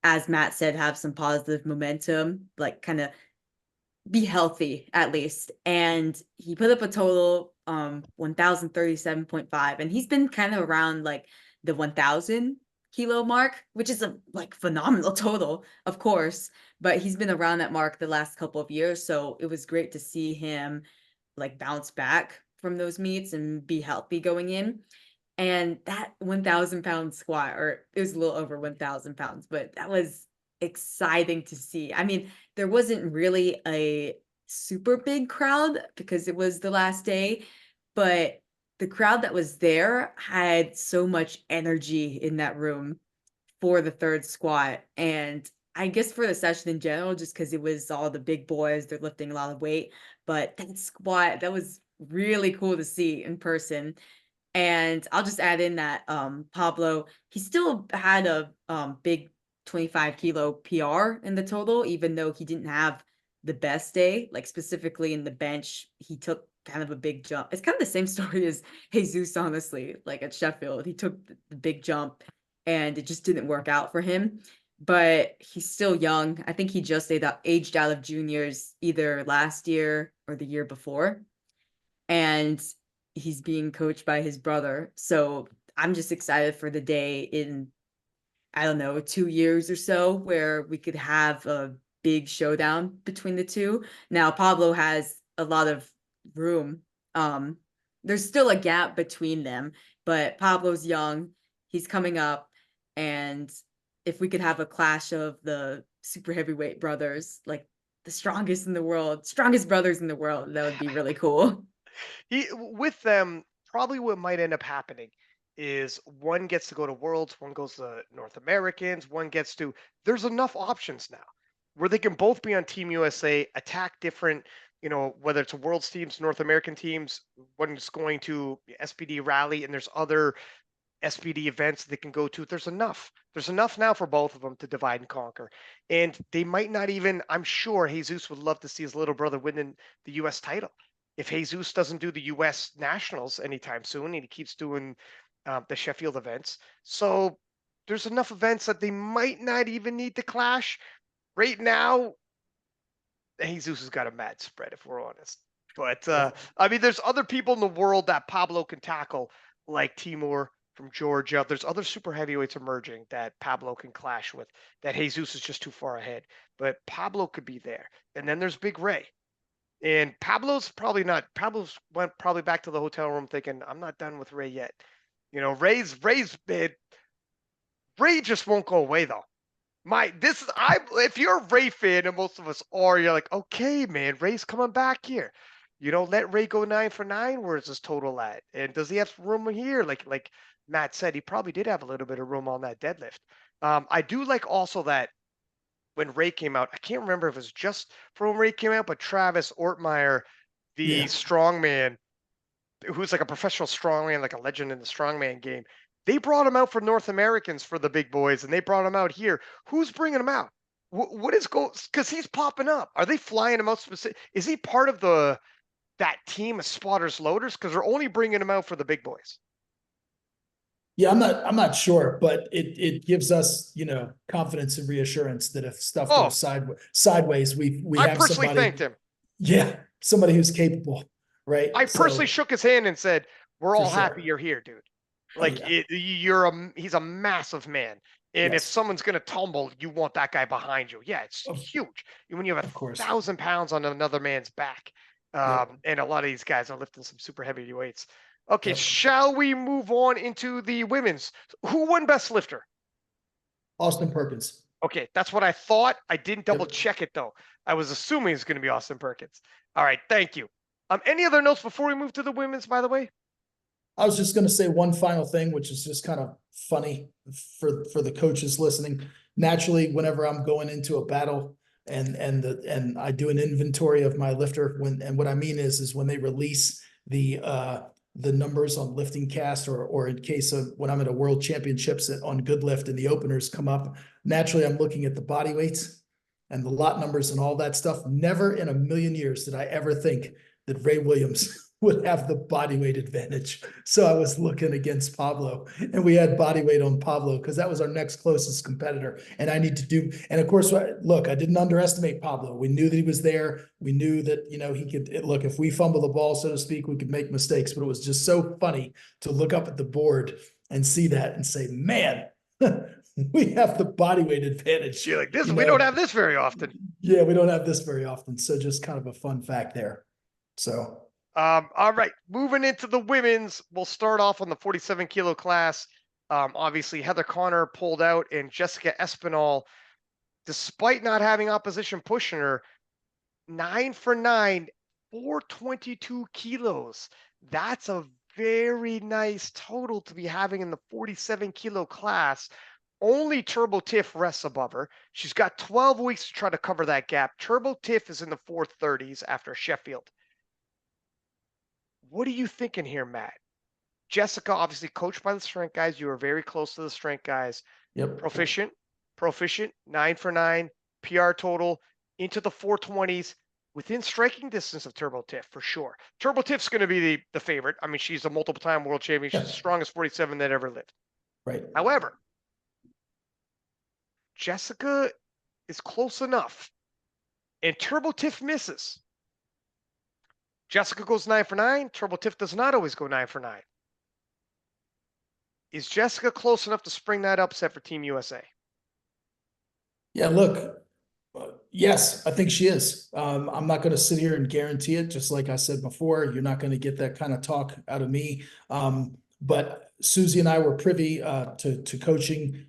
as Matt said, have some positive momentum, like kind of be healthy at least. And he put up a total 1037.5, and he's been kind of around like the 1000 kilo mark, which is a like phenomenal total, of course, but he's been around that mark the last couple of years. So it was great to see him like bounce back from those meets and be healthy going in. And that 1000-pound squat, or it was a little over 1000 pounds, but that was exciting to see. I mean, there wasn't really a super big crowd because it was the last day, but the crowd that was there had so much energy in that room for the third squat. And I guess for the session in general, just because it was all the big boys, they're lifting a lot of weight. But that squat, that was really cool to see in person. And I'll just add in that Pablo, he still had a big 25 kilo PR in the total, even though he didn't have the best day. Like specifically in the bench, he took kind of a big jump. It's kind of the same story as Jesus, honestly, like at Sheffield. He took the big jump and it just didn't work out for him. But he's still young. I think he just aged out of juniors either last year or the year before. And he's being coached by his brother. So I'm just excited for the day in, I don't know, 2 years or so where we could have a big showdown between the two. Now, Pablo has a lot of room. There's still a gap between them, but Pablo's young. He's coming up. And if we could have a clash of the super heavyweight brothers, like the strongest in the world, strongest brothers in the world, that would be really cool. With them, probably what might end up happening is one gets to go to Worlds, one goes to North Americans, one gets to. There's enough options now where they can both be on Team USA, attack different, whether it's a Worlds teams, North American teams, one's going to SPD rally, and there's other SPD events they can go to. There's enough. There's enough now for both of them to divide and conquer. And they might not even, I'm sure Jesus would love to see his little brother winning the US title. If Jesus doesn't do the US Nationals anytime soon and he keeps doing the Sheffield events. So there's enough events that they might not even need to clash. Right now, Jesus has got a mad spread, if we're honest. But I mean, there's other people in the world that Pablo can tackle, like Timur from Georgia. There's other super heavyweights emerging that Pablo can clash with. That Jesus is just too far ahead. But Pablo could be there. And then there's Big Ray. And Pablo's probably not. Pablo's went probably back to the hotel room thinking, I'm not done with Ray yet. Ray's bid. Ray just won't go away though. If you're a Ray fan, and most of us are, you're like, okay, man, Ray's coming back here. Let Ray go 9 for 9. Where's his total at? And does he have room here? Like Matt said, he probably did have a little bit of room on that deadlift. I do like also that when Ray came out. I can't remember if it was just for when Ray came out, but Travis Ortmeyer, the strongman, who's like a professional strongman, like a legend in the strongman game. They brought him out for North Americans for the big boys, and they brought him out here. Who's bringing him out? What is going? Because he's popping up. Are they flying him out specific? Is he part of that team of spotters loaders? Because they're only bringing him out for the big boys. Yeah, I'm not sure, but it gives us, you know, confidence and reassurance that if stuff goes sideways, we I have personally somebody. thanked him. Yeah, somebody who's capable, right? I personally shook his hand and said, "We're all happy you're here, dude." Like he's a massive man. And if someone's going to tumble, you want that guy behind you. Yeah, it's huge. When you have 1,000 pounds on another man's back. And a lot of these guys are lifting some super heavy weights. Okay, shall we move on into the women's? Who won best lifter? Austin Perkins. Okay, that's what I thought. I didn't double check it though. I was assuming it's going to be Austin Perkins. All right, thank you. Any other notes before we move to the women's, by the way? I was just going to say one final thing, which is just kind of funny for the coaches listening. Naturally, whenever I'm going into a battle and I do an inventory of my lifter, and what I mean is when they release the numbers on lifting cast, or in case of when I'm at a world championships on good lift and the openers come up, naturally I'm looking at the body weights and the lot numbers and all that stuff. Never in a million years did I ever think that Ray Williams would have the body weight advantage. So I was looking against Pablo, and we had body weight on Pablo because that was our next closest competitor. And I need to do, and of course, look, I didn't underestimate Pablo. We knew that he was there. We knew that, you know, he could look, if we fumble the ball, so to speak, we could make mistakes, but it was just so funny to look up at the board and see that and say, man, we have the body weight advantage. You're like, this, we don't have this very often. Yeah, we don't have this very often. So just kind of a fun fact there. So. All right, moving into the women's, we'll start off on the 47 kilo class. Obviously, Heather Connor pulled out, and Jessica Espinal, despite not having opposition pushing her, 9 for 9, 422 kilos. That's a very nice total to be having in the 47 kilo class. Only Turbo Tiff rests above her. She's got 12 weeks to try to cover that gap. Turbo Tiff is in the 430s after Sheffield. What are you thinking here, Matt? Jessica, obviously coached by the strength guys. You were very close to the strength guys. Yep. Proficient, 9 for 9, PR total into the 420s, within striking distance of Turbo Tiff for sure. Turbo Tiff's going to be the favorite. I mean, she's a multiple-time world champion. She's the strongest 47 that ever lived. Right. However, Jessica is close enough, and Turbo Tiff misses. Jessica goes 9 for 9. Turbo Tiff does not always go 9 for 9. Is Jessica close enough to spring that upset for Team USA? Yeah, look, yes, I think she is. I'm not going to sit here and guarantee it. Just like I said before, you're not going to get that kind of talk out of me. But Susie and I were privy to coaching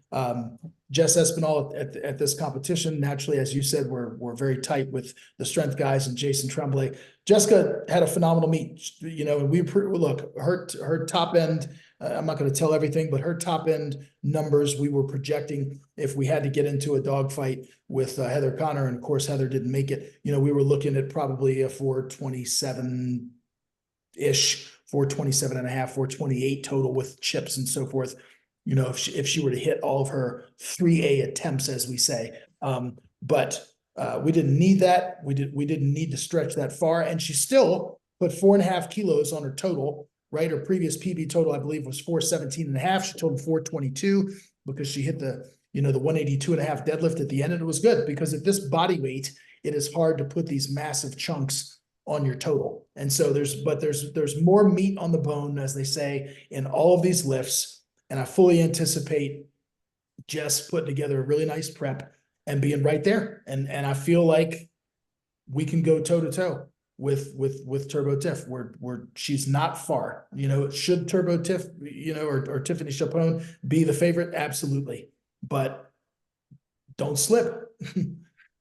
Jess Espinal at this competition. Naturally, as you said, we're very tight with the strength guys and Jason Tremblay. Jessica had a phenomenal meet, you know, and look, her top end, I'm not going to tell everything, but her top end numbers we were projecting if we had to get into a dogfight with Heather Connor, and of course Heather didn't make it. You know, we were looking at probably a 427-ish, 427 and a half, 428 total with chips and so forth. You know, if she were to hit all of her 3A attempts, as we say, but we didn't need that. We didn't need to stretch that far, and she still put 4.5 kilos on her total. Right, her previous PB total, I believe, was 417 and a half. She totaled 422 because she hit the 182 and a half deadlift at the end, and it was good because at this body weight, it is hard to put these massive chunks on your total. And so there's more meat on the bone, as they say, in all of these lifts. And I fully anticipate Jess putting together a really nice prep and being right there. And I feel like we can go toe to toe with Turbo Tiff, where she's not far. You know, should Turbo Tiff, you know, or Tiffany Chapone be the favorite? Absolutely. But don't slip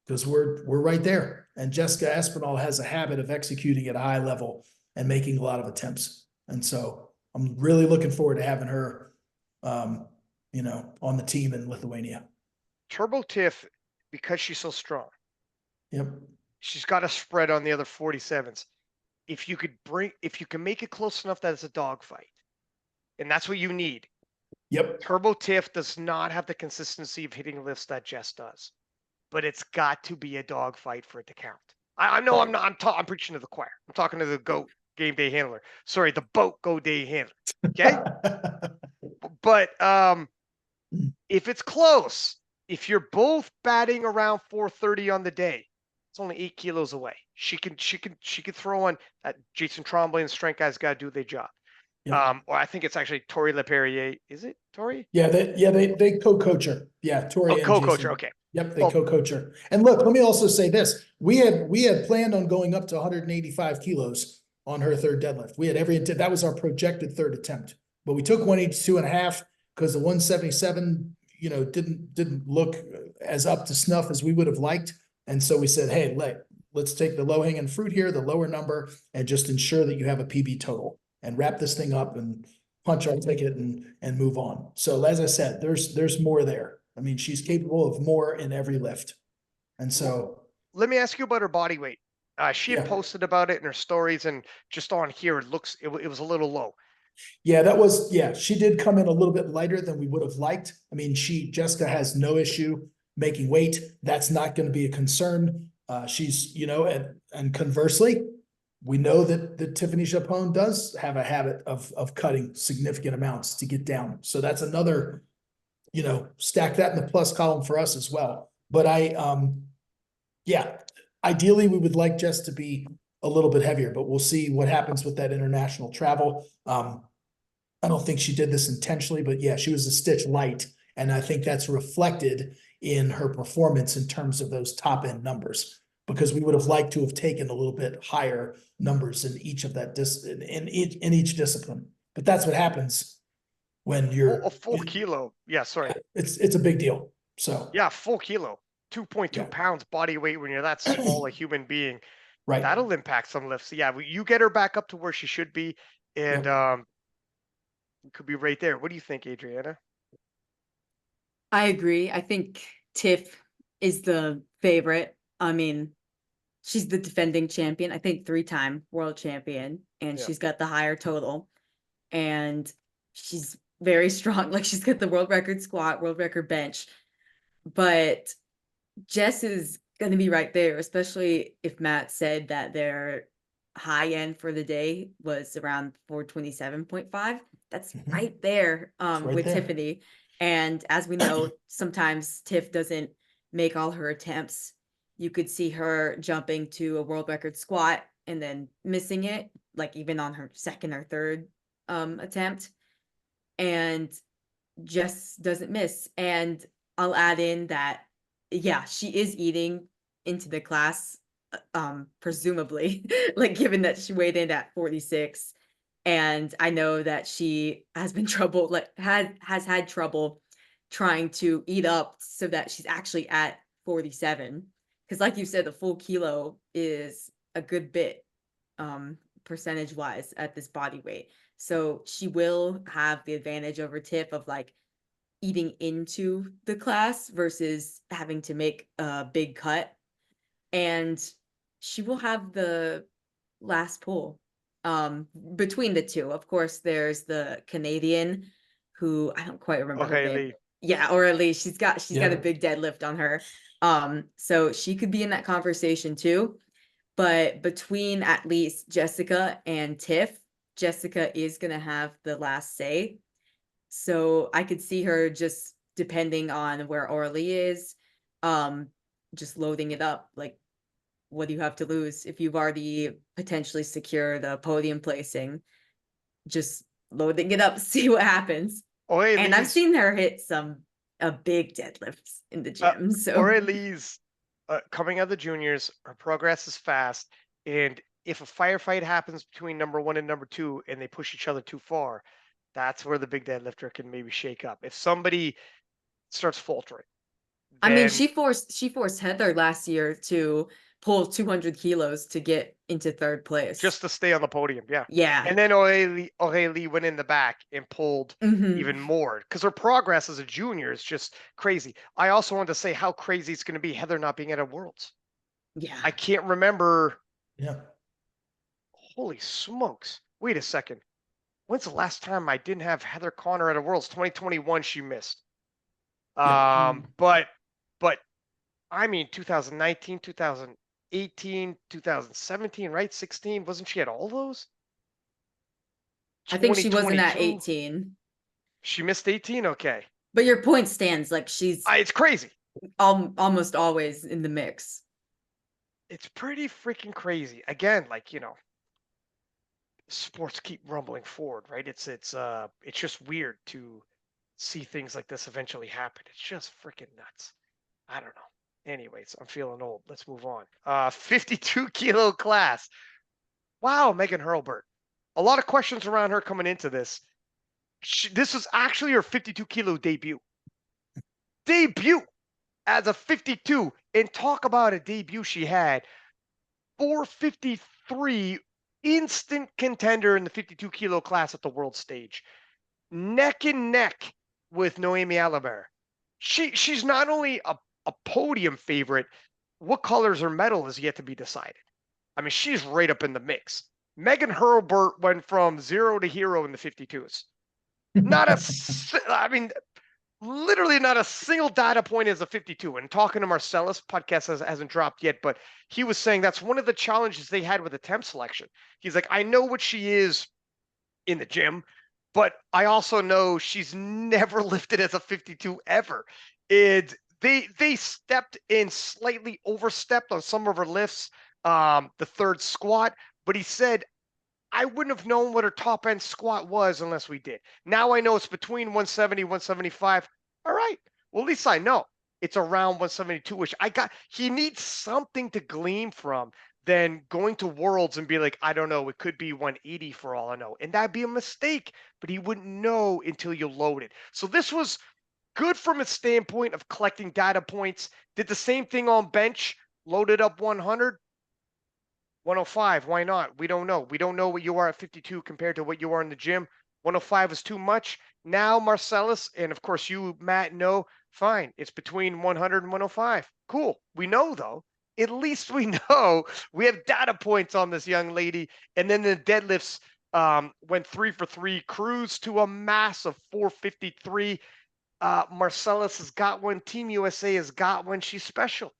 because we're right there. And Jessica Espinal has a habit of executing at a high level and making a lot of attempts. And so I'm really looking forward to having her, you know, on the team in Lithuania. Turbo Tiff, because she's so strong, Yep. she's got a spread on the other 47s. If you can make it close enough that it's a dogfight, and that's what you need. Yep. Turbo Tiff does not have the consistency of hitting lifts that Jess does, but it's got to be a dogfight for it to count. I know I'm not. I'm preaching to the choir. I'm talking to the GOAT game day handler. Sorry, the BOAT go day handler. Okay, but if it's close, if you're both batting around 430 on the day, it's only 8 kilos away. She can throw on that. Jason Tremblay and strength guys got to do their job. Yep. Or I think it's actually Tori LePerrier. Is it Tori? Yeah, they co-coach her. Yeah, Tori and co-coach Jason. her. Okay. Yep, they co-coach her. And look, let me also say this. We had planned on going up to 185 kilos on her third deadlift. We had that was our projected third attempt. But we took 182.5 because the 177, didn't look as up to snuff as we would have liked. And so we said, hey, let's take the low-hanging fruit here, the lower number, and just ensure that you have a PB total and wrap this thing up and punch our ticket and move on. So as I said, there's more there. I mean, she's capable of more in every lift. And so let me ask you about her body weight. She had posted about it in her stories, and just on here, it was a little low. Yeah, she did come in a little bit lighter than we would have liked. I mean, Jessica has no issue making weight. That's not going to be a concern. She's, and conversely, we know that Tiffany Chapone does have a habit of cutting significant amounts to get down. So that's another, stack that in the plus column for us as well. But ideally we would like Jess to be a little bit heavier, but we'll see what happens with that international travel. I don't think she did this intentionally, but yeah, she was a stitch light. And I think that's reflected in her performance in terms of those top end numbers, because we would have liked to have taken a little bit higher numbers in each of that in each discipline. But that's what happens when you're a full kilo. Yeah, sorry. It's a big deal. So yeah, full kilo, 2.2 pounds body weight when you're that small a human being. Right. That'll impact some lifts. Yeah, you get her back up to where she should be, and it could be right there. What do you think, Adrienna? I agree. I think Tiff is the favorite. I mean, she's the defending champion. I think 3-time world champion, and she's got the higher total, and she's very strong. Like, she's got the world record squat, world record bench, but Jess is going to be right there, especially if Matt said that their high end for the day was around 427.5. That's right there with Tiffany. And as we know, sometimes Tiff doesn't make all her attempts. You could see her jumping to a world record squat and then missing it, like even on her second or third attempt. And Jess doesn't miss. And I'll add in that, yeah, she is eating into the class, presumably, like, given that she weighed in at 46. And I know that she has been has had trouble trying to eat up so that she's actually at 47. Because like you said, the full kilo is a good bit percentage wise at this body weight. So she will have the advantage over Tiff of like eating into the class versus having to make a big cut. And she will have the last pull. Between the two, of course, there's the Canadian who I don't quite remember her name. Yeah, or at least she's got a big deadlift on her. So she could be in that conversation too. But between at least Jessica and Tiff, Jessica is gonna have the last say. So I could see her, just depending on where Orly is, just loading it up. Like, what do you have to lose if you've already potentially secured the podium placing? Just loading it up, see what happens. And I've seen her hit a big deadlifts in the gym. Aurélie, coming out of the juniors, her progress is fast, and if a firefight happens between number 1 and number 2 and they push each other too far, that's where the big deadlifter can maybe shake up. If somebody starts faltering, I mean, she forced Heather last year to pull 200 kilos to get into third place. Just to stay on the podium, yeah. Yeah. And then O'Haley went in the back and pulled even more because her progress as a junior is just crazy. I also wanted to say how crazy it's going to be Heather not being at a Worlds. Yeah. I can't remember. Yeah. Holy smokes. Wait a second. When's the last time I didn't have Heather Connor at a Worlds? 2021 she missed. But I mean 2019, 2018, 2017, right? 16. Wasn't she at all those? I think she wasn't at 2022? 18. She missed 18? Okay. But your point stands, like she's It's crazy. almost always in the mix. It's pretty freaking crazy. Again, like, sports keep rumbling forward, right? It's just weird to see things like this eventually happen. It's just freaking nuts. I don't know. Anyways, I'm feeling old. Let's move on. 52 kilo class. Wow, Megan Hurlburt. A lot of questions around her coming into this. This was actually her 52 kilo debut. Debut as a 52. And talk about a debut she had. 453, instant contender in the 52 kilo class at the world stage. Neck and neck with Noemi Alibert. She's not only a podium favorite, what colors her medal is yet to be decided. I mean, she's right up in the mix. Megan Hurlburt went from 0 to hero in the 52s. Literally not a single data point as a 52. And talking to Marcellus, podcast hasn't dropped yet, but he was saying that's one of the challenges they had with attempt selection. He's like, I know what she is in the gym, but I also know she's never lifted as a 52 ever. And they stepped in, slightly overstepped on some of her lifts, the third squat, but he said, I wouldn't have known what her top end squat was unless we did. Now I know it's between 170, 175. All right. Well, at least I know it's around 172, which he needs something to glean from than going to Worlds and be like, I don't know, it could be 180 for all I know. And that'd be a mistake, but he wouldn't know until you load it. So this was good from a standpoint of collecting data points. Did the same thing on bench, loaded up 100. 105, why not? We don't know. We don't know what you are at 52 compared to what you are in the gym. 105 is too much. Now, Marcellus, and of course you, Matt, know, fine. It's between 100 and 105. Cool. We know, though. At least we know we have data points on this young lady. And then the deadlifts went 3 for 3, cruised to a mass of 453. Marcellus has got one. Team USA has got one. She's special.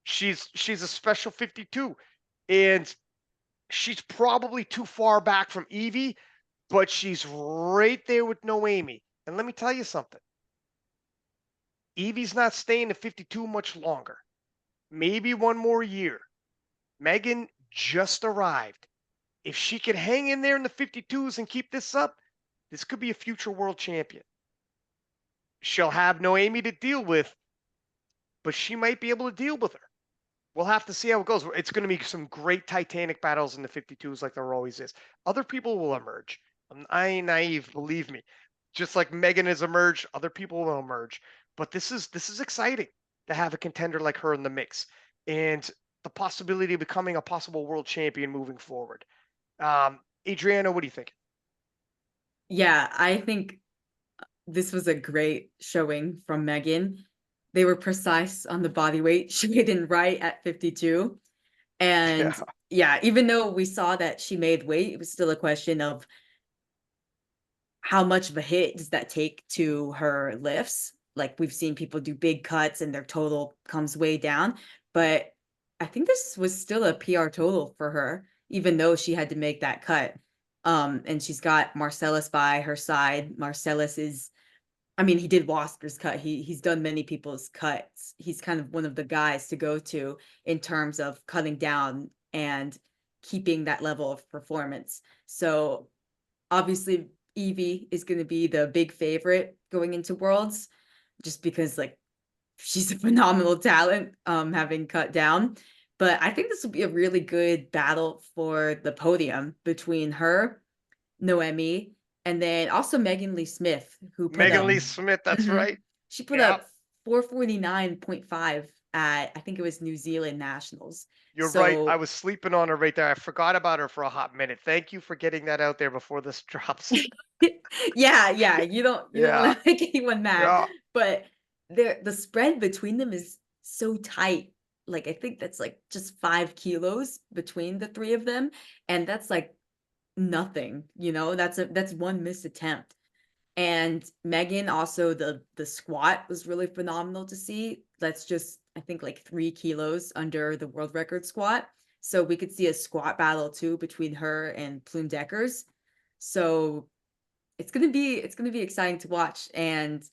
She's a special 52. And she's probably too far back from Evie, but she's right there with Noemi. And let me tell you something. Evie's not staying at 52 much longer. Maybe one more year. Megan just arrived. If she can hang in there in the 52s and keep this up, this could be a future world champion. She'll have Noemi to deal with, but she might be able to deal with her. We'll have to see how it goes. It's going to be some great Titanic battles in the 52s like there always is. Other people will emerge. I ain't naive, believe me. Just like Megan has emerged, other people will emerge. But this is exciting to have a contender like her in the mix. And the possibility of becoming a possible world champion moving forward. Adrienna, what do you think? Yeah, I think this was a great showing from Megan. They were precise on the body weight. She weighed in right at 52. And yeah, even though we saw that she made weight, it was still a question of how much of a hit does that take to her lifts? Like we've seen people do big cuts and their total comes way down. But I think this was still a PR total for her, even though she had to make that cut. And she's got Marcellus by her side. Marcellus is, I mean, he did Wasker's cut. He's done many people's cuts. He's kind of one of the guys to go to in terms of cutting down and keeping that level of performance. So obviously Evie is going to be the big favorite going into Worlds, just because like she's a phenomenal talent, having cut down. But I think this will be a really good battle for the podium between her, Noemi, and then also Megan Lee Smith, who put Megan Lee Smith, that's right. She put up 449.5 at, I think it was New Zealand Nationals. You're right. I So was sleeping on her right there. I forgot about her for a hot minute. Thank you for getting that out there before this drops. yeah, you don't Yeah. want to make anyone mad, Yeah. but the spread between them is so tight. Like I think that's like just 5 kilos between the three of them, and that's like nothing. That's one missed attempt. And Megan also, the squat was really phenomenal to see. That's just, I think, like 3 kilos under the world record squat. So we could see a squat battle too between her and Plume Deckers. So it's gonna be exciting to watch. And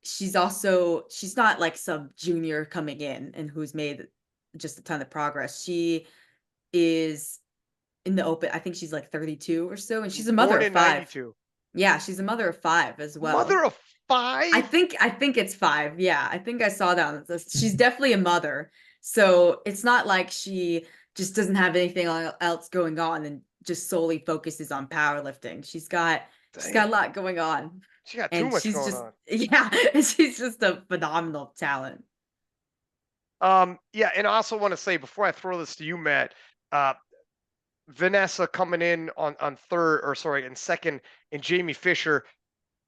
she's not like some junior coming in and who's made just a ton of progress. She is in the open. I think she's like 32 or so, and she's a mother Born of in five. 92. Yeah, she's a mother of five as well. Mother of I 5? think it's 5. Yeah, I think I saw that on this. She's definitely a mother. So it's not like she just doesn't have anything else going on and just solely focuses on powerlifting. She's got a Damn. lot going on. She got too And much she's going just on. yeah, and she's just a phenomenal talent. Yeah, and I also want to say before I throw this to you, Matt, uh, Vanessa coming in on third, or sorry, in second, and Jamie Fisher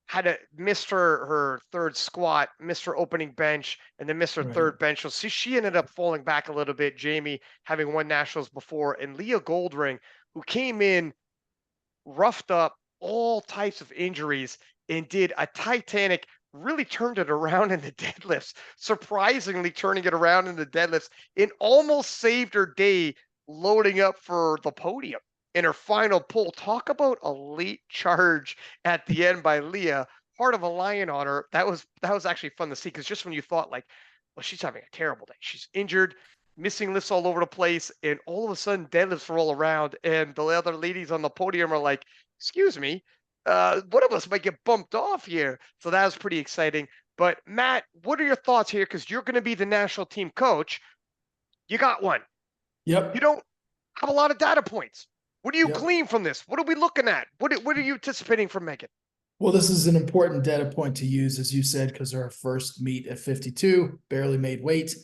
had to missed her third squat, missed her opening bench, and then missed her Right. third bench. So she ended up falling back a little bit. Jamie having won nationals before, and Leah Goldring, who came in roughed up, all types of injuries, and did a Titanic, really turned it around in the deadlifts, surprisingly turning it around in the deadlifts, and almost saved her day loading up for the podium in her final pull. Talk about a late charge at the end by Leah, part of a lion on her. That was actually fun to see, because just when you thought like, well, she's having a terrible day, she's injured, missing lifts all over the place, and all of a sudden deadlifts roll around, and the other ladies on the podium are like, "Excuse me, one of us might get bumped off here." So that was pretty exciting. But Matt, what are your thoughts here? Because you're going to be the national team coach. You got one. Yep. You don't have a lot of data points. What do you Yep. glean from this? What are we looking at? What are you anticipating from Megan? Well, this is an important data point to use, as you said, because her first meet at 52, barely made weight.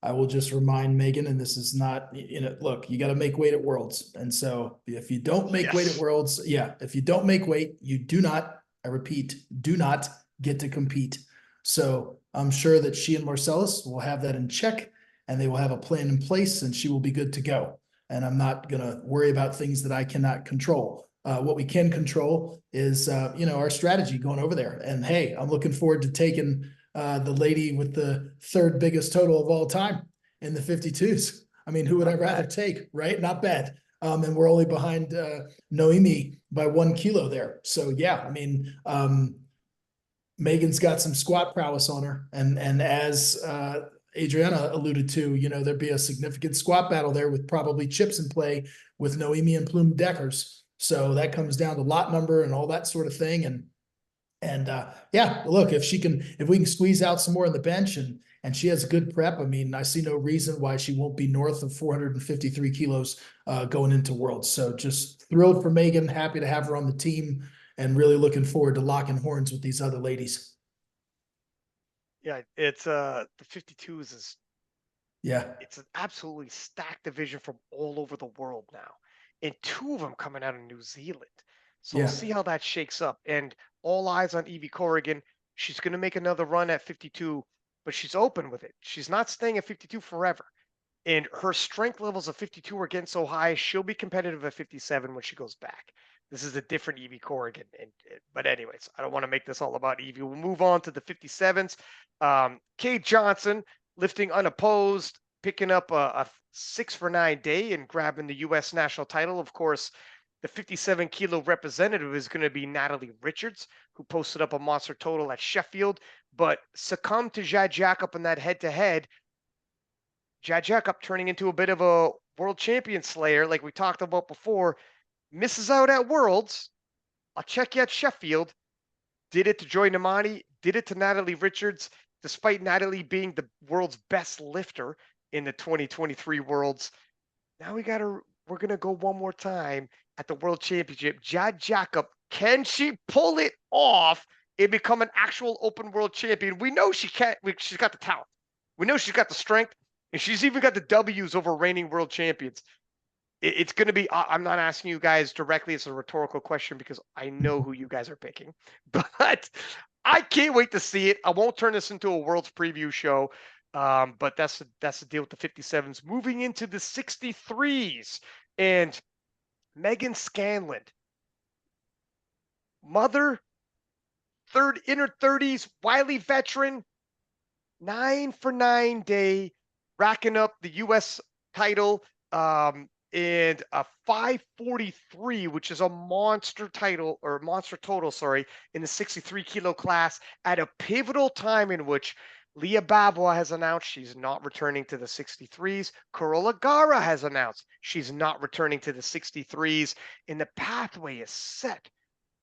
I will just remind Megan, and this is not, look, you got to make weight at Worlds. And so if you don't make weight at Yes. Worlds, if you don't make weight, you do not, I repeat, do not get to compete. So I'm sure that she and Marcellus will have that in check, and they will have a plan in place, and she will be good to go. And I'm not going to worry about things that I cannot control. What we can control is, our strategy going over there. And hey, I'm looking forward to taking the lady with the third biggest total of all time in the 52s. I mean, who would I rather take, right? Not bad. And we're only behind Noemi by 1 kilo there. So yeah, I mean, Megan's got some squat prowess on her. And as Adrienna alluded to, there'd be a significant squat battle there with probably chips in play with Noemi and Plume Deckers. So that comes down to lot number and all that sort of thing. And look, if we can squeeze out some more on the bench and she has good prep, I mean, I see no reason why she won't be north of 453 kilos going into Worlds. So just thrilled for Megan, happy to have her on the team, and really looking forward to locking horns with these other ladies. Yeah, it's the 52s is it's an absolutely stacked division from all over the world now, and 2 of them coming out of New Zealand. So we'll see how that shakes up. And all eyes on Evie Corrigan. She's going to make another run at 52, but she's open with it. She's not staying at 52 forever. And her strength levels of 52 are getting so high, she'll be competitive at 57 when she goes back. This is a different Evie Corrigan. But anyways, I don't want to make this all about Evie. We'll move on to the 57s. Kate Johnson lifting unopposed, picking up a 6 for 9 day and grabbing the U.S. national title. Of course, the 57 kilo representative is going to be Natalie Richards, who posted up a monster total at Sheffield, but succumbed to Jad Jacob in that head-to-head. Jad Jacob turning into a bit of a world champion slayer, like we talked about before, misses out at Worlds. I'll check you at Sheffield. Did it to Joy Namani, did it to Natalie Richards, despite Natalie being the world's best lifter in the 2023 Worlds. Now we're going to go one more time at the World Championship. Jad Jacob, can she pull it off and become an actual open world champion. We know she can't. She's got the talent. We know she's got the strength, and she's even got the W's over reigning world champions. It's going to be. I'm not asking you guys directly. It's a rhetorical question because I know who you guys are picking, but I can't wait to see it. I won't turn this into a Worlds preview show, but that's the deal with the 57s. Moving into the 63s, and Megan Scanlon, mother, in her 30s, wily veteran, 9-for-9 day, racking up the U.S. title, and a 5:43, which is a monster title or monster total, sorry, in the 63 kilo class at a pivotal time in which Leah Bavois has announced she's not returning to the 63s. Carola Gara has announced she's not returning to the 63s, and the pathway is set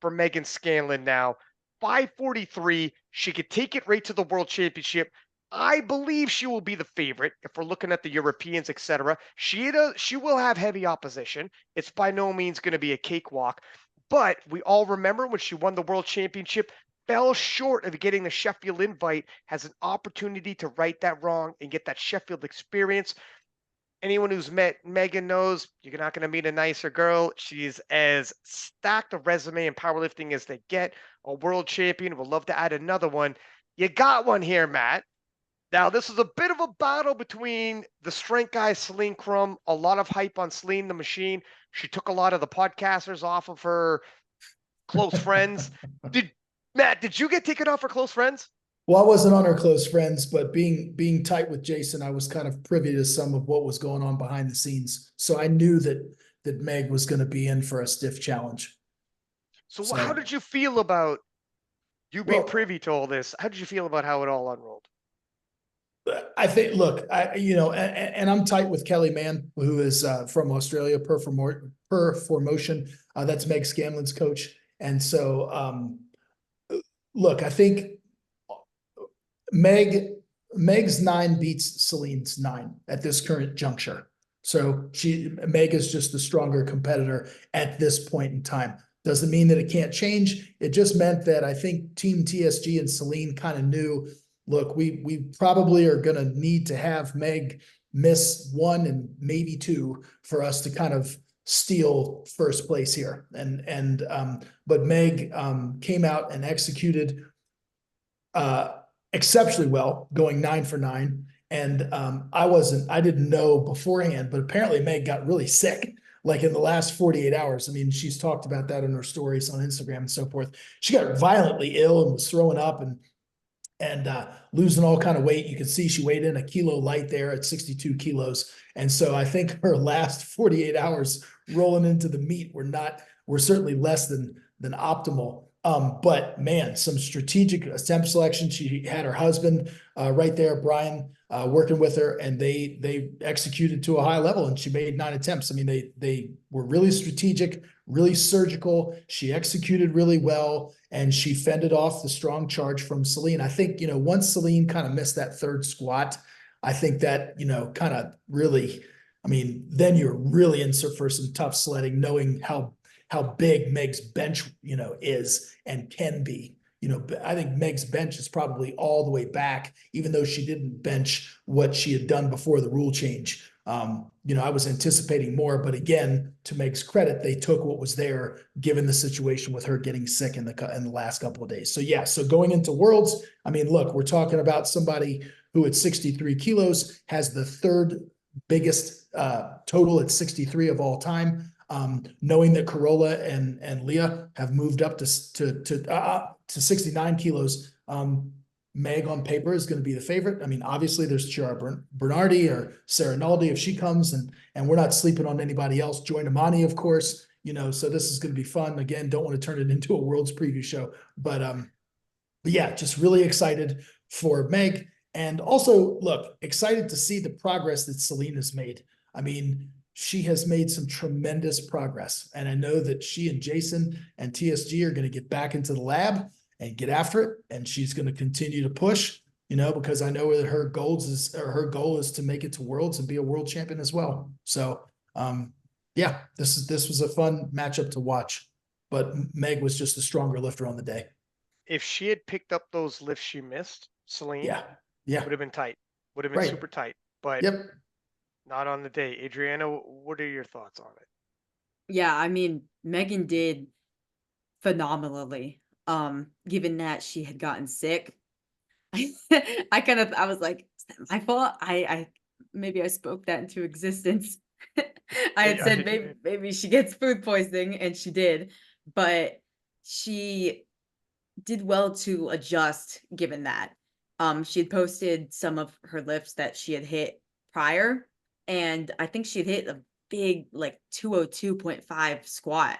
for Megan Scanlon now. 5:43, she could take it right to the World Championship. I believe she will be the favorite if we're looking at the Europeans, etc. She will have heavy opposition. It's by no means going to be a cakewalk, but we all remember when she won the World Championship, fell short of getting the Sheffield invite, has an opportunity to right that wrong and get that Sheffield experience. Anyone who's met Megan knows you're not going to meet a nicer girl. She's as stacked a resume in powerlifting as they get. A world champion. Would love to add another one. You got one here, Matt. Now, this is a bit of a battle between the strength guy, Celine Crum. A lot of hype on Celine the Machine. She took a lot of the podcasters off of her close friends. Matt, did you get taken off her close friends? Well, I wasn't on her close friends, but being tight with Jason, I was kind of privy to some of what was going on behind the scenes. So I knew that Meg was going to be in for a stiff challenge. So how did you feel about you being privy to all this? How did you feel about how it all unrolled? I think, look, and I'm tight with Kelly Mann, who is from Australia, Per for Motion. That's Meg Scanlon's coach. And so, look, I think Meg's 9 beats Celine's 9 at this current juncture. So Meg is just the stronger competitor at this point in time. Doesn't mean that it can't change. It just meant that I think Team TSG and Celine kind of knew, look, we probably are going to need to have Meg miss 1 and maybe 2 for us to kind of steal first place here. But Meg came out and executed exceptionally well, going 9 for 9. And I didn't know beforehand, but apparently Meg got really sick, like in the last 48 hours. I mean, she's talked about that in her stories on Instagram and so forth. She got violently ill and was throwing up and losing all kind of weight. You could see she weighed in a kilo light there at 62 kilos. And so I think her last 48 hours rolling into the meet were certainly less than optimal. But man, some strategic attempt selection. She had her husband right there, Brian, working with her, and they executed to a high level, and she made 9 attempts. I mean, they were really strategic, really surgical. She executed really well, and she fended off the strong charge from Celine. I think, once Celine kind of missed that 3rd squat, I think that, kind of really, I mean, then you're really in for some tough sledding, knowing how big Meg's bench, is and can be. I think Meg's bench is probably all the way back, even though she didn't bench what she had done before the rule change. I was anticipating more, but again, to Meg's credit, they took what was there, given the situation with her getting sick in the last couple of days. So yeah, so going into Worlds, I mean, look, we're talking about somebody who at 63 kilos has the 3rd biggest total at 63 of all time. Knowing that Carola and Leah have moved up to 69 kilos, Meg on paper is going to be the favorite. I mean, obviously there's Chiara Bernardi or Sarah Naldi if she comes, and we're not sleeping on anybody else. Join Amani, of course, so this is going to be fun. Again, don't want to turn it into a Worlds preview show, but yeah, just really excited for Meg. And also, look, excited to see the progress that Celine has made. I mean, she has made some tremendous progress. And I know that she and Jason and TSG are going to get back into the lab and get after it. And she's going to continue to push, because I know that her goal is to make it to Worlds and be a world champion as well. So, yeah, this was a fun matchup to watch, but Meg was just a stronger lifter on the day. if she had picked up those lifts she missed, Celine Yeah. would have been tight. Would have been Right. super tight. But Yep. not on the day. Adriana, what are your thoughts on it? Yeah, I mean, Megan did phenomenally. Given that she had gotten sick, I was like, is that my fault? I maybe I spoke that into existence. I had said maybe she gets food poisoning, and she did, but she did well to adjust given that. She had posted some of her lifts that she had hit prior, and I think she had hit a big like 202.5 squat,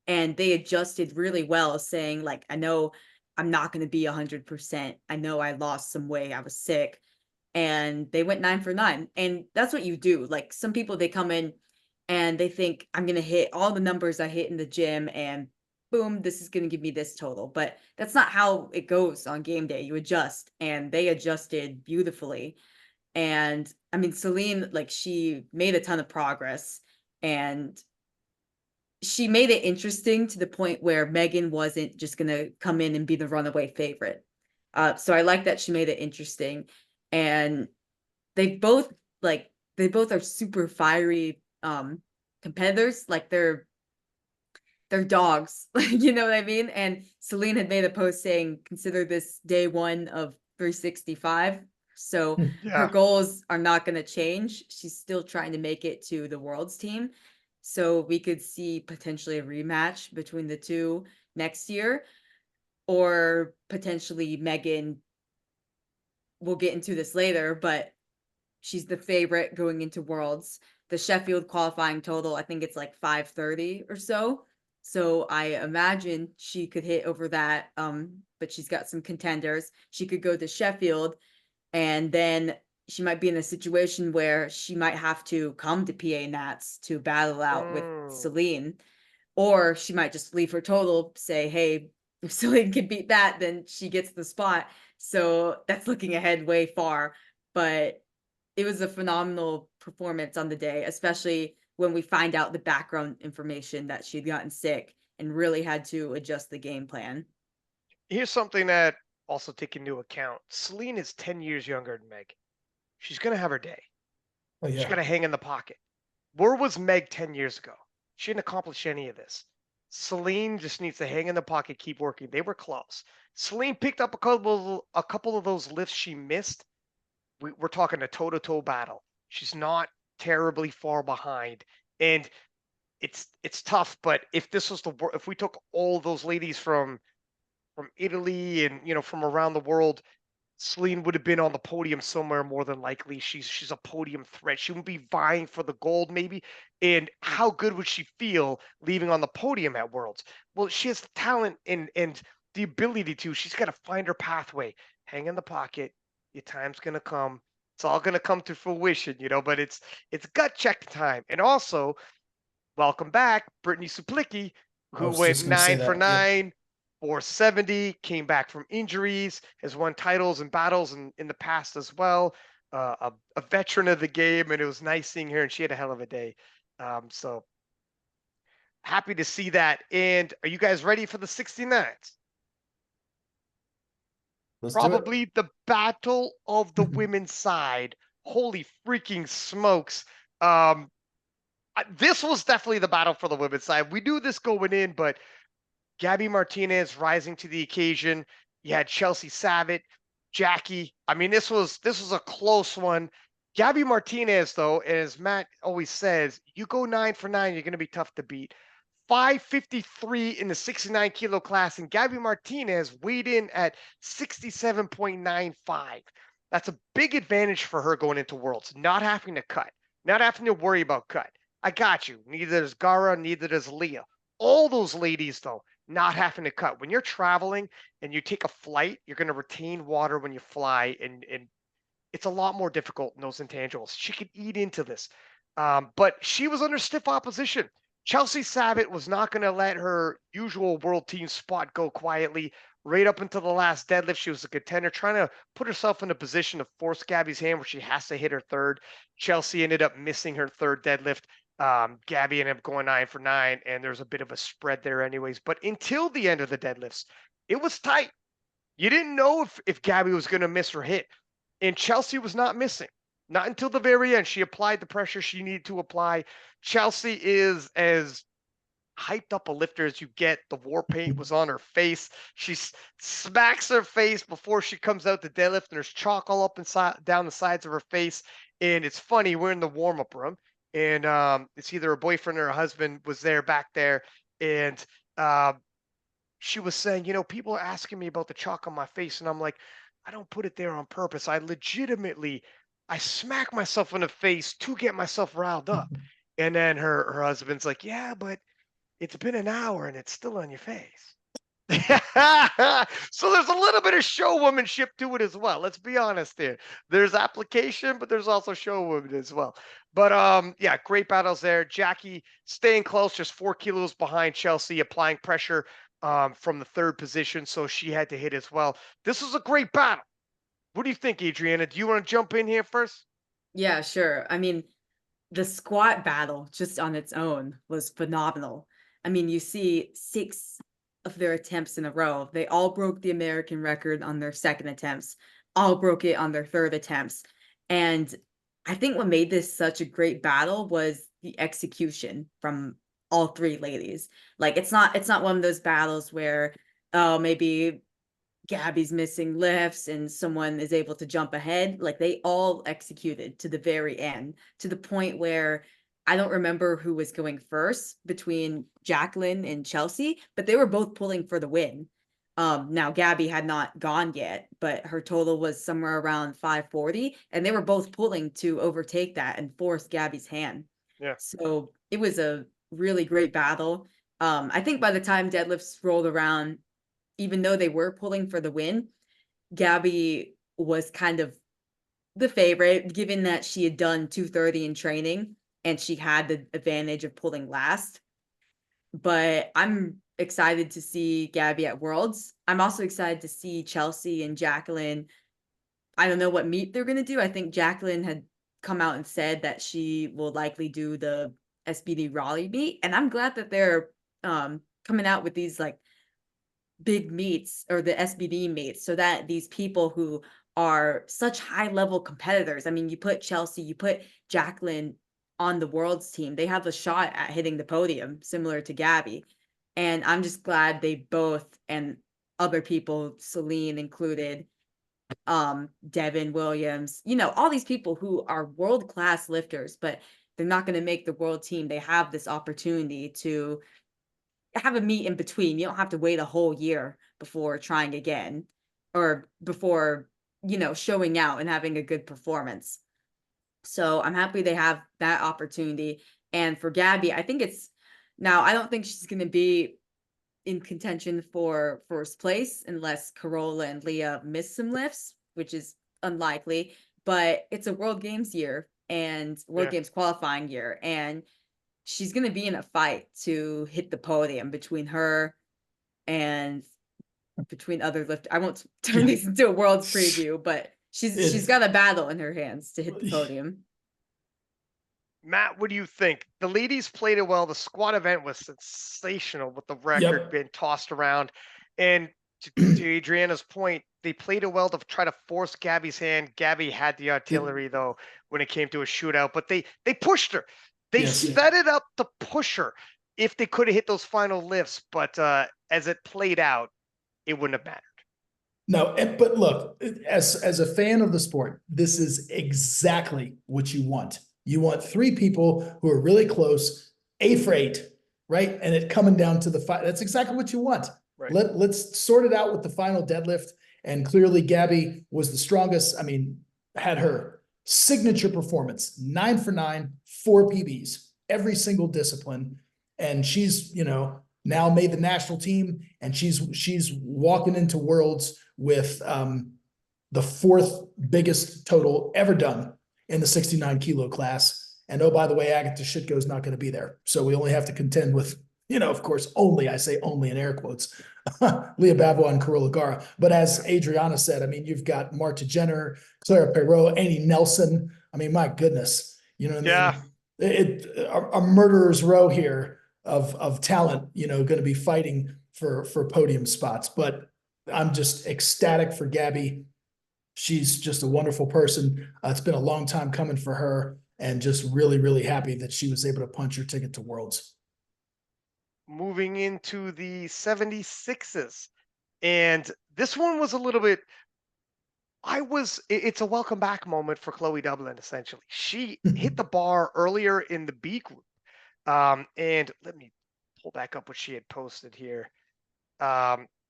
and they adjusted really well, saying like, I know I'm not going to be 100%. I know I lost some weight. I was sick. And they went 9 for 9. And that's what you do. Like some people, they come in and they think I'm going to hit all the numbers I hit in the gym and boom, this is going to give me this total. But that's not how it goes on game day. You adjust, and they adjusted beautifully. And I mean, Celine, like, she made a ton of progress, and she made it interesting to the point where Megan wasn't just going to come in and be the runaway favorite. So I like that she made it interesting. And they both they both are super fiery competitors. Like they're dogs. You know what I mean? And Celine had made a post saying, consider this day one of 365. So her goals are not going to change. She's still trying to make it to the Worlds team. So we could see potentially a rematch between the two next year, or potentially Megan. We'll get into this later, but she's the favorite going into Worlds. The Sheffield qualifying total, I think it's like 530 or so. So I imagine she could hit over that. But she's got some contenders. She could go to Sheffield, and then she might be in a situation where she might have to come to PA Nats to battle out with Celine, or she might just leave her total, say, hey, if Celine can beat that, then she gets the spot. So that's looking ahead way far. But it was a phenomenal performance on the day, especially when we find out the background information that she'd gotten sick and really had to adjust the game plan. Here's something that also take into account. Celine is 10 years younger than Meg. She's going to have her day. Oh, She's yeah. got to hang in the pocket. Where was Meg 10 years ago? She didn't accomplish any of this. Celine just needs to hang in the pocket, keep working. They were close. Celine picked up a couple of those lifts she missed. We're talking a toe-to-toe battle. She's not terribly far behind, and it's tough. But if this was if we took all those ladies from Italy and from around the world, Celine would have been on the podium somewhere more than likely. She's a podium threat. She would be vying for the gold maybe. And how good would she feel leaving on the podium at Worlds? Well, she has the talent and the ability to. She's got to find her pathway. Hang in the pocket. Your time's gonna come. It's all gonna come to fruition, but it's gut check time. And also, welcome back, Brittany Suplicki, I who was went just gonna say 9 for that. Yep. 9, 470, came back from injuries, has won titles and battles in the past as well. A veteran of the game, and it was nice seeing her, and she had a hell of a day. So happy to see that. And are you guys ready for the 69s? Let's Probably the battle of the women's side. Holy freaking smokes. This was definitely the battle for the women's side. We knew this going in, but Gabby Martinez rising to the occasion. You had Chelsea Savitt, Jackie. I mean, this was a close one. Gabby Martinez, though, as Matt always says, you go 9 for 9, you're going to be tough to beat. 553 in the 69 kilo class, and Gabby Martinez weighed in at 67.95. That's a big advantage for her going into Worlds, not having to cut, not having to worry about cut. I got you. Neither does Gara, neither does Leah. All those ladies, though, not having to cut. When you're traveling and you take a flight, you're going to retain water when you fly, and it's a lot more difficult in those intangibles. She could eat into this, but she was under stiff opposition. Chelsea Savitt was not going to let her usual world team spot go quietly. Right up until the last deadlift, she was a contender, trying to put herself in a position to force Gabby's hand where she has to hit her third. Chelsea ended up missing her third deadlift. Gabby ended up going 9 for 9, and there's a bit of a spread there anyways. But until the end of the deadlifts, it was tight. You didn't know if Gabby was going to miss her hit. And Chelsea was not missing. Not until the very end. She applied the pressure she needed to apply. Chelsea is as hyped up a lifter as you get. The war paint was on her face. She smacks her face before she comes out the deadlift, and there's chalk all up inside down the sides of her face. And it's funny, we're in the warm-up room, and it's either her boyfriend or her husband was there back there, and she was saying, people are asking me about the chalk on my face, and I'm like, I don't put it there on purpose. I smack myself in the face to get myself riled up. And then her husband's like, yeah, but it's been an hour and it's still on your face. So there's a little bit of showwomanship to it as well. Let's be honest here. There's application, but there's also showwoman as well. But yeah, great battles there. Jackie staying close, just 4 kilos behind Chelsea, applying pressure from the third position, so she had to hit as well. This was a great battle. What do you think, Adrienna? Do you want to jump in here first? Yeah, sure. I mean, the squat battle just on its own was phenomenal. I mean, you see 6 of their attempts in a row. They all broke the American record on their second attempts, all broke it on their third attempts. And I think what made this such a great battle was the execution from all 3 ladies. Like it's not one of those battles where, oh, maybe Gabby's missing lifts and someone is able to jump ahead. Like they all executed to the very end, to the point where I don't remember who was going first between Jacqueline and Chelsea, but they were both pulling for the win. Now Gabby had not gone yet, but her total was somewhere around 540, and they were both pulling to overtake that and force Gabby's hand. Yeah. So it was a really great battle. I think by the time deadlifts rolled around, even though they were pulling for the win, Gabby was kind of the favorite, given that she had done 230 in training and she had the advantage of pulling last. But I'm excited to see Gabby at Worlds. I'm also excited to see Chelsea and Jacqueline. I don't know what meet they're going to do. I think Jacqueline had come out and said that she will likely do the SBD Raleigh meet. And I'm glad that they're coming out with these like big meets, or the SBD meets, so that these people who are such high level competitors, I mean, you put Chelsea, you put Jacqueline on the Worlds team, they have a shot at hitting the podium similar to Gabby. And I'm just glad they both, and other people, Celine included, Devin Williams, all these people who are world-class lifters, but they're not going to make the world team. They have this opportunity to have a meet in between. You don't have to wait a whole year before trying again, or before, showing out and having a good performance. So I'm happy they have that opportunity. And for Gabby, I think I don't think she's going to be in contention for first place unless Carola and Leah miss some lifts, which is unlikely, but it's a World Games year and World Games qualifying year. And she's going to be in a fight to hit the podium between her and between other lifters. I won't turn this into a Worlds preview, but she's got a battle in her hands to hit the podium. Matt, what do you think? The ladies played it well. The squad event was sensational with the record being tossed around. And to Adriana's point, they played it well to try to force Gabby's hand. Gabby had the artillery, though, when it came to a shootout. But they pushed her. They set it up to push her if they could have hit those final lifts. But as it played out, it wouldn't have mattered. No, but look, as a fan of the sport, this is exactly what you want. You want 3 people who are really close, 8 for 8, right? And it coming down to the fight. That's exactly what you want. Right. Let's sort it out with the final deadlift. And clearly Gabby was the strongest. I mean, had her signature performance, 9 for 9, 4 PBs, every single discipline. And she's, now made the national team, and she's walking into Worlds with the 4th biggest total ever done in the 69 kilo class. And oh, by the way, Agatha Shitko's not going to be there. So we only have to contend with, of course, I say only in air quotes, Leah Bavois and Carola Gara. But as Adriana said, I mean, you've got Marta Jenner, Clara Perot, Annie Nelson. I mean, my goodness, you know what I mean? A murderer's row here of talent, going to be fighting for podium spots. But I'm just ecstatic for Gabby. She's just a wonderful person. It's been a long time coming for her, and just really, really happy that she was able to punch her ticket to Worlds. Moving into the 76s. And this one was a little bit, it's a welcome back moment for Chloe Dublin, essentially. She hit the bar earlier in the B group. And let me pull back up what she had posted here.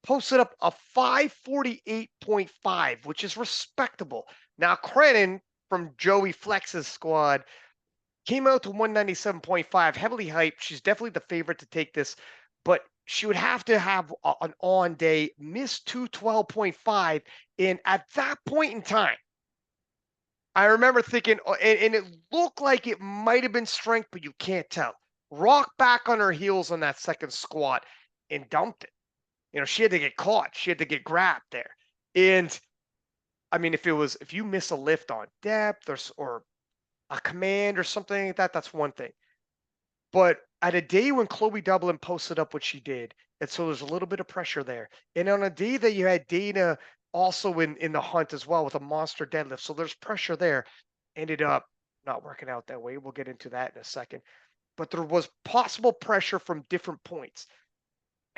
Posted up a 548.5, which is respectable. Now, Crennan from Joey Flex's squad came out to 197.5, heavily hyped. She's definitely the favorite to take this, but she would have to have an on day, miss 212.5. And at that point in time, I remember thinking, and it looked like it might have been strength, but you can't tell. Rocked back on her heels on that second squat and dumped it. She had to get caught. She had to get grabbed there. And I mean, if you miss a lift on depth or a command or something like that, that's one thing. But at a day when Chloe Dublin posted up what she did, and so there's a little bit of pressure there. And on a day that you had Dana also in the hunt as well with a monster deadlift, so there's pressure there. Ended up not working out that way. We'll get into that in a second. But there was possible pressure from different points.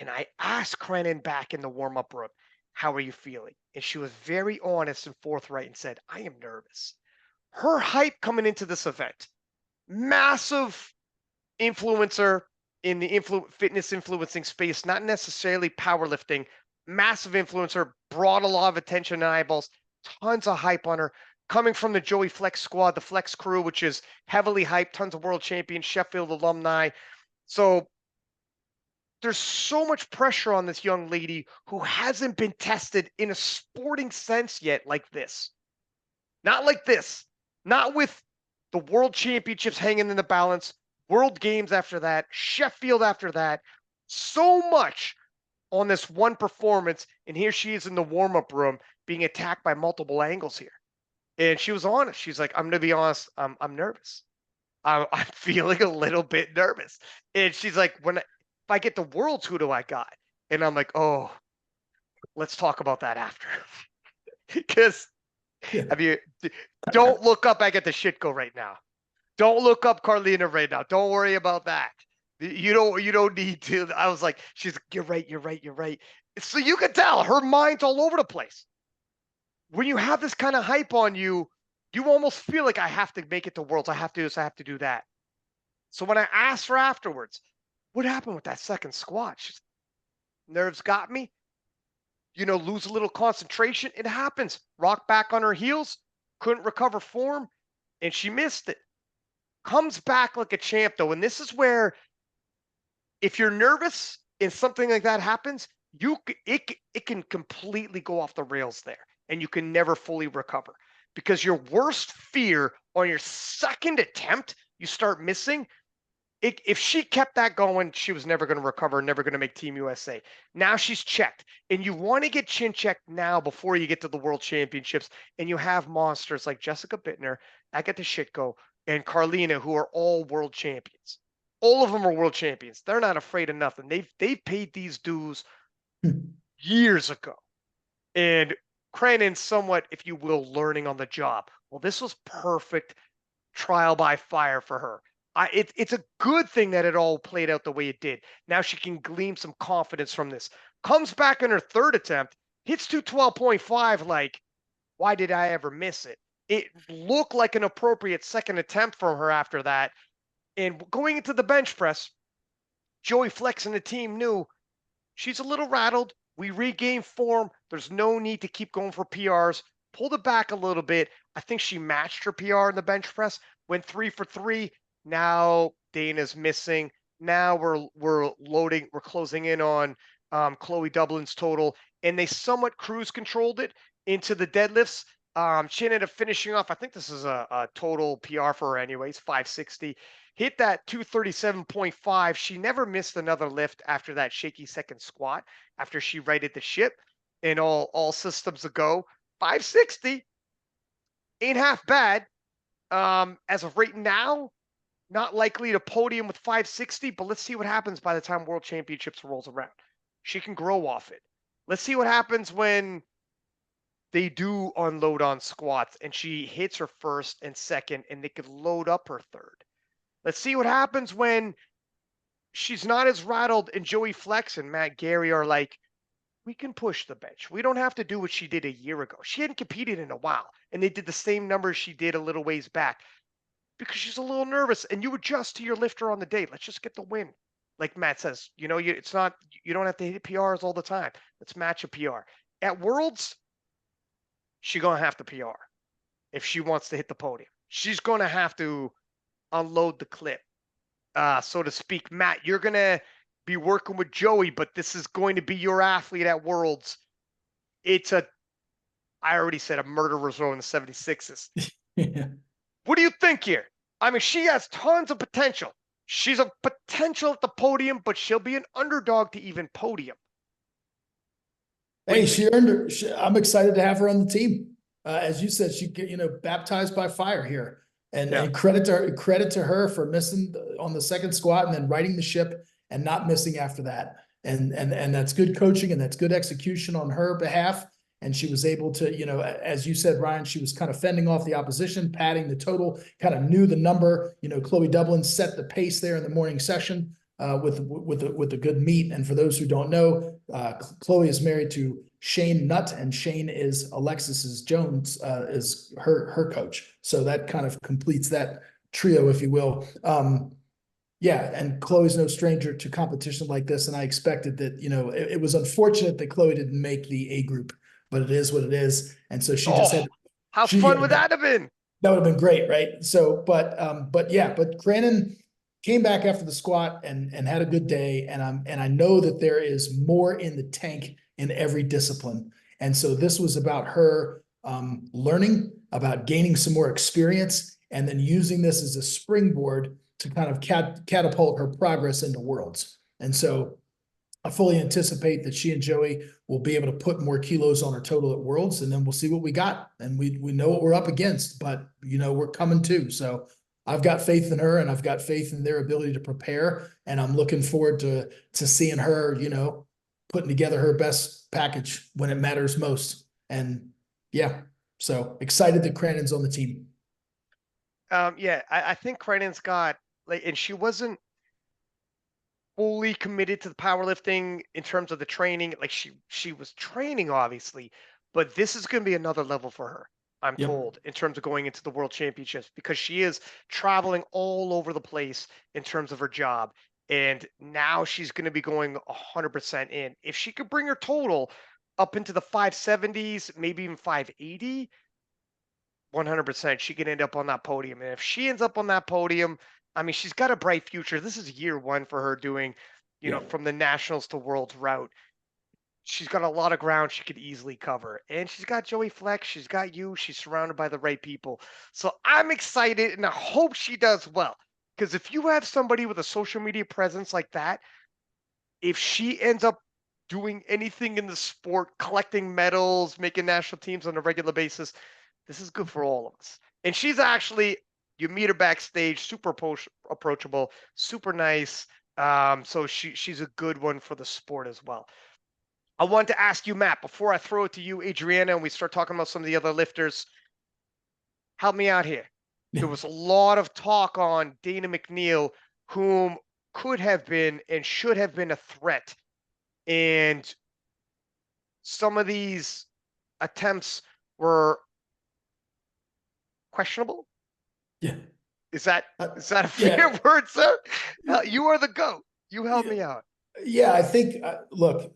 And I asked Crennan back in the warm-up room, how are you feeling? And she was very honest and forthright and said, I am nervous. Her hype coming into this event, massive influencer in the fitness influencing space, not necessarily powerlifting, massive influencer, brought a lot of attention and eyeballs, tons of hype on her. Coming from the Joey Flex squad, the Flex crew, which is heavily hyped, tons of world champions, Sheffield alumni. So there's so much pressure on this young lady who hasn't been tested in a sporting sense yet like this. Not like this. Not with the world championships hanging in the balance, world games after that, Sheffield after that. So much on this one performance. And here she is in the warm-up room being attacked by multiple angles here. And she was honest. She's like, I'm going to be honest. I'm nervous. I'm feeling a little bit nervous. And she's like, if I get the Worlds, who do I got? And I'm like, oh, let's talk about that after. Because don't look up. I get the shit go right now. Don't look up Carlina right now. Don't worry about that. You don't need to. I was like, she's like, you're right. So you can tell her mind's all over the place. When you have this kind of hype on you, you almost feel like I have to make it to Worlds. I have to do this. I have to do that. So when I asked her afterwards, what happened with that second squat? She's, nerves got me. Lose a little concentration. It happens. Rock back on her heels. Couldn't recover form. And she missed it. Comes back like a champ, though. And this is where, if you're nervous and something like that happens, it can completely go off the rails there. And you can never fully recover. Because your worst fear on your second attempt, you start missing. If she kept that going, she was never going to recover, never going to make Team USA. Now she's checked. And you want to get chin checked now before you get to the World Championships. And you have monsters like Jessica Bittner, Agatha Shitko, and Carlina, who are all world champions. All of them are world champions. They're not afraid of nothing. They've paid these dues years ago. And Crennan, somewhat, if you will, learning on the job. Well, this was perfect trial by fire for her. It's a good thing that it all played out the way it did. Now she can glean some confidence from this. Comes back in her third attempt, hits 212.5. Like, why did I ever miss it? It looked like an appropriate second attempt from her after that. And going into the bench press, Joey Flex and the team knew she's a little rattled. We regained form. There's no need to keep going for PRs. Pulled it back a little bit. I think she matched her PR in the bench press. Went 3 for 3. Now Dana's missing. Now we're loading. We're closing in on Chloe Dublin's total, and they somewhat cruise controlled it into the deadlifts. She ended up finishing off. I think this is a total PR for her, anyways. 560. Hit that 237.5. She never missed another lift after that shaky second squat. After she righted the ship, and all systems a go. 560 ain't half bad. As of right now, not likely to podium with 560, but let's see what happens by the time World Championships rolls around. She can grow off it. Let's see what happens when they do unload on squats and she hits her first and second and they could load up her third. Let's see what happens when she's not as rattled and Joey Flex and Matt Gary are like, we can push the bench. We don't have to do what she did a year ago. She hadn't competed in a while, and they did the same numbers she did a little ways back because she's a little nervous, and you adjust to your lifter on the day. Let's just get the win. Like Matt says, it's not, you don't have to hit PRs all the time. Let's match a PR. At Worlds, she's going to have to PR if she wants to hit the podium. She's going to have to unload the clip, so to speak. Matt, you're going to be working with Joey, but this is going to be your athlete at Worlds. I already said a murderer's row in the 76s. Yeah. What do you think here? I mean, she has tons of potential. She's a potential at the podium, but she'll be an underdog to even podium. Hey, she earned her. I'm excited to have her on the team. As you said, she baptized by fire here, and credit to her for missing on the second squat and then righting the ship and not missing after that. And that's good coaching and that's good execution on her behalf. And she was able to, as you said, Ryan, she was kind of fending off the opposition, padding the total, kind of knew the number. Chloe Dublin set the pace there in the morning session with a good meet. And for those who don't know, Chloe is married to Shane Nutt, and Shane is Alexis Jones is her coach. So that kind of completes that trio, if you will. Yeah, and Chloe's no stranger to competition like this, and I expected that. It was unfortunate that Chloe didn't make the A group, but it is what it is, and so she just had. How fun would that have been? That would have been great, right? So, but Cranon came back after the squat and had a good day, and I know that there is more in the tank in every discipline, and so this was about her learning, about gaining some more experience, and then using this as a springboard to kind of catapult her progress into Worlds. And so I fully anticipate that she and Joey will be able to put more kilos on her total at Worlds, and then we'll see what we got. And we know what we're up against, but we're coming too. So I've got faith in her, and I've got faith in their ability to prepare. And I'm looking forward to seeing her, putting together her best package when it matters most. And yeah, so excited that Cranon's on the team. I think Cranon's got, and she wasn't fully committed to the powerlifting in terms of the training. Like she was training, obviously, but this is going to be another level for her, I'm told, in terms of going into the World Championships, because she is traveling all over the place in terms of her job. And now she's going to be going 100% in. If she could bring her total up into the 570s, maybe even 580, 100%, she can end up on that podium. And if she ends up on that podium, I mean, she's got a bright future. This is year one for her doing, from the nationals to Worlds route. She's got a lot of ground she could easily cover. And she's got Joey Flex. She's got you. She's surrounded by the right people. So I'm excited, and I hope she does well. Because if you have somebody with a social media presence like that, if she ends up doing anything in the sport, collecting medals, making national teams on a regular basis, this is good for all of us. And she's actually, you meet her backstage, super approachable, super nice. So she's a good one for the sport as well. I wanted to ask you, Matt, before I throw it to you, Adrienna, and we start talking about some of the other lifters, help me out here. There was a lot of talk on Dana McNeil, whom could have been and should have been a threat. And some of these attempts were questionable. Yeah. Is that a fair word, sir? You are the GOAT. You help me out. Yeah, I think, look,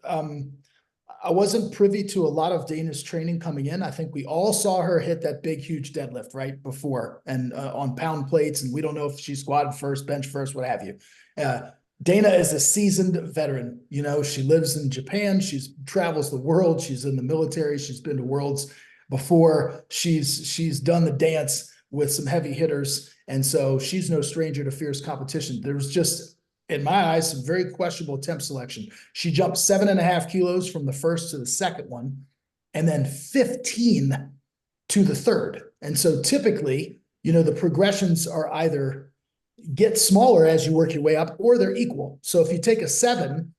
I wasn't privy to a lot of Dana's training coming in. I think we all saw her hit that big, huge deadlift right before and on pound plates. And we don't know if she squatted first, bench first, what have you. Dana is a seasoned veteran. She lives in Japan. She travels the world. She's in the military. She's been to Worlds before. She's done the dance with some heavy hitters. And so she's no stranger to fierce competition. There was just, in my eyes, some very questionable attempt selection. She jumped 7.5 kilos from the first to the second one, and then 15 to the third. And so typically, the progressions are either get smaller as you work your way up, or they're equal. So if you take a 7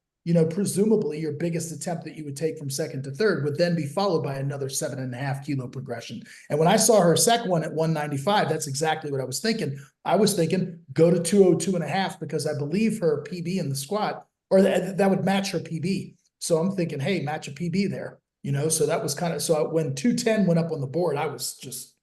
presumably your biggest attempt that you would take from second to third would then be followed by another 7.5 kilo progression. And when I saw her second one at 195, that's exactly what I was thinking. I was thinking, go to 202.5, because I believe her PB in the squat, or that would match her PB. So I'm thinking, hey, match a PB there, so that was kind of, so when 210 went up on the board, I was just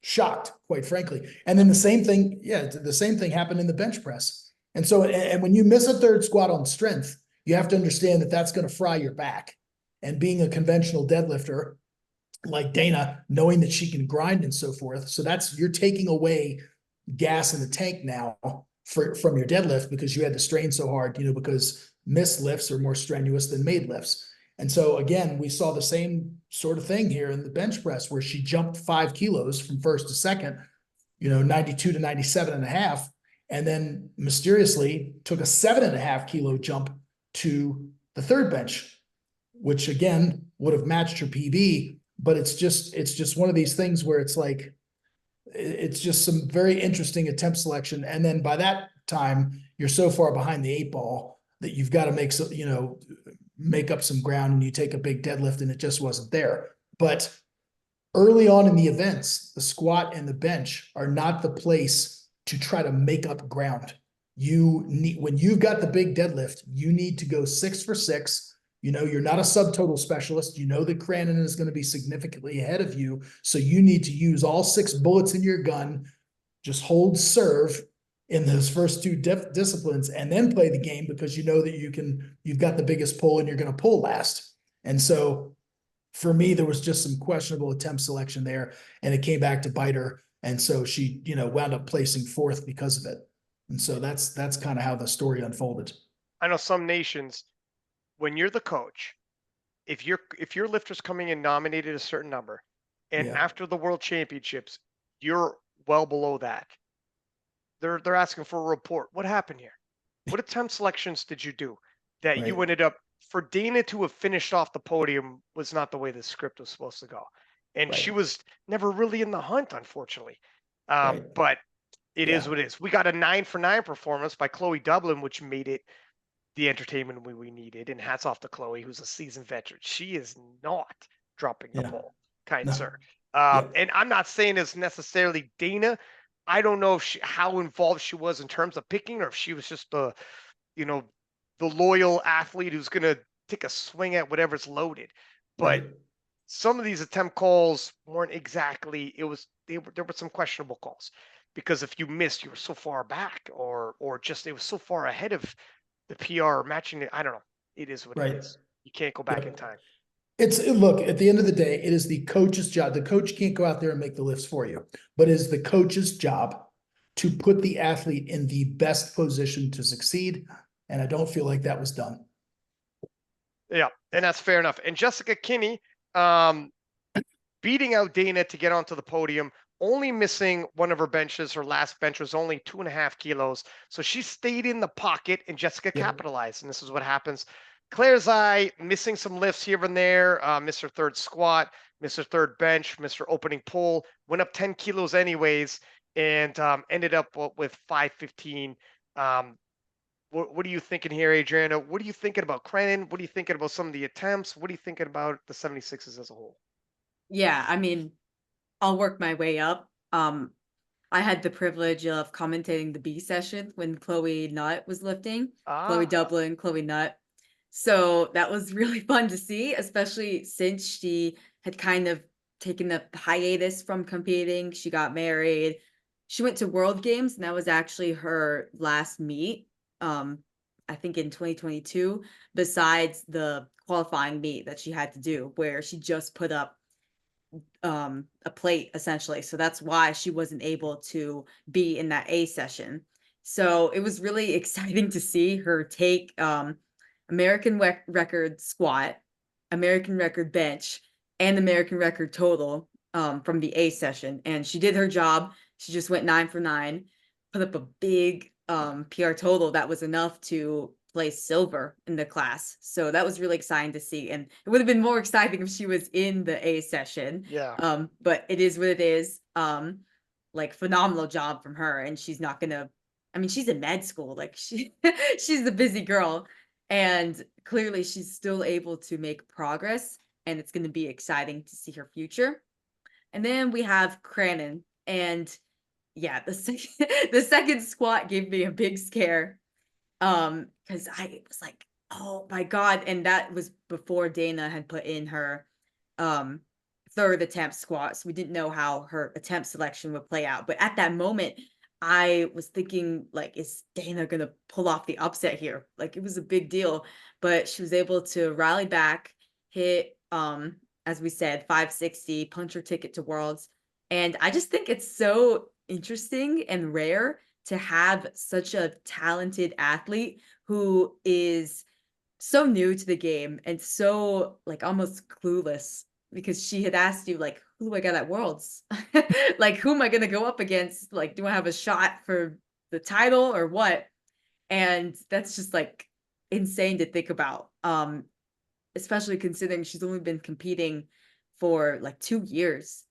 shocked, quite frankly. And then the same thing happened in the bench press. And so, and when you miss a third squat on strength, you have to understand that that's going to fry your back. And being a conventional deadlifter like Dana, knowing that she can grind and so forth, so you're taking away gas in the tank now from your deadlift, because you had to strain so hard, because missed lifts are more strenuous than made lifts. And so again, we saw the same sort of thing here in the bench press, where she jumped 5 kilos from first to second, 92 to 97.5, and then mysteriously took a 7.5 kilo jump to the third bench, which again would have matched her PB. But it's just one of these things where it's like, it's just some very interesting attempt selection. And then by that time, you're so far behind the 8 ball that you've got to make up some ground, and you take a big deadlift, and it just wasn't there. But early on in the events, the squat and the bench are not the place to try to make up ground. When you've got the big deadlift, you need to go 6 for 6. You're not a subtotal specialist. That Cranon is going to be significantly ahead of you. So you need to use all 6 bullets in your gun, just hold serve in those first 2 disciplines, and then play the game, because that you've got the biggest pull and you're going to pull last. And so for me, there was just some questionable attempt selection there, and it came back to bite her. And so she, wound up placing 4th because of it. And so that's kind of how the story unfolded. I know some nations, when you're the coach, if your lifter's coming in nominated a certain number, and after the World Championships, you're well below that, they're asking for a report. What happened here? What attempt selections did you do that you ended up, for Dana to have finished off the podium was not the way the script was supposed to go. And she was never really in the hunt, unfortunately. But it is what it is. We got a 9 for 9 performance by Chloe Dublin, which made it the entertainment we needed. And hats off to Chloe, who's a seasoned veteran. She is not dropping the ball, sir. And I'm not saying it's necessarily Dana. I don't know how involved she was in terms of picking, or if she was just the loyal athlete who's going to take a swing at whatever's loaded. But some of these attempt calls weren't exactly, there were some questionable calls, because if you missed, you were so far back, or just it was so far ahead of the PR matching it. I don't know. It is what it is. You can't go back in time. Look, at the end of the day, it is the coach's job. The coach can't go out there and make the lifts for you, but it is the coach's job to put the athlete in the best position to succeed. And I don't feel like that was done. Yeah, and that's fair enough. And Jessica Kinney, beating out Dana to get onto the podium, only missing one of her benches. Her last bench was only 2.5 kilos. So she stayed in the pocket, and Jessica capitalized. And this is what happens. Claire's eye, missing some lifts here and there, missed her 3rd squat, missed her 3rd bench, missed her opening pull, went up 10 kilos anyways, and ended up with 515. What are you thinking here, Adrienna? What are you thinking about Cranon? What are you thinking about some of the attempts? What are you thinking about the 76s as a whole? Yeah, I mean, I'll work my way up. I had the privilege of commentating the B session when Chloe Nutt was lifting. Chloe Dublin, Chloe Nutt. So that was really fun to see, especially since she had kind of taken a hiatus from competing. She got married. She went to World Games, and that was actually her last meet, I think in 2022, besides the qualifying meet that she had to do, where she just put up a plate essentially. So that's why she wasn't able to be in that A session. So it was really exciting to see her take American record squat, American record bench, and American record total from the A session. And she did her job. She just went 9 for 9, put up a big PR total that was enough to place silver in the class. So that was really exciting to see. And it would have been more exciting if she was in the A session. Yeah. But it is what it is. Like, phenomenal job from her. And she's not gonna, I mean, she's in med school. Like, she's a busy girl. And clearly she's still able to make progress, and it's going to be exciting to see her future. And then we have Cranon, and yeah, the second squat gave me a big scare. Because I was like, oh my God. And that was before Dana had put in her third attempt squat. So we didn't know how her attempt selection would play out. But at that moment, I was thinking, like, is Dana gonna pull off the upset here? Like, it was a big deal. But she was able to rally back, hit as we said, 560, punch her ticket to Worlds. And I just think it's so interesting and rare to have such a talented athlete who is so new to the game and so like almost clueless, because she had asked you like, who do I got at Worlds? Like, who am I going to go up against? Like, do I have a shot for the title or what? And that's just like insane to think about. Especially considering she's only been competing for like 2 years,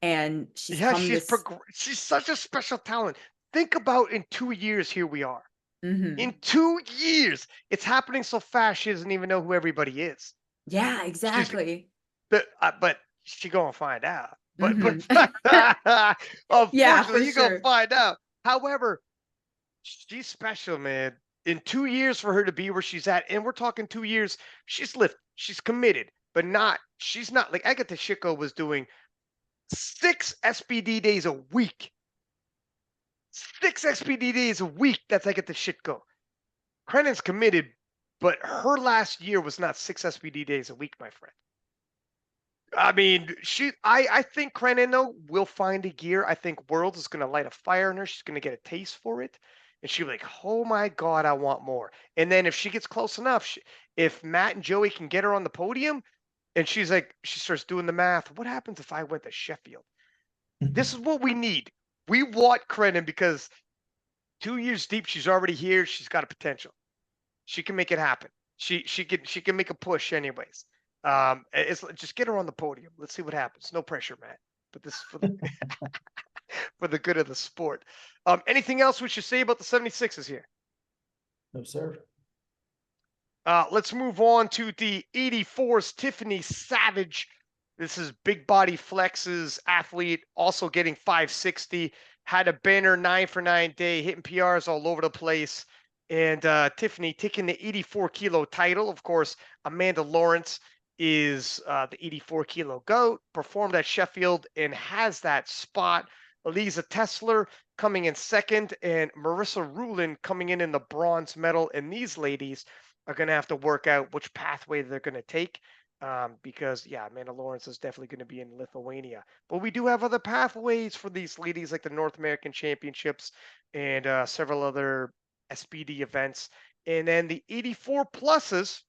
and she's Yeah, come this. she's such a special talent. Think about in 2 years, here we are. In Mhm. 2 years, it's happening so fast. She doesn't even know who everybody is. Yeah, She's, exactly. but she gonna find out. But Mhm. Yeah, unfortunately, for you gonna sure. find out. However, she's special, man. In 2 years for her to be where she's at, and we're talking 2 years, she's lifted, she's committed, but she's not like Agatha Shiko was doing 6 SBD days a week. 6 SBD days a week. That's Agatha Shiko. Crenan's committed, but her last year was not 6 SBD days a week, my friend. I mean, I think Crennan though will find a gear. I think Worlds is going to light a fire in her. She's going to get a taste for it, and she'll be like, "Oh my God, I want more." And then if she gets close enough, if Matt and Joey can get her on the podium, and she's like, she starts doing the math. What happens if I went to Sheffield? This is what we need. We want Crennan because 2 years deep, she's already here. She's got a potential. She can make it happen. She can make a push anyways. It's just get her on the podium. Let's see what happens. No pressure, Matt. But this is for the for the good of the sport. Anything else we should say about the 76s here? No, sir. Let's move on to the 84s. Tiffany Savage. This is big body flexes athlete, also getting 560. Had a banner 9-for-9 day, hitting PRs all over the place. And Tiffany taking the 84 kilo title. Of course, Amanda Lawrence is the 84 kilo GOAT, performed at Sheffield and has that spot. Elisa Tesler coming in second, and Marissa Rulin coming in the bronze medal. And these ladies are going to have to work out which pathway they're going to take. Because yeah, Amanda Lawrence is definitely going to be in Lithuania, but we do have other pathways for these ladies, like the North American Championships and several other SBD events. And then the 84 pluses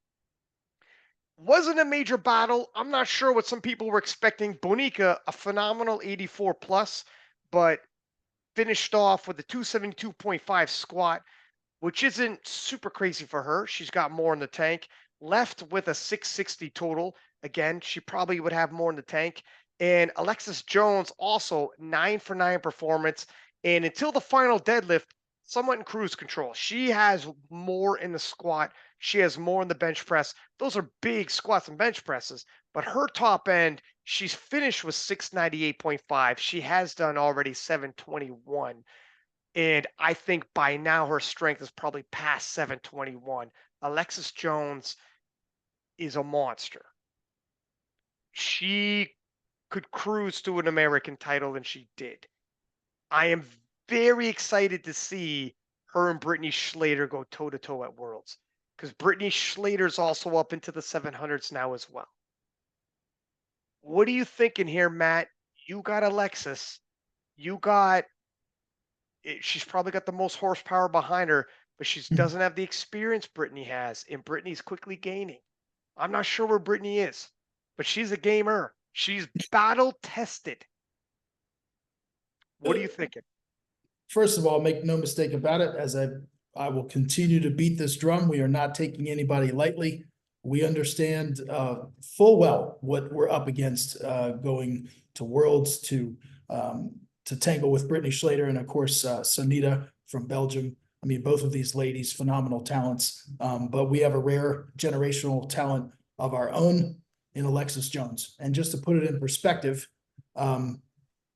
wasn't a major battle. I'm not sure what some people were expecting. Bonica, a phenomenal 84 plus, but finished off with a 272.5 squat, which isn't super crazy for her. She's got more in the tank. Left with a 660 total. Again, she probably would have more in the tank. And Alexis Jones also 9-for-9 performance. And until the final deadlift, somewhat in cruise control. She has more in the squat. She has more in the bench press. Those are big squats and bench presses. But her top end, she's finished with 698.5. She has done already 721. And I think by now her strength is probably past 721. Alexis Jones is a monster. She could cruise to an American title, and she did. I am very excited to see her and Brittany Schlater go toe to toe at Worlds, because Brittany Schlater's also up into the 700s now as well. What are you thinking here, Matt? You got Alexis. She's probably got the most horsepower behind her, but she doesn't have the experience Brittany has, and Brittany's quickly gaining. I'm not sure where Brittany is, but she's a gamer. She's battle tested. What are you thinking? First of all, make no mistake about it, as I will continue to beat this drum. We are not taking anybody lightly. We understand full well what we're up against going to Worlds to tangle with Brittany Schlater and of course Sonita from Belgium. I mean, both of these ladies, phenomenal talents. But we have a rare generational talent of our own in Alexis Jones. And just to put it in perspective,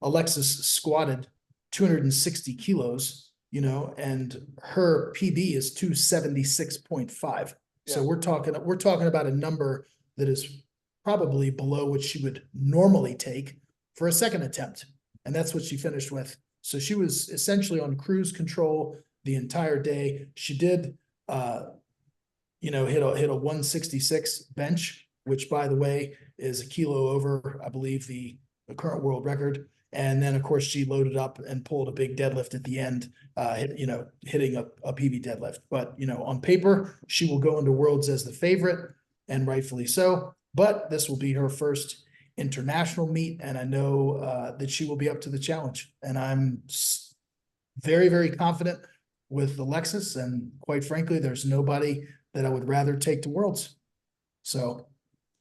Alexis squatted 260 kilos, you know, and her PB is 276.5. So Yeah. we're talking about a number that is probably below what she would normally take for a second attempt. And that's what she finished with. So she was essentially on cruise control the entire day. She did, hit a 166 bench, which by the way is a kilo over, I believe, the current world record. And then of course she loaded up and pulled a big deadlift at the end, hitting a PB deadlift. But on paper, she will go into Worlds as the favorite, and rightfully so. But this will be her first international meet, and I know that she will be up to the challenge. And I'm very, very confident with Alexis, and quite frankly, there's nobody that I would rather take to Worlds. So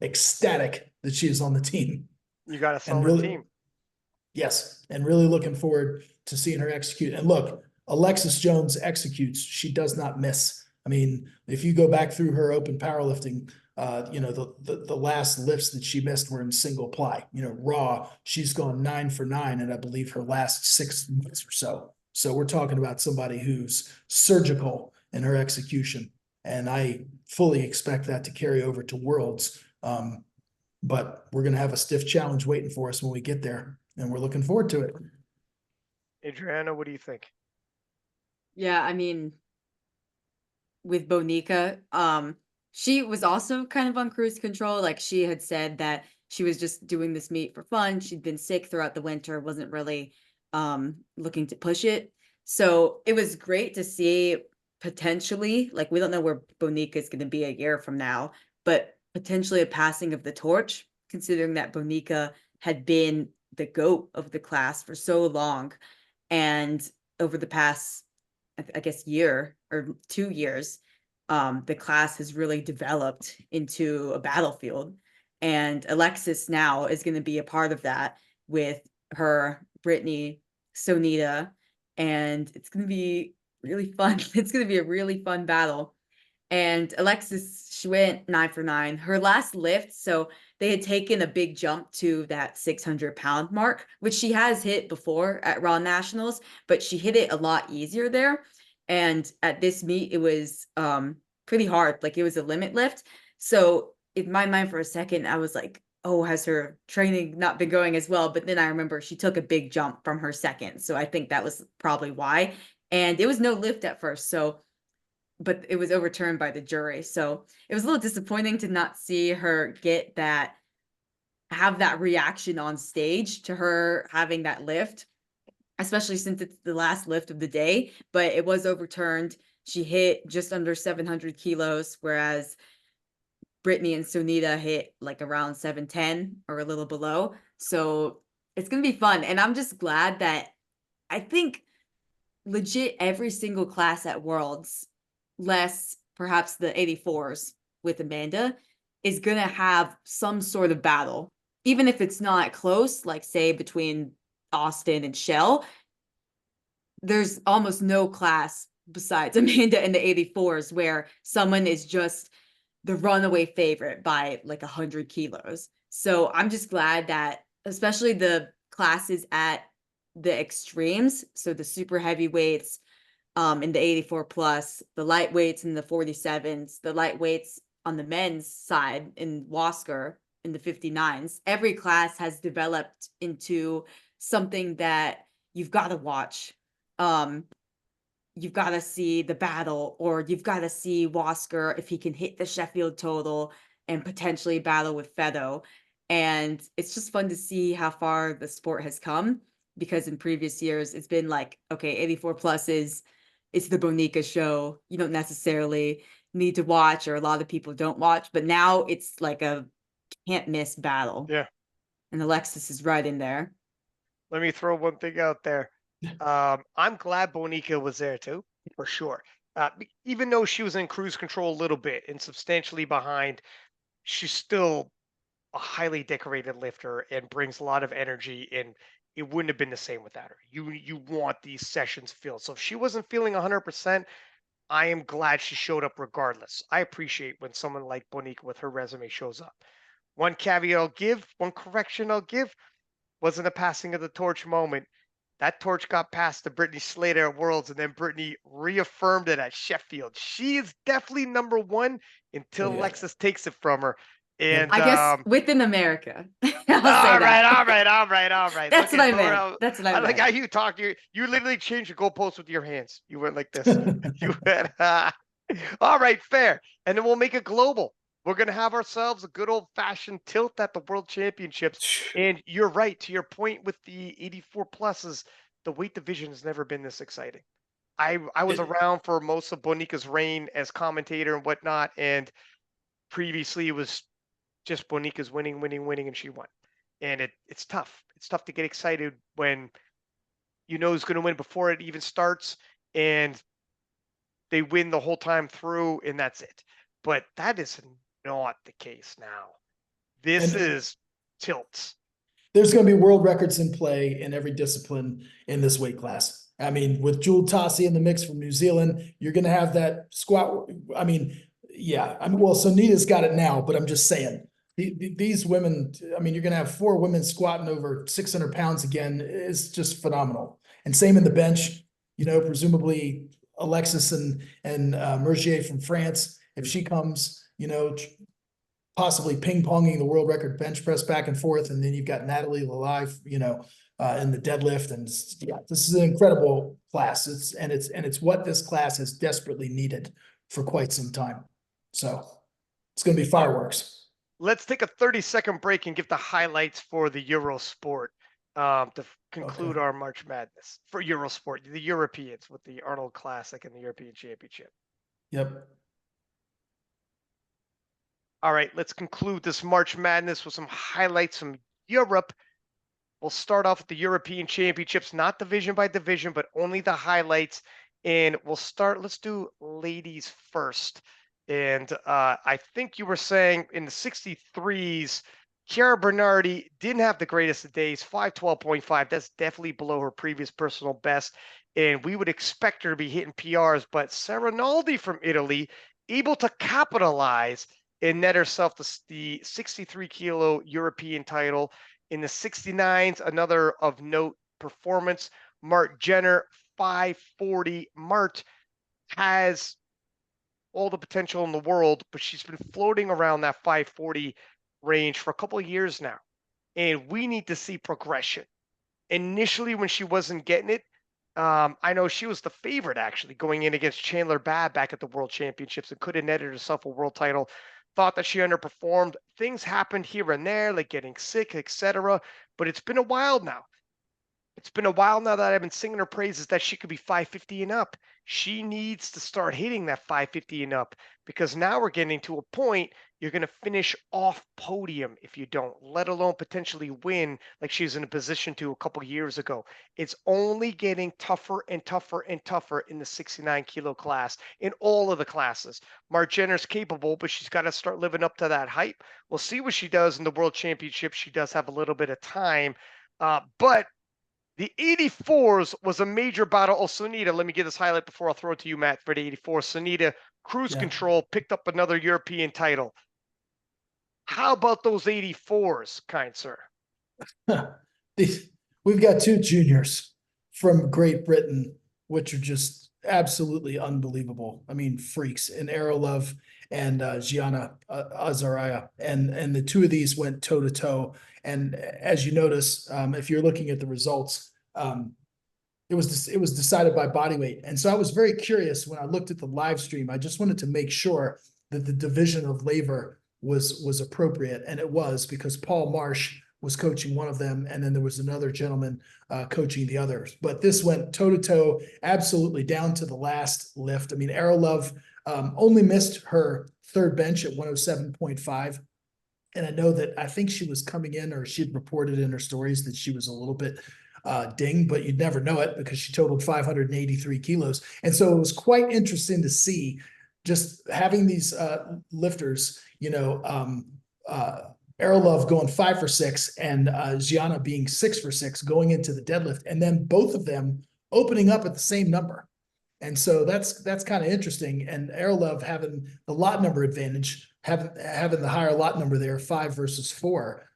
ecstatic that she is on the team. You got a solid team. Yes, and really looking forward to seeing her execute. And look, Alexis Jones executes. She does not miss. I mean, if you go back through her open powerlifting, the last lifts that she missed were in single ply. Raw, she's gone 9 for 9, and I believe her last 6 months or so. So we're talking about somebody who's surgical in her execution, and I fully expect that to carry over to Worlds. But we're going to have a stiff challenge waiting for us when we get there, and we're looking forward to it. Adrienna, what do you think? Yeah, I mean, with Bonica, she was also kind of on cruise control. Like, she had said that she was just doing this meet for fun. She'd been sick throughout the winter, wasn't really looking to push it. So it was great to see potentially, like, we don't know where Bonica is going to be a year from now, but potentially a passing of the torch, considering that Bonica had been the GOAT of the class for so long. And over the past, I guess, year or 2 years, the class has really developed into a battlefield. And Alexis now is going to be a part of that with her, Brittany, Sonita, and it's going to be really fun. It's going to be a really fun battle. And Alexis, she went 9 for 9. Her last lift, so they had taken a big jump to that 600-pound mark, which she has hit before at Raw Nationals, but she hit it a lot easier there. And at this meet, it was pretty hard. Like, it was a limit lift. So in my mind for a second, I was like, oh, has her training not been going as well? But then I remember she took a big jump from her second. So I think that was probably why. And it was no lift at first. So, but it was overturned by the jury. So it was a little disappointing to not see her have that reaction on stage to her having that lift, especially since it's the last lift of the day, but it was overturned. She hit just under 700 kilos, whereas Brittany and Sonita hit like around 710 or a little below. So it's going to be fun. And I'm just glad that I think legit every single class at Worlds, less perhaps the 84s with Amanda, is going to have some sort of battle. Even if it's not close, like say between Austin and Shell, there's almost no class besides Amanda and the 84s where someone is just the runaway favorite by like 100 kilos. So I'm just glad that especially the classes at the extremes, so the super heavyweights in the 84 plus, the lightweights in the 47s, the lightweights on the men's side in Wasker in the 59s, every class has developed into something that you've got to watch. You've got to see the battle, or you've got to see Wasker if he can hit the Sheffield total and potentially battle with Fedo. And it's just fun to see how far the sport has come, because in previous years it's been like, okay, 84 plus it's the Bonica show. You don't necessarily need to watch, or a lot of people don't watch, but now it's like a can't miss battle. Yeah. And Alexis is right in there. Let me throw one thing out there. I'm glad Bonica was there too, for sure. Even though she was in cruise control a little bit and substantially behind, she's still a highly decorated lifter and brings a lot of energy. And it wouldn't have been the same without her. You want these sessions filled. So if she wasn't feeling 100%, I am glad she showed up regardless. I appreciate when someone like Bonica with her resume shows up. One caveat I'll give, one correction I'll give, wasn't a passing of the torch moment. That torch got passed to Brittany Slater at Worlds, and then Brittany reaffirmed it at Sheffield. She is definitely number one until Oh, yeah. Lexus takes it from her. And I guess within America. I'll say all that. right. That's Look what I at meant. That's what I I like meant. how you talk. You literally changed your goalpost with your hands. You went like this. You went. All right, fair. And then we'll make it global. We're gonna have ourselves a good old fashioned tilt at the World Championships. And you're right, to your point with the 84 pluses, the weight division has never been this exciting. I was around for most of Bonica's reign as commentator and whatnot, and previously it was just Bonica's winning, and she won. And it's tough. It's tough to get excited when you know who's going to win before it even starts, and they win the whole time through, and that's it. But that is not the case now. This And is tilts. there's going to be world records in play in every discipline in this weight class. I mean, with Jewel Tossie in the mix from New Zealand, you're going to have that squat. I mean, yeah. Well, Sunita's got it now, but I'm just saying these women, I mean, you're going to have 4 women squatting over 600 pounds again. Is just phenomenal. And same in the bench, you know, presumably Alexis and Mergier from France, if she comes, you know, possibly ping-ponging the world record bench press back and forth. And then you've got Natalie Lalive, you know, in the deadlift. And yeah, this is an incredible class. It's what this class has desperately needed for quite some time. So it's going to be fireworks. Let's take a 30-second break and give the highlights for the Eurosport to conclude our March Madness for Eurosport, the Europeans with the Arnold Classic and the European Championship. Yep. All right, let's conclude this March Madness with some highlights from Europe. We'll start off with the European Championships, not division by division, but only the highlights. And let's do ladies first. And I think you were saying in the 63s, Chiara Bernardi didn't have the greatest of days, 512.5. That's definitely below her previous personal best. And we would expect her to be hitting PRs, but Serenaldi from Italy, able to capitalize and net herself the 63 kilo European title. In the 69s, another of note performance, Mart Jenner, 540. Mart has all the potential in the world, but she's been floating around that 540 range for a couple of years now. And we need to see progression. Initially, when she wasn't getting it, I know she was the favorite actually going in against Chandler Babb back at the World Championships and could have netted herself a world title. Thought that she underperformed. Things happened here and there, like getting sick, etc. But it's been a while now. It's been a while now that I've been singing her praises that she could be 550 and up. She needs to start hitting that 550 and up because now we're getting to a point you're going to finish off podium if you don't, let alone potentially win like she was in a position to a couple years ago. It's only getting tougher and tougher and tougher in the 69 kilo class, in all of the classes. Mart Jenner's capable, but she's got to start living up to that hype. We'll see what she does in the World Championship. She does have a little bit of time, but the 84s was a major battle. Oh, Sunita, let me get this highlight before I'll throw it to you, Matt, for the 84. Sunita, cruise control, picked up another European title. How about those 84s, kind sir? We've got 2 juniors from Great Britain, which are just absolutely unbelievable. I mean, freaks in Arolove and Gianna Azaraya. And the 2 of these went toe to toe. And as you notice, if you're looking at the results, it was decided by body weight. And so I was very curious when I looked at the live stream. I just wanted to make sure that the division of labor was appropriate, and it was, because Paul Marsh was coaching one of them, and then there was another gentleman coaching the others. But this went toe to toe, absolutely down to the last lift. I mean, Arolove only missed her third bench at 107.5. And I know that I think she was coming in, or she'd reported in her stories that she was a little bit dinged, but you'd never know it because she totaled 583 kilos. And so it was quite interesting to see just having these lifters, you know, Arolov going 5 for 6 and Gianna being 6 for 6 going into the deadlift, and then both of them opening up at the same number. And so that's kind of interesting. And Arolov having the lot number advantage, having the higher lot number there, 5 versus 4.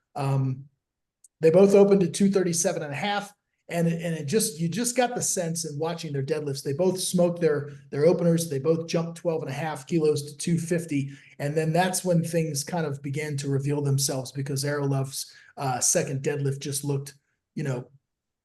They both opened at 237 and a half. And you just got the sense in watching their deadlifts. They both smoked their openers. They both jumped 12 and a half kilos to 250. And then that's when things kind of began to reveal themselves, because Arolov's second deadlift just looked,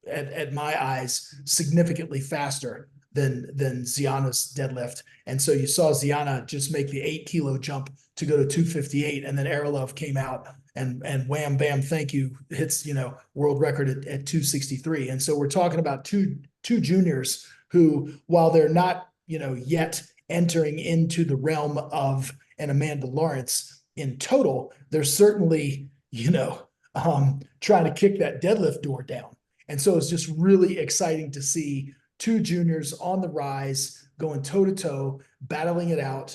at my eyes, significantly faster than Ziana's deadlift. And so you saw Ziana just make the 8-kilo jump to go to 258. And then Arolov came out and wham, bam, thank you, hits, world record at 263. And so we're talking about two juniors who, while they're not, yet entering into the realm of an Amanda Lawrence in total, they're certainly, trying to kick that deadlift door down. And so it's just really exciting to see two juniors on the rise, going toe to toe, battling it out.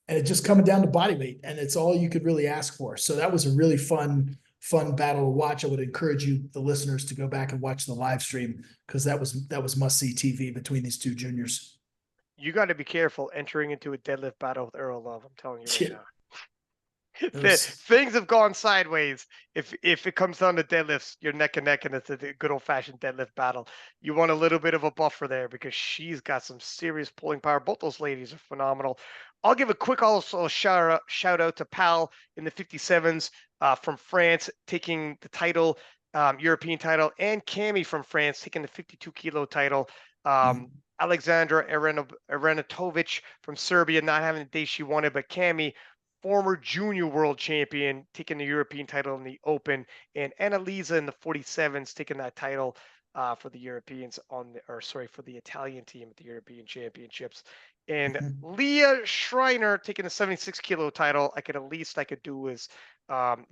And it just coming down to body weight, and it's all you could really ask for. So that was a really fun battle to watch. I would encourage you, the listeners, to go back and watch the live stream, because that was must-see TV between these two juniors. You got to be careful entering into a deadlift battle with Arolov. I'm telling you right now. Things have gone sideways. If it comes down to deadlifts, you're neck and neck, and it's a good old-fashioned deadlift battle. You want a little bit of a buffer there, because she's got some serious pulling power. Both those ladies are phenomenal. I'll give a quick also shout out to Pal in the 57s from France, taking the title, European title, and Cami from France taking the 52-kilo title. Alexandra Arenatovic from Serbia not having the day she wanted, but Cami, former junior world champion, taking the European title in the Open, and Annalisa in the 47s taking that title for the Europeans for the Italian team at the European Championships. And Leah Schreiner taking the 76-kilo title. I could do is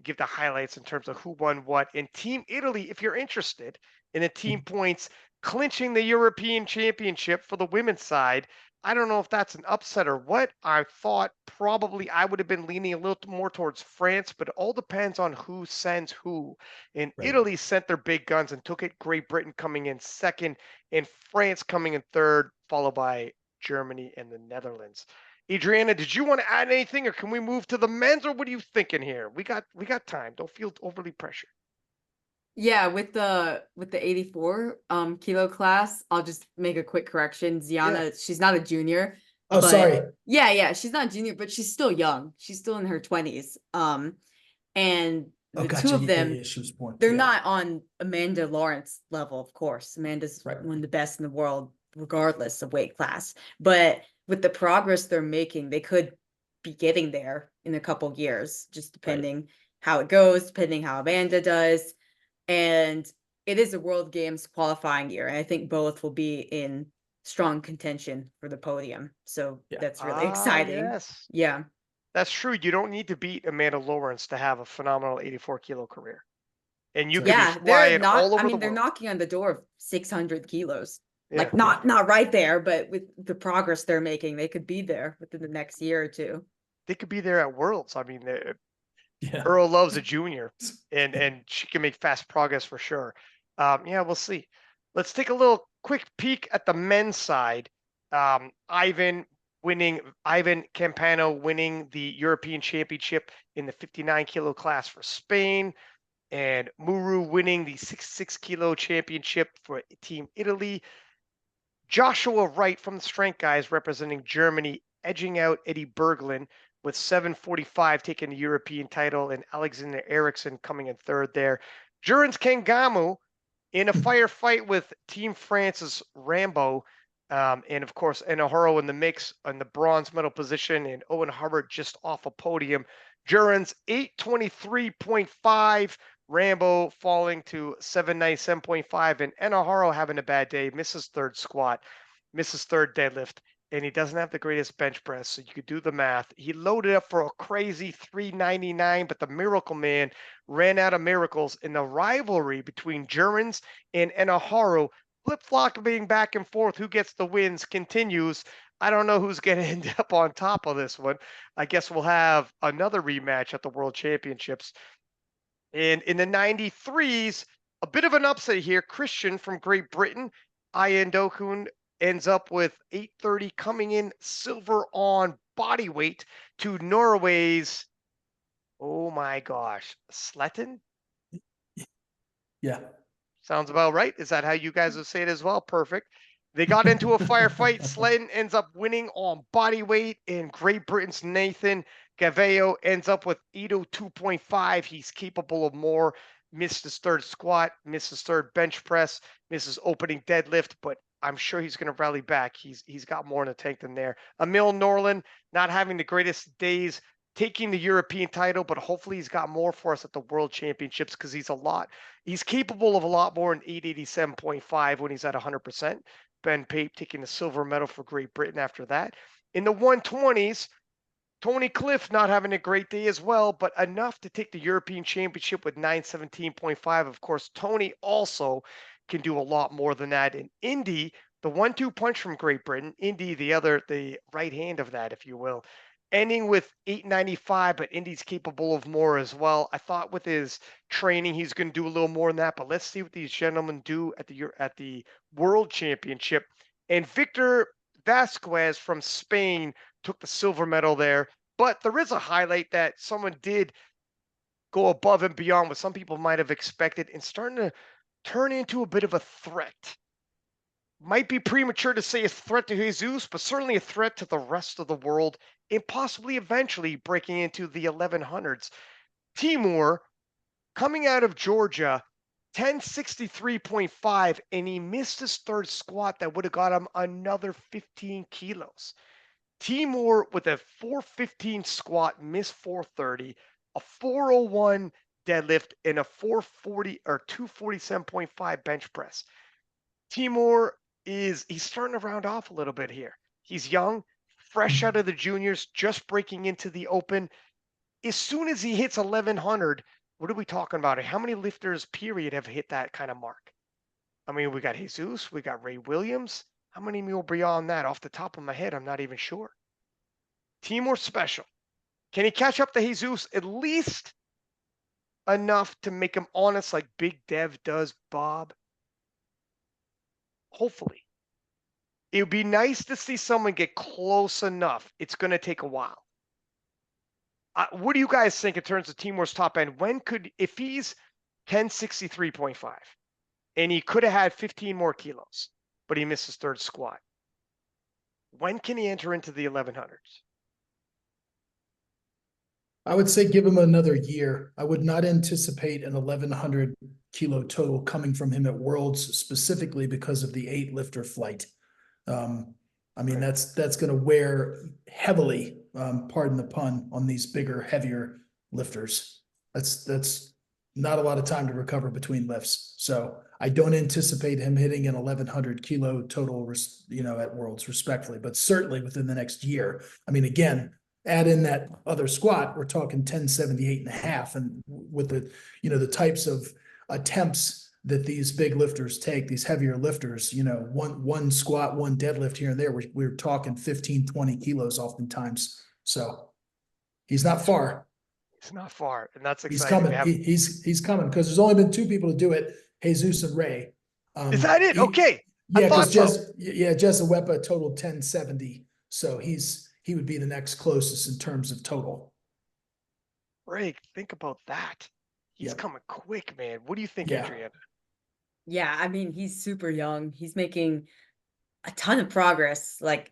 give the highlights in terms of who won what. And Team Italy, if you're interested in the team points, clinching the European Championship for the women's side. I don't know if that's an upset or what. I thought probably I would have been leaning a little more towards France, but it all depends on who sends who. And Right. Italy sent their big guns and took it. Great Britain coming in second, and France coming in third, followed by Germany and the Netherlands. Adrienna, did you want to add anything, or can we move to the men's, or what are you thinking here? We got time. Don't feel overly pressured. Yeah, with the 84 kilo class, I'll just make a quick correction. Ziana, she's not a junior. Oh, sorry. Yeah, she's not a junior, but she's still young. She's still in her 20s. And the two of them, they're not on Amanda Lawrence level, of course. Amanda's one of the best in the world, regardless of weight class. But with the progress they're making, they could be getting there in a couple years, just depending how it goes, depending how Amanda does. And it is a World Games qualifying year, and I think both will be in strong contention for the podium. So that's really exciting. Yes. Yeah. That's true. You don't need to beat Amanda Lawrence to have a phenomenal 84-kilo career. And you could be flying all over the world. They're knocking on the door of 600 kilos. Yeah. Like not right there, but with the progress they're making, they could be there within the next year or two. They could be there at Worlds. I mean, Earl loves a junior, and she can make fast progress for sure. We'll see. Let's take a little quick peek at the men's side. Ivan Campano winning the European Championship in the 59-kilo class for Spain, and Muru winning the 66-kilo championship for Team Italy. Joshua Wright from the Strength Guys representing Germany, edging out Eddie Berglund with 7:45 taking the European title, and Alexander Eriksson coming in third there. Jurans Kangamu in a firefight with Team France's Rambo, and of course Enoharo in the mix on the bronze medal position, and Owen Hubbard just off a podium. Jurans 823.5, Rambo falling to 797.5, and Enoharo having a bad day, misses third squat, misses third deadlift, and he doesn't have the greatest bench press, so you could do the math. He loaded up for a crazy 399, but the Miracle Man ran out of miracles, in the rivalry between Jurans and Enoharo, flip-flopping back and forth, who gets the wins, continues. I don't know who's going to end up on top of this one. I guess we'll have another rematch at the World Championships. And in the 93s, a bit of an upset here. Christian from Great Britain, Ian Dokun, ends up with 830, coming in silver on body weight to Norway's, oh my gosh, Sletten? Yeah. Sounds about right. Is that how you guys would say it as well? Perfect. They got into a firefight. Slayton ends up winning on body weight, and Great Britain's Nathan Gavello ends up with Edo 2.5. He's capable of more. Missed his third squat, missed his third bench press, missed his opening deadlift, but I'm sure he's going to rally back. He's got more in the tank than there. Emil Norland not having the greatest days, taking the European title, but hopefully he's got more for us at the World Championships because he's capable of a lot more in 887.5 when he's at 100%. Ben Pape taking the silver medal for Great Britain after that. In the 120s, Tony Cliff not having a great day as well, but enough to take the European Championship with 917.5. Of course, Tony also can do a lot more than that. In Indy, the 1-2 punch from Great Britain, Indy, the right hand of that, if you will, ending with 895, but Indy's capable of more as well. I thought with his training, he's going to do a little more than that, but let's see what these gentlemen do at the World Championship. And Victor Vasquez from Spain took the silver medal there. But there is a highlight that someone did go above and beyond what some people might have expected and starting to turn into a bit of a threat. Might be premature to say a threat to Jesus, but certainly a threat to the rest of the world and possibly eventually breaking into the 1100s. Timur, coming out of Georgia, 1063.5, and he missed his third squat that would have got him another 15 kilos. Timur with a 415 squat, missed 430, a 401 deadlift, and a 440 or 247.5 bench press. Timur he's starting to round off a little bit here. He's young, fresh out of the juniors, just breaking into the open. As soon as he hits 1100, what are we talking about? How many lifters, period, have hit that kind of mark? I mean, we got Jesus, we got Ray Williams. How many more beyond that? Off the top of my head, I'm not even sure. Timur special. Can he catch up to Jesus at least enough to make him honest like Big Dev does Bob? Hopefully. It would be nice to see someone get close enough. It's going to take a while. What do you guys think in terms of Timur's top end? If he's 1063.5 and he could have had 15 more kilos, but he missed his third squat, when can he enter into the 1100s? I would say give him another year. I would not anticipate an 1100 kilo total coming from him at Worlds, specifically because of the 8 lifter flight. I mean, that's going to wear heavily, pardon the pun, on these bigger, heavier lifters. That's not a lot of time to recover between lifts. So I don't anticipate him hitting an 1100 kilo total, at Worlds, respectfully, but certainly within the next year. I mean, again, add in that other squat, we're talking 1078.5. And with the types of attempts that these big lifters take, these heavier lifters, one squat, one deadlift here and there, we're talking 15, 20 kilos oftentimes. So he's not far. It's not far, and that's He's exciting. coming. He's coming because there's only been 2 people to do it, Jesus and Ray. Is that it? Okay. Yeah, because Jessa Wepa totaled 1070. So he would be the next closest in terms of total. Ray, think about that. He's coming quick, man. What do you think, Adrienna? Yeah, I mean, he's super young. He's making a ton of progress. Like,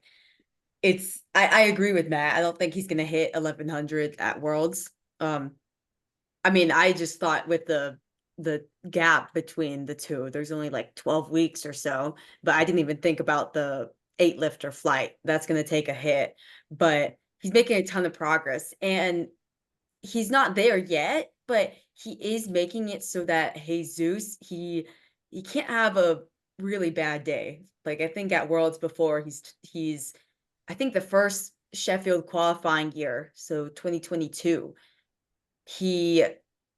I agree with Matt. I don't think he's gonna hit 1100 at Worlds. I mean, I just thought with the gap between the two, there's only like 12 weeks or so, but I didn't even think about the 8 lifter flight. That's gonna take a hit, but he's making a ton of progress, and he's not there yet, but he is making it so that Jesus, he can't have a really bad day. Like, I think at Worlds before, he's I think the first Sheffield qualifying year, so 2022, he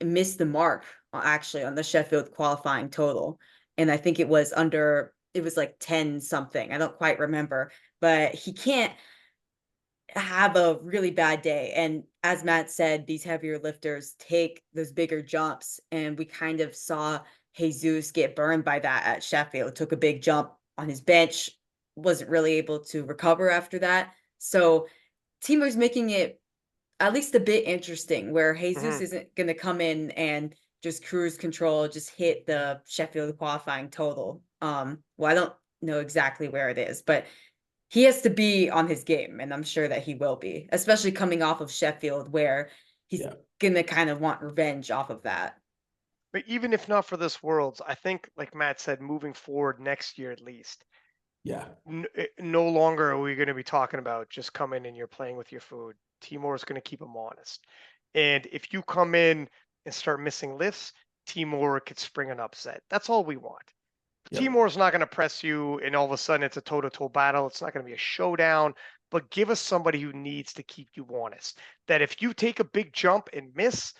missed the mark actually on the Sheffield qualifying total. And I think it was under it was like 10 something. I don't quite remember, but he can't have a really bad day. And as Matt said, these heavier lifters take those bigger jumps, and we kind of saw Jesus get burned by that at Sheffield. Took a big jump on his bench, wasn't really able to recover after that. So Timo's making it at least a bit interesting, where Jesus Mhm. isn't going to come in and just cruise control, just hit the Sheffield qualifying total. Well, I don't know exactly where it is, but he has to be on his game, and I'm sure that he will be, especially coming off of Sheffield, where he's Yeah. gonna kind of want revenge off of that. But even if not for this Worlds, I think, like Matt said, moving forward next year at least, Yeah. no longer are we going to be talking about just come in and you're playing with your food. Timor is going to keep them honest. And if you come in and start missing lifts, Timor could spring an upset. That's all we want. Yep. Timor's not going to press you and all of a sudden it's a toe-to-toe battle. It's not going to be a showdown, but give us somebody who needs to keep you honest. That if you take a big jump and miss,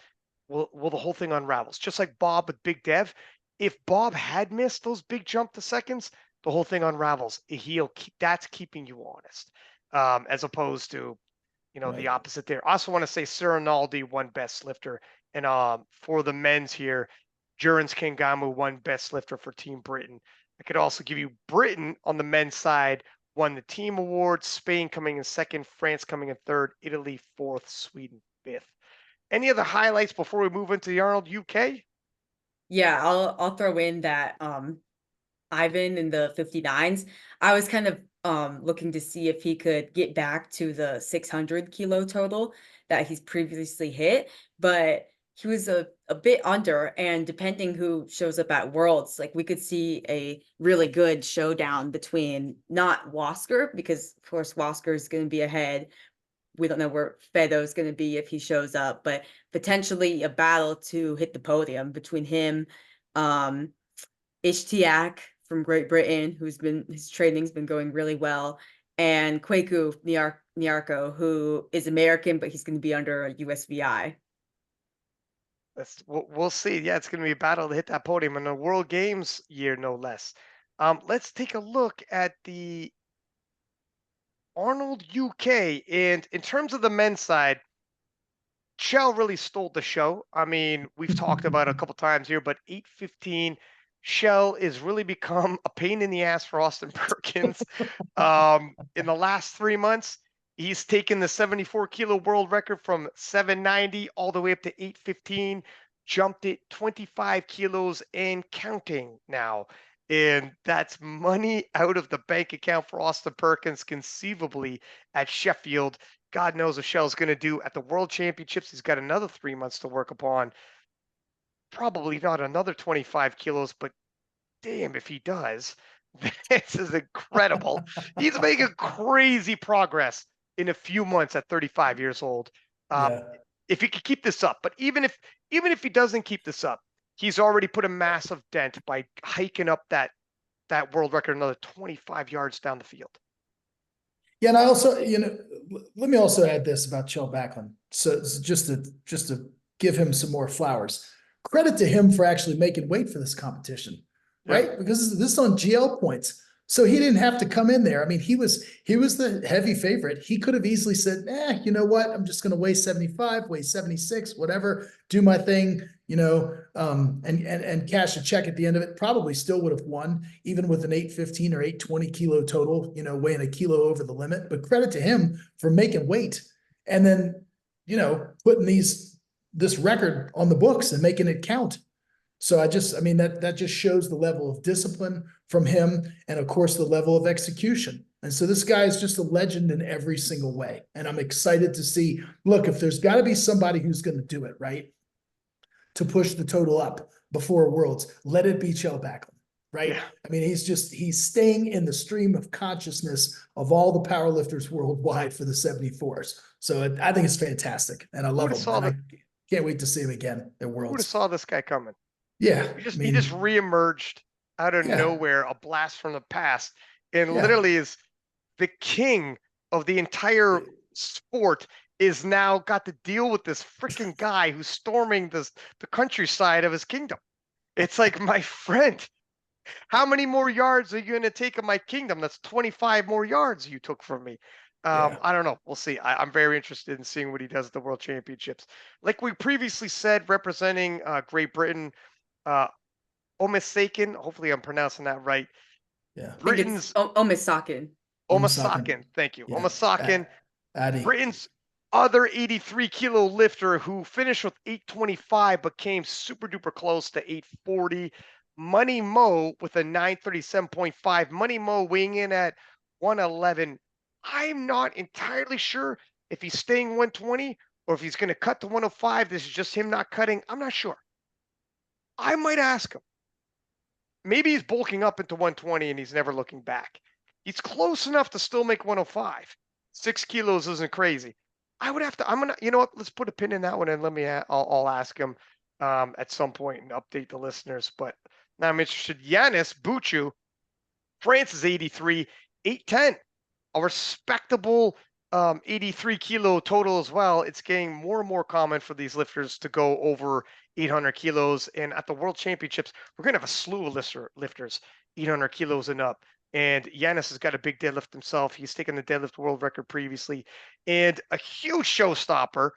well, the whole thing unravels. Just like Bob with Big Dev. If Bob had missed those big jump to seconds, the whole thing unravels. That's keeping you honest, as opposed to the Right. opposite there. I also want to say Sir Rinaldi won best lifter, and for the men's here, Jurens Kangamu won best lifter for Team Britain. I could also give you Britain on the men's side won the team award, Spain coming in second, France coming in third, Italy fourth, Sweden fifth. Any other highlights before we move into the Arnold UK? Yeah, I'll throw in that Ivan in the 59s. I was kind of looking to see if he could get back to the 600 kilo total that he's previously hit, but he was a bit under, and depending who shows up at Worlds, like we could see a really good showdown between not Wasker, because of course Wasker is going to be ahead. We don't know where Fedo's going to be if he shows up, but potentially a battle to hit the podium between him, um, Ishtiak from Great Britain, his training's been going really well, and Kwaku Nyarko, who is American, but he's going to be under a USVI. We'll see. Yeah, it's going to be a battle to hit that podium in the World Games year, no less. Let's take a look at the Arnold UK. And in terms of the men's side, Shell really stole the show. I mean, we've talked about it a couple times here, but 8:15, Shell is really become a pain in the ass for Austin Perkins. In the last 3 months, he's taken the 74 kilo world record from 790 all the way up to 8:15, jumped it 25 kilos and counting now. And that's money out of the bank account for Austin Perkins, conceivably at Sheffield. God knows what Shell's going to do at the World Championships. He's got another 3 months to work upon. Probably not another 25 kilos, but damn if he does. This is incredible. He's making crazy progress in a few months at 35 years old. Yeah. If he could keep this up, but even if he doesn't keep this up, he's already put a massive dent by hiking up that world record another 25 yards down the field. Yeah, and I also, let me also add this about Chell Backlund. So just to give him some more flowers. Credit to him for actually making weight for this competition, right? Yep. Because this is on GL points. So he didn't have to come in there. I mean, he was the heavy favorite. He could have easily said, you know what? I'm just going to weigh 75, weigh 76, whatever, do my thing, and cash a check at the end of it. Probably still would have won, even with an 815 or 820 kilo total, weighing a kilo over the limit. But credit to him for making weight and then, putting this record on the books and making it count. So that just shows the level of discipline from him, and of course the level of execution. And so this guy is just a legend in every single way. And I'm excited to see, look, if there's got to be somebody who's going to do it, right, to push the total up before Worlds, let it be Chell Backlund, right? Yeah. I mean, he's staying in the stream of consciousness of all the powerlifters worldwide for the 74s. So I think it's fantastic, and I love him. And I can't wait to see him again at Worlds. Who would have saw this guy coming? Yeah. He just reemerged out of nowhere, a blast from the past, and literally is the king of the entire sport, is now got to deal with this freaking guy who's storming the countryside of his kingdom. It's like, my friend, How many more yards are you going to take of my kingdom? That's 25 more yards you took from me. Yeah. I don't know. We'll see. I'm very interested in seeing what he does at the World Championships. Like we previously said, representing Great Britain, uh, Omisakin. Hopefully, I'm pronouncing that right. Yeah. I think it's Britain's Omisakin. Omisakin. Omisakin. Thank you, Yeah. Omisakin. Addy. Britain's other 83-kilo lifter who finished with 825 but came super duper close to 840. Money Mo with a 937.5. Money Mo weighing in at 111. I'm not entirely sure if he's staying 120 or if he's going to cut to 105. This is just him not cutting. I'm not sure. I might ask him. Maybe he's bulking up into 120 and he's never looking back. He's close enough to still make 105. 6 kilos isn't crazy. I would have to. I'm gonna. You know what? Let's put a pin in that one and let me. I'll ask him at some point and update the listeners. But now I'm interested. Yanis Buchu, France is 83, 810, a respectable 83 kilo total as well. It's getting more and more common for these lifters to go over 800 kilos. And at the World Championships, we're going to have a slew of lifters 800 kilos and up. And Yanis has got a big deadlift himself. He's taken the deadlift world record previously. And a huge showstopper,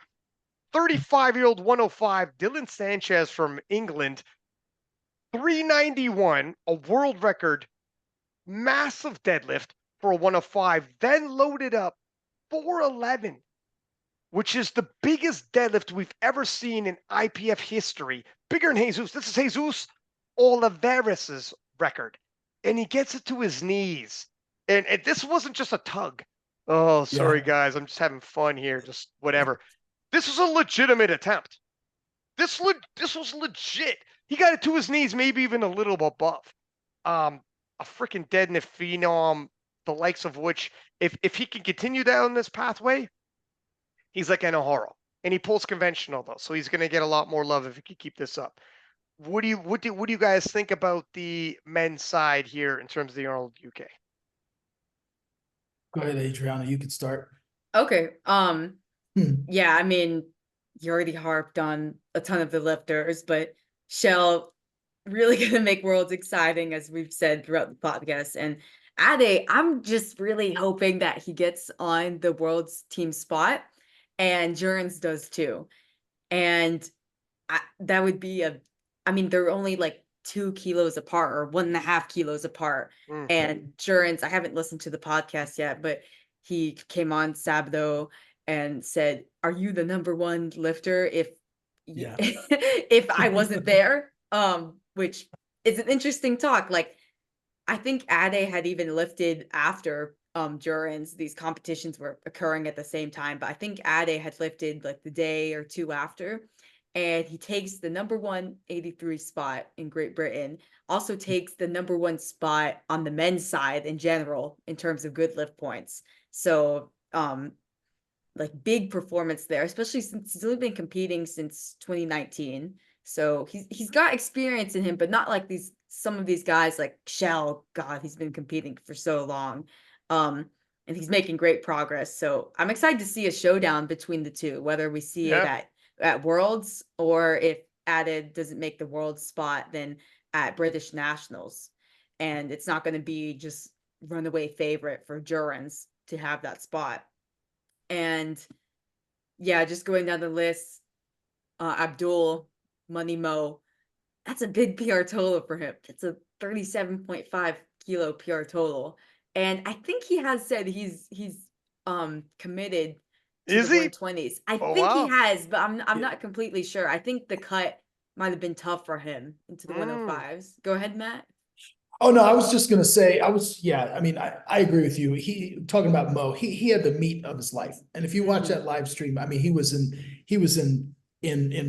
35-year-old 105, Dylan Sanchez from England, 391, a world record, massive deadlift for a 105, then loaded up 411, which is the biggest deadlift we've ever seen in IPF history. Bigger than Jesus. This is Jesus Oliveira's record. And he gets it to his knees. And this wasn't just a tug. Oh, sorry, Yeah. guys. I'm just having fun here. Just whatever. This was a legitimate attempt. This was legit. He got it to his knees, maybe even a little above. A freaking deadlift phenom, the likes of which, if he can continue down this pathway, he's like Enoharo, and he pulls conventional though, so he's going to get a lot more love if he can keep this up. What do you guys think about the men's side here in terms of the Arnold UK? Go ahead, Adriana. You can start. Okay. Hmm. Yeah, I mean, you already harped on a ton of the lifters, but Shell really gonna make Worlds exciting, as we've said throughout the podcast. And Ade, I'm just really hoping that he gets on the Worlds team spot, and Jurens does too. And that would be I mean, they're only like 2 kilos apart or 1.5 kilos apart. And Jurens, I haven't listened to the podcast yet, but he came on Sabdo and said, "Are you the number one lifter if Yeah. if I wasn't there?" Which is an interesting talk. Like, I think Ade had even lifted after Jurens. These competitions were occurring at the same time, but I think Ade had lifted like the day or two after. And he takes the number 183 spot in Great Britain, also takes the number 1 spot on the men's side in general in terms of good lift points. So like big performance there, especially since he's only been competing since 2019. So he's got experience in him, but not like some of these guys like Shell. God, he's been competing for so long. And he's making great progress. So I'm excited to see a showdown between the two, whether we see it at Worlds, or if Ade doesn't make the World spot, then at British Nationals. And it's not going to be just runaway favorite for Jurens to have that spot. And yeah, just going down the list, Abdul, Money Mo, that's a big PR total for him. It's a 37.5 kilo PR total. And I think he has said he's committed to Is the he? 120s. I Oh, think he wow. has, but I'm not completely sure. I think the cut might have been tough for him into the 105s. Go ahead, Matt. Oh no, I was just gonna say, yeah, I mean, I agree with you. Talking about Mo, he had the meat of his life. And if you watch that live stream, I mean, he was in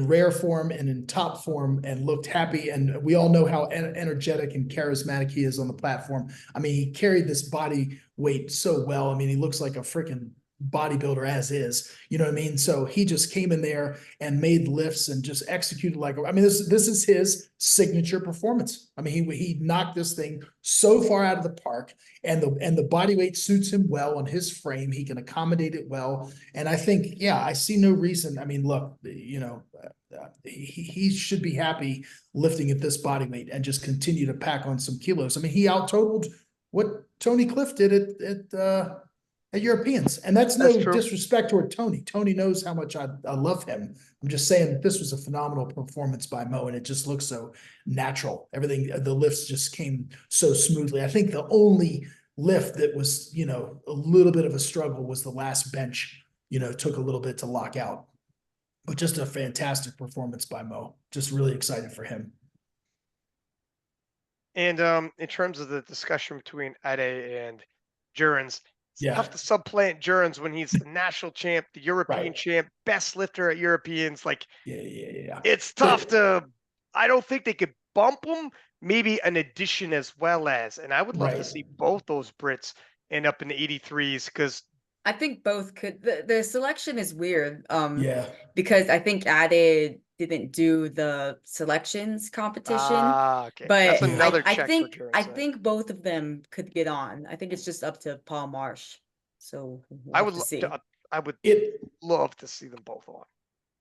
rare form and in top form and looked happy. And we all know how energetic and charismatic he is on the platform. I mean, he carried this body weight so well. I mean, he looks like a freaking bodybuilder as is, you know what I mean? So he just came in there and made lifts and just executed like, I mean, this is his signature performance. I mean, he knocked this thing so far out of the park, and the body weight suits him well on his frame. He can accommodate it well. And I think, yeah, I see no reason. I mean, look, you know, he should be happy lifting at this body weight and just continue to pack on some kilos. I mean, he out-totaled what Tony Cliff did at Europeans. And that's no true. disrespect toward Tony. Tony knows how much I love him. I'm just saying that this was a phenomenal performance by Mo, and it just looks so natural. Everything, the lifts just came so smoothly. I think the only lift that was, you know, a little bit of a struggle was the last bench, you know, took a little bit to lock out. But just a fantastic performance by Mo. Just really excited for him. And in terms of the discussion between Ade and Jurens, it's Yeah. tough to supplant Jurens when he's the national champ, the European Right. champ, best lifter at Europeans. Like, Yeah. it's tough to. I don't think they could bump him. Maybe an addition as well as, and I would love to Right. see both those Brits end up in the 83s because I think both could. The selection is weird. Yeah. Because I think Ade didn't do the selections competition, okay, but that's another I check think for Jurens. I think both of them could get on. I think it's just up to Paul Marsh. So we'll I have would to lo- see. to- I would It love to see them both on.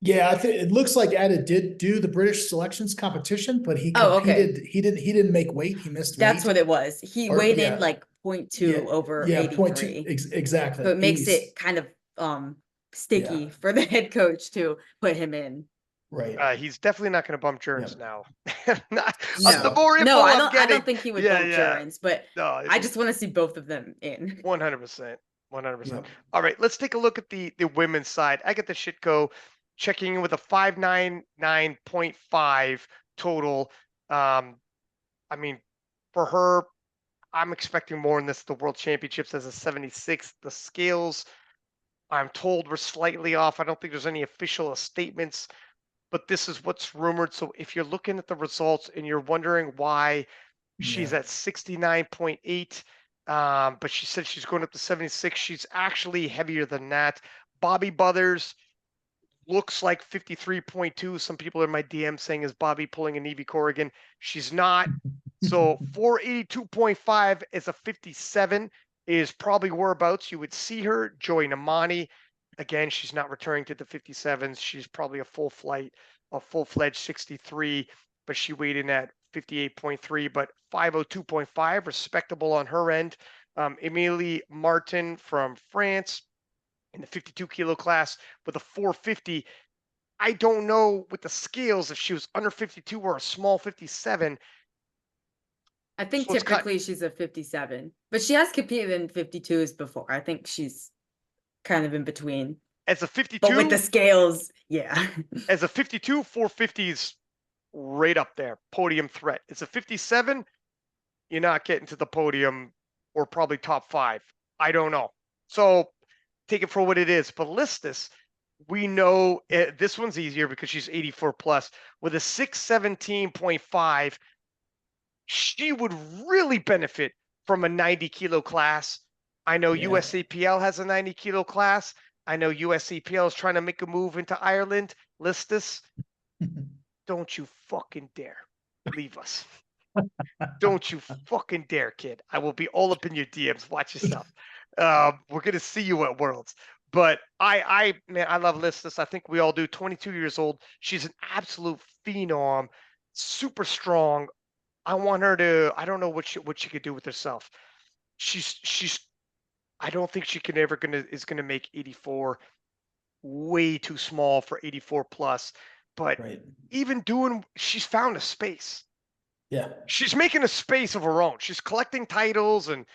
Yeah, I think it looks like Ada did do the British selections competition, but he Oh, okay. competed. He didn't make weight. He missed That's weight. what it was. He Or- weighed yeah. in like 0.2 over Yeah, 83. 0.2 exactly. So it makes He's- it kind of sticky for the head coach to put him in. right. He's definitely not going to bump Jurens Yep. now. No, the more info no, I I'm don't. I getting, don't think he would yeah, bump yeah. Jurens, but No, I just want to see both of them in. 100%. 100%. Yep. All right, let's take a look at the women's side. I got the Shitco checking in with a 599.5 total. I mean, for her, I'm expecting more in this. The World Championships as a 76. The scales, I'm told, were slightly off. I don't think there's any official statements, but this is what's rumored. So if you're looking at the results and you're wondering why she's Yeah. at 69.8, but she said she's going up to 76. She's actually heavier than that. Bobby Buthers looks like 53.2. Some people in my DM saying, is Bobby pulling an Evie Corrigan? She's not. So 482.5 is a 57 is probably whereabouts you would see her. Joy Namani, again, she's not returning to the 57s. She's probably a full-fledged 63, but she weighed in at 58.3, but 502.5, respectable on her end. Emilie Martin from France in the 52 kilo class with a 450. I don't know with the scales if she was under 52 or a small 57. I think So it's typically she's a 57, but she has competed in 52s before. I think she's kind of in between. As a 52, But with the scales, yeah. as a 52, 450s right up there, podium threat. It's a 57, you're not getting to the podium or probably top 5. I don't know. So take it for what it is. But Listus, we know this one's easier because she's 84 plus with a 617.5. She would really benefit from a 90 kilo class. I know Yeah. USAPL has a 90 kilo class. I know USAPL is trying to make a move into Ireland. Listus, don't you fucking dare leave us. Don't you fucking dare, kid. I will be all up in your DMs. Watch yourself. We're gonna see you at Worlds. But man, I love Listus. I think we all do. 22 years old. She's an absolute phenom, super strong. I want her to. I don't know what she could do with herself. She's. I don't think she can ever is gonna make 84 way too small for 84 plus. But Right. even she's found a space. Yeah. She's making a space of her own. She's collecting titles and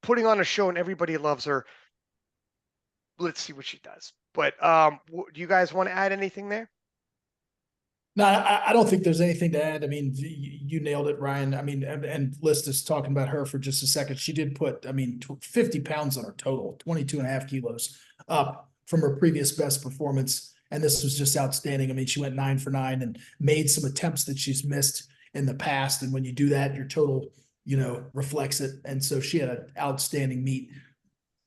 putting on a show, and everybody loves her. Let's see what she does. But do you guys want to add anything there? No, I don't think there's anything to add. I mean, you nailed it, Ryan. I mean, and List is talking about her for just a second. She did put, 50 pounds on her total, 22 and a half kilos up from her previous best performance. And this was just outstanding. I mean, she went 9 for 9 and made some attempts that she's missed in the past. And when you do that, your total, reflects it. And so she had an outstanding meet.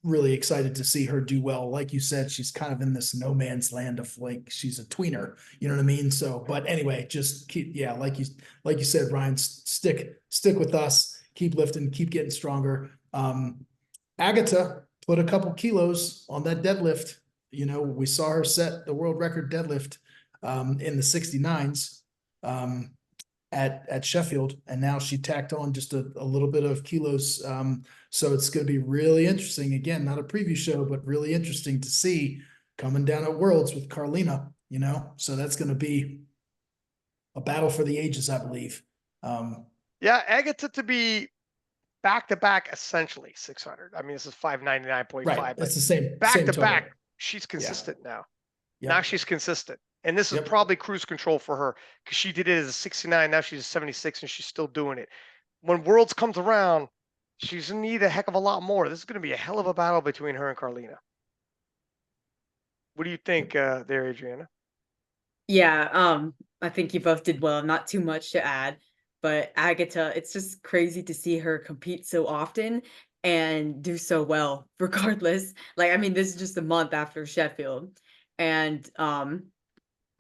really excited to see her do well. Like you said, she's kind of in this no man's land of like, she's a tweener, you know what I mean? So, but anyway, just keep, yeah, like you said, Ryan, stick with us, keep lifting, keep getting stronger. Agatha put a couple kilos on that deadlift. You know, we saw her set the world record deadlift in the 69s at Sheffield, and now she tacked on just a little bit of kilos. So it's going to be really interesting. Again, not a preview show, but really interesting to see coming down at Worlds with Carlina, you know, so that's going to be a battle for the ages, I believe. Yeah, Agatha to be back-to-back, essentially 600. I mean, this is 599.5, right. but It's the same back-to-back, total. she's consistent now. Yep. Now she's consistent. And this is Yep. probably cruise control for her because she did it as a 69. Now she's a 76 and she's still doing it. When Worlds comes around, she's going to need a heck of a lot more. This is going to be a hell of a battle between her and Carlina. What do you think there, Adrienna? Yeah, I think you both did well. Not too much to add, but Agatha, it's just crazy to see her compete so often and do so well, regardless. Like, I mean, this is just a month after Sheffield, and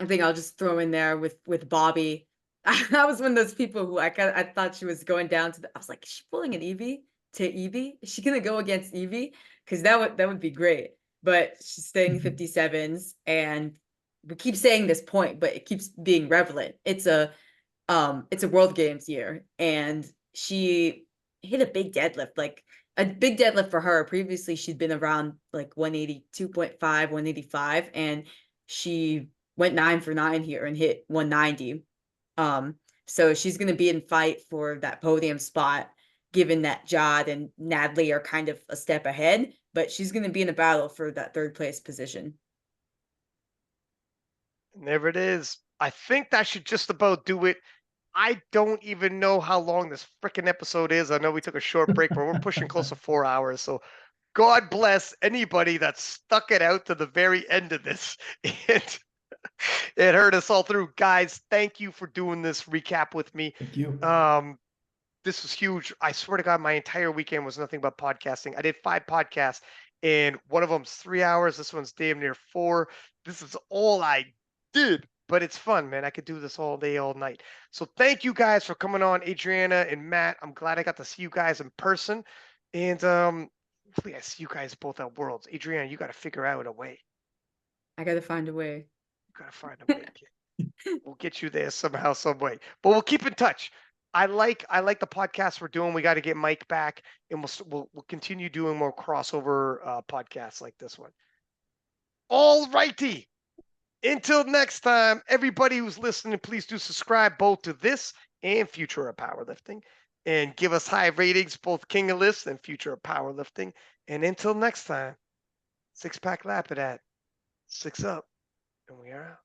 I think I'll just throw in there with Bobby. I was one of those people who I thought she was going down to I was like, is she pulling an Evie to Evie? Is she gonna go against Evie? Because that would be great. But she's staying 57s, and we keep saying this point, but it keeps being relevant. It's a World Games year, and she hit a big deadlift, like a big deadlift for her. Previously, she'd been around like 182.5, 185, and she went 9 for 9 here and hit 190. So she's going to be in fight for that podium spot, given that Jod and Natalie are kind of a step ahead, but she's going to be in a battle for that 3rd place position. And there it is. I think that should just about do it. I don't even know how long this freaking episode is. I know we took a short break, but we're pushing close to 4 hours. So God bless anybody that stuck it out to the very end of this. It heard us all through. Guys, thank you for doing this recap with me. Thank you. This was huge. I swear to God, my entire weekend was nothing but podcasting. I did 5 podcasts, and one of them's 3 hours. This one's damn near 4. This is all I did, but it's fun, man. I could do this all day, all night. So thank you guys for coming on, Adrienna and Matt. I'm glad I got to see you guys in person, and hopefully I see you guys both at Worlds. Adrienna, you got to figure out a way. I got to find a way. Gotta find a way. We'll get you there somehow, some way. But we'll keep in touch. I like the podcast we're doing. We got to get Mike back, and we'll continue doing more crossover podcasts like this one. All righty. Until next time, everybody who's listening, please do subscribe both to this and Future of Powerlifting, and give us high ratings, both King of Lifts and Future of Powerlifting. And until next time, 6-pack Lapadat, 6 up. And we are out.